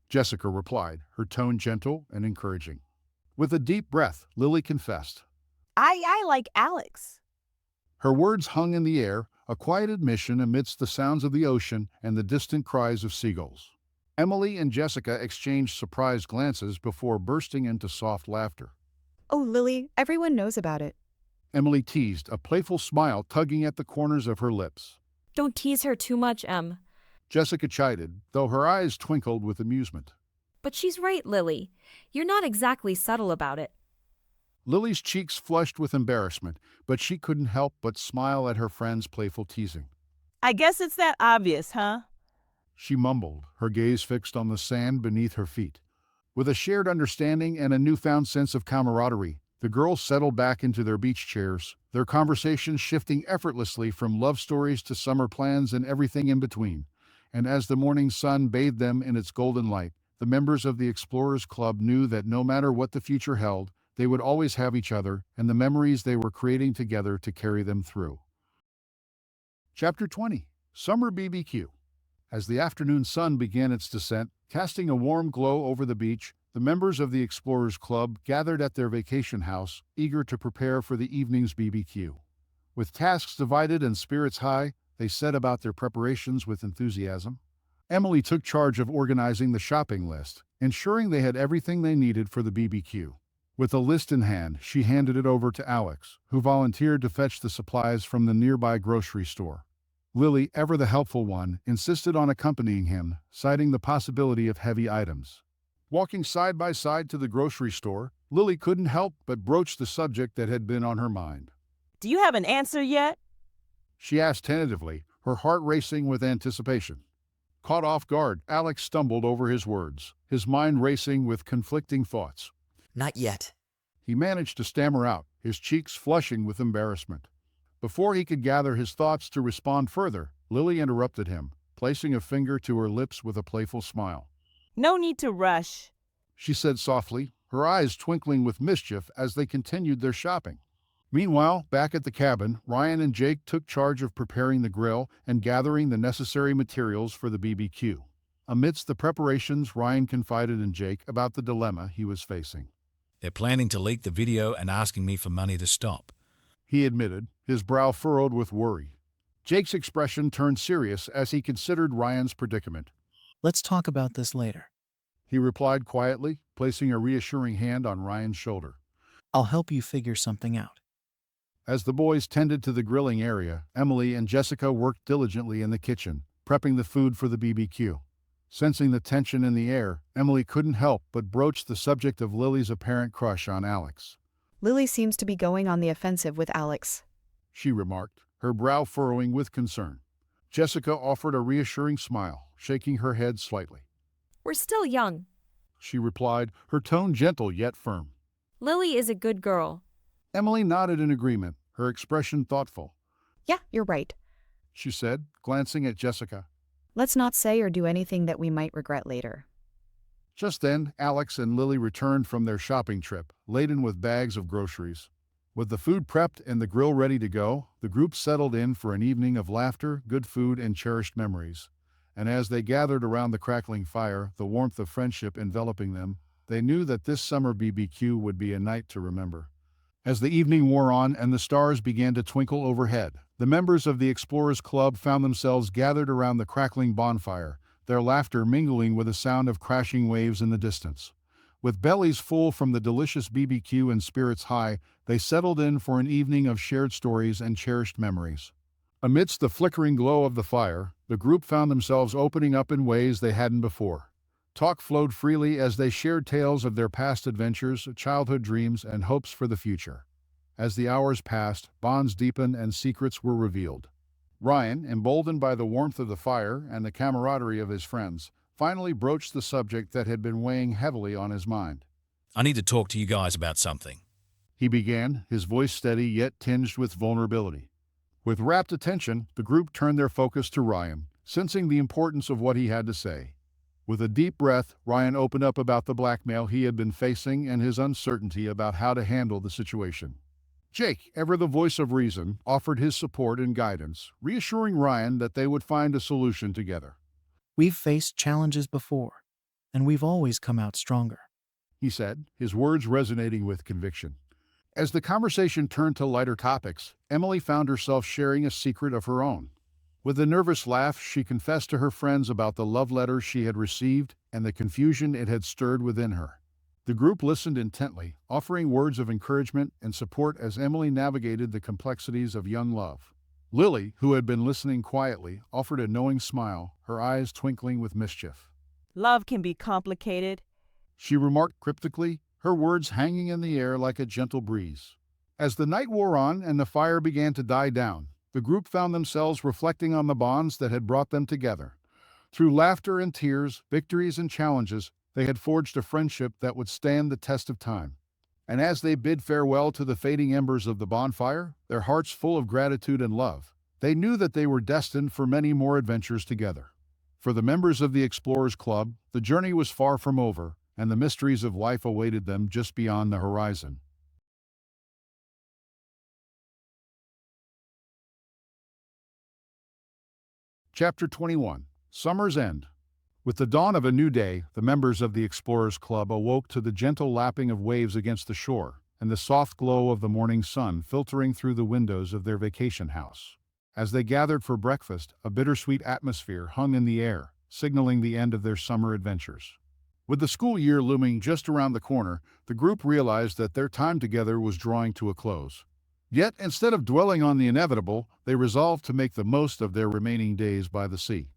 Jessica replied, her tone gentle and encouraging. With a deep breath, Lily confessed. I like Alex. Her words hung in the air, a quiet admission amidst the sounds of the ocean and the distant cries of seagulls. Emily and Jessica exchanged surprised glances before bursting into soft laughter. Oh, Lily, everyone knows about it. Emily teased, a playful smile tugging at the corners of her lips. Don't tease her too much, Em. Jessica chided, though her eyes twinkled with amusement. But she's right, Lily. You're not exactly subtle about it. Lily's cheeks flushed with embarrassment, but she couldn't help but smile at her friend's playful teasing. I guess it's that obvious, huh? She mumbled, her gaze fixed on the sand beneath her feet. With a shared understanding and a newfound sense of camaraderie, the girls settled back into their beach chairs, their conversations shifting effortlessly from love stories to summer plans and everything in between. And as the morning sun bathed them in its golden light, the members of the Explorers Club knew that no matter what the future held, they would always have each other and the memories they were creating together to carry them through. Chapter 20. Summer BBQ. As the afternoon sun began its descent, casting a warm glow over the beach, the members of the Explorers Club gathered at their vacation house, eager to prepare for the evening's BBQ. With tasks divided and spirits high, they set about their preparations with enthusiasm. Emily took charge of organizing the shopping list, ensuring they had everything they needed for the BBQ. With a list in hand, she handed it over to Alex, who volunteered to fetch the supplies from the nearby grocery store. Lily, ever the helpful one, insisted on accompanying him, citing the possibility of heavy items. Walking side by side to the grocery store, Lily couldn't help but broach the subject that had been on her mind. Do you have an answer yet? She asked tentatively, her heart racing with anticipation. Caught off guard, Alex stumbled over his words, his mind racing with conflicting thoughts. Not yet. He managed to stammer out, his cheeks flushing with embarrassment. Before he could gather his thoughts to respond further, Lily interrupted him, placing a finger to her lips with a playful smile. No need to rush. She said softly, her eyes twinkling with mischief as they continued their shopping. Meanwhile, back at the cabin, Ryan and Jake took charge of preparing the grill and gathering the necessary materials for the BBQ. Amidst the preparations, Ryan confided in Jake about the dilemma he was facing. They're planning to leak the video and asking me for money to stop. He admitted, his brow furrowed with worry. Jake's expression turned serious as he considered Ryan's predicament. Let's talk about this later. He replied quietly, placing a reassuring hand on Ryan's shoulder. I'll help you figure something out. As the boys tended to the grilling area, Emily and Jessica worked diligently in the kitchen, prepping the food for the BBQ. Sensing the tension in the air, Emily couldn't help but broach the subject of Lily's apparent crush on Alex. Lily seems to be going on the offensive with Alex, She remarked, her brow furrowing with concern. Jessica offered a reassuring smile, shaking her head slightly. We're still young. She replied, her tone gentle yet firm. Lily is a good girl. Emily nodded in agreement, her expression thoughtful. Yeah, you're right. She said, glancing at Jessica. Let's not say or do anything that we might regret later. Just then, Alex and Lily returned from their shopping trip, laden with bags of groceries. With the food prepped and the grill ready to go, the group settled in for an evening of laughter, good food, and cherished memories. And as they gathered around the crackling fire, the warmth of friendship enveloping them, they knew that this summer BBQ would be a night to remember. As the evening wore on and the stars began to twinkle overhead, the members of the Explorers Club found themselves gathered around the crackling bonfire, their laughter mingling with the sound of crashing waves in the distance. With bellies full from the delicious BBQ and spirits high, they settled in for an evening of shared stories and cherished memories. Amidst the flickering glow of the fire, the group found themselves opening up in ways they hadn't before. Talk flowed freely as they shared tales of their past adventures, childhood dreams, and hopes for the future. As the hours passed, bonds deepened and secrets were revealed. Ryan, emboldened by the warmth of the fire and the camaraderie of his friends, finally broached the subject that had been weighing heavily on his mind. I need to talk to you guys about something. He began, his voice steady yet tinged with vulnerability. With rapt attention, the group turned their focus to Ryan, sensing the importance of what he had to say. With a deep breath, Ryan opened up about the blackmail he had been facing and his uncertainty about how to handle the situation. Jake, ever the voice of reason, offered his support and guidance, reassuring Ryan that they would find a solution together. We've faced challenges before, and we've always come out stronger, He said, his words resonating with conviction. As the conversation turned to lighter topics, Emily found herself sharing a secret of her own. With a nervous laugh, she confessed to her friends about the love letter she had received and the confusion it had stirred within her. The group listened intently, offering words of encouragement and support as Emily navigated the complexities of young love. Lily, who had been listening quietly, offered a knowing smile, her eyes twinkling with mischief. Love can be complicated. She remarked cryptically, her words hanging in the air like a gentle breeze. As the night wore on and the fire began to die down, the group found themselves reflecting on the bonds that had brought them together. Through laughter and tears, victories and challenges, they had forged a friendship that would stand the test of time. And as they bid farewell to the fading embers of the bonfire, their hearts full of gratitude and love, they knew that they were destined for many more adventures together. For the members of the Explorers Club, the journey was far from over, and the mysteries of life awaited them just beyond the horizon. Chapter 21. Summer's End. With the dawn of a new day, the members of the Explorers Club awoke to the gentle lapping of waves against the shore and the soft glow of the morning sun filtering through the windows of their vacation house. As they gathered for breakfast, a bittersweet atmosphere hung in the air, signaling the end of their summer adventures. With the school year looming just around the corner, the group realized that their time together was drawing to a close. Yet, instead of dwelling on the inevitable, they resolved to make the most of their remaining days by the sea.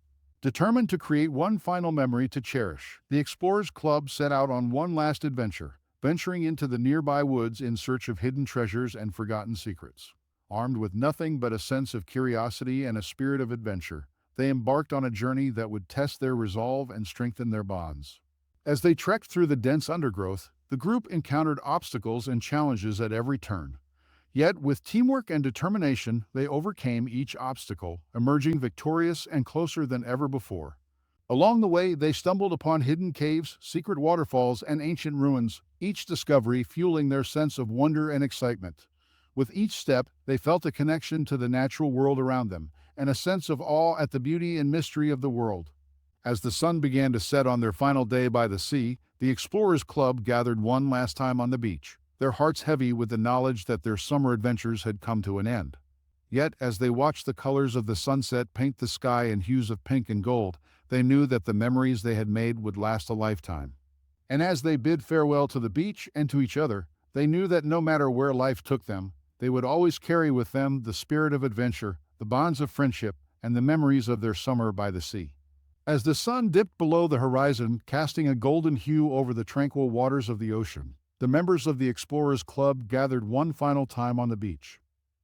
Determined to create one final memory to cherish, the Explorers Club set out on one last adventure, venturing into the nearby woods in search of hidden treasures and forgotten secrets. Armed with nothing but a sense of curiosity and a spirit of adventure, they embarked on a journey that would test their resolve and strengthen their bonds. As they trekked through the dense undergrowth, the group encountered obstacles and challenges at every turn. Yet, with teamwork and determination, they overcame each obstacle, emerging victorious and closer than ever before. Along the way, they stumbled upon hidden caves, secret waterfalls, and ancient ruins, each discovery fueling their sense of wonder and excitement. With each step, they felt a connection to the natural world around them, and a sense of awe at the beauty and mystery of the world. As the sun began to set on their final day by the sea, the Explorers Club gathered one last time on the beach, their hearts heavy with the knowledge that their summer adventures had come to an end. Yet, as they watched the colors of the sunset paint the sky in hues of pink and gold, they knew that the memories they had made would last a lifetime. And as they bid farewell to the beach and to each other, they knew that no matter where life took them, they would always carry with them the spirit of adventure, the bonds of friendship, and the memories of their summer by the sea. As the sun dipped below the horizon, casting a golden hue over the tranquil waters of the ocean, the members of the Explorers Club gathered one final time on the beach.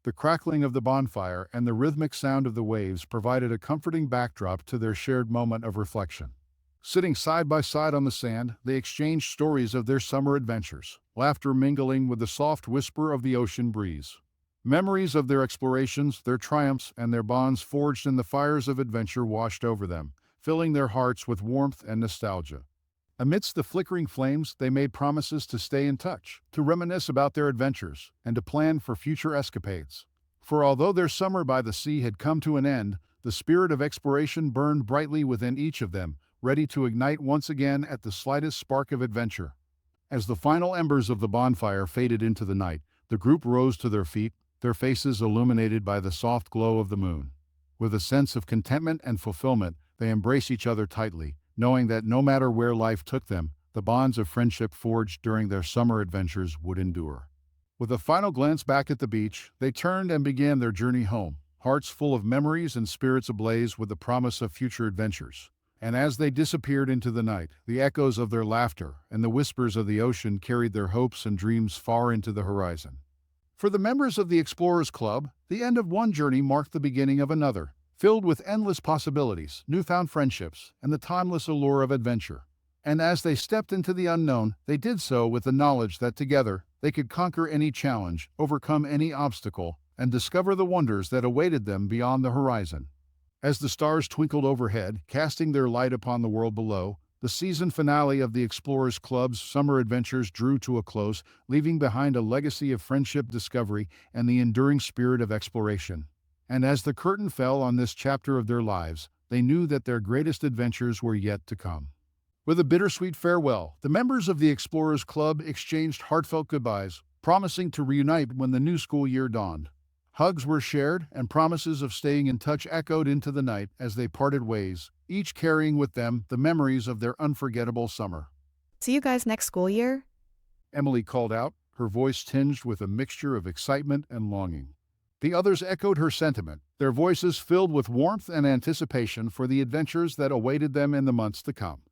The crackling of the bonfire and the rhythmic sound of the waves provided a comforting backdrop to their shared moment of reflection. Sitting side by side on the sand, they exchanged stories of their summer adventures, laughter mingling with the soft whisper of the ocean breeze. Memories of their explorations, their triumphs, and their bonds forged in the fires of adventure washed over them, filling their hearts with warmth and nostalgia. Amidst the flickering flames, they made promises to stay in touch, to reminisce about their adventures, and to plan for future escapades. For although their summer by the sea had come to an end, the spirit of exploration burned brightly within each of them, ready to ignite once again at the slightest spark of adventure. As the final embers of the bonfire faded into the night, the group rose to their feet, their faces illuminated by the soft glow of the moon. With a sense of contentment and fulfillment, they embraced each other tightly, knowing that no matter where life took them, the bonds of friendship forged during their summer adventures would endure. With a final glance back at the beach, they turned and began their journey home, hearts full of memories and spirits ablaze with the promise of future adventures. And as they disappeared into the night, the echoes of their laughter and the whispers of the ocean carried their hopes and dreams far into the horizon. For the members of the Explorers Club, the end of one journey marked the beginning of another, filled with endless possibilities, newfound friendships, and the timeless allure of adventure. And as they stepped into the unknown, they did so with the knowledge that together they could conquer any challenge, overcome any obstacle, and discover the wonders that awaited them beyond the horizon. As the stars twinkled overhead, casting their light upon the world below, the season finale of the Explorers Club's summer adventures drew to a close, leaving behind a legacy of friendship, discovery, and the enduring spirit of exploration. And as the curtain fell on this chapter of their lives, they knew that their greatest adventures were yet to come. With a bittersweet farewell, the members of the Explorers Club exchanged heartfelt goodbyes, promising to reunite when the new school year dawned. Hugs were shared, and promises of staying in touch echoed into the night as they parted ways, each carrying with them the memories of their unforgettable summer. See you guys next school year? Emily called out, her voice tinged with a mixture of excitement and longing. The others echoed her sentiment, their voices filled with warmth and anticipation for the adventures that awaited them in the months to come.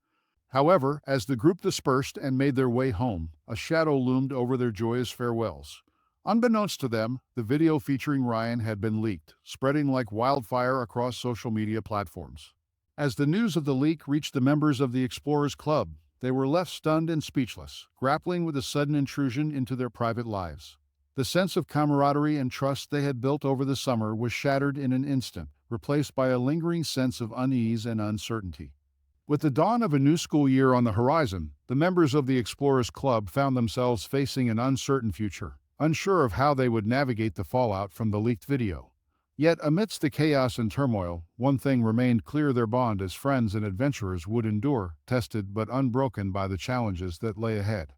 However, as the group dispersed and made their way home, a shadow loomed over their joyous farewells. Unbeknownst to them, the video featuring Ryan had been leaked, spreading like wildfire across social media platforms. As the news of the leak reached the members of the Explorers Club, they were left stunned and speechless, grappling with a sudden intrusion into their private lives. The sense of camaraderie and trust they had built over the summer was shattered in an instant, replaced by a lingering sense of unease and uncertainty. With the dawn of a new school year on the horizon, the members of the Explorers Club found themselves facing an uncertain future, unsure of how they would navigate the fallout from the leaked video. Yet, amidst the chaos and turmoil, one thing remained clear: their bond as friends and adventurers would endure, tested but unbroken by the challenges that lay ahead.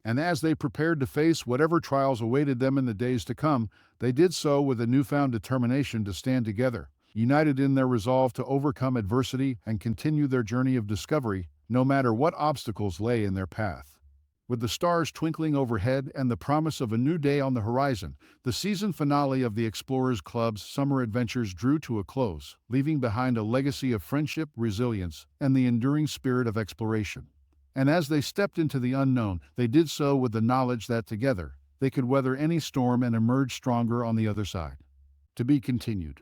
And as they prepared to face whatever trials awaited them in the days to come, they did so with a newfound determination to stand together, united in their resolve to overcome adversity and continue their journey of discovery, no matter what obstacles lay in their path. With the stars twinkling overhead and the promise of a new day on the horizon, the season finale of the Explorers Club's summer adventures drew to a close, leaving behind a legacy of friendship, resilience, and the enduring spirit of exploration. And as they stepped into the unknown, they did so with the knowledge that together, they could weather any storm and emerge stronger on the other side. To be continued.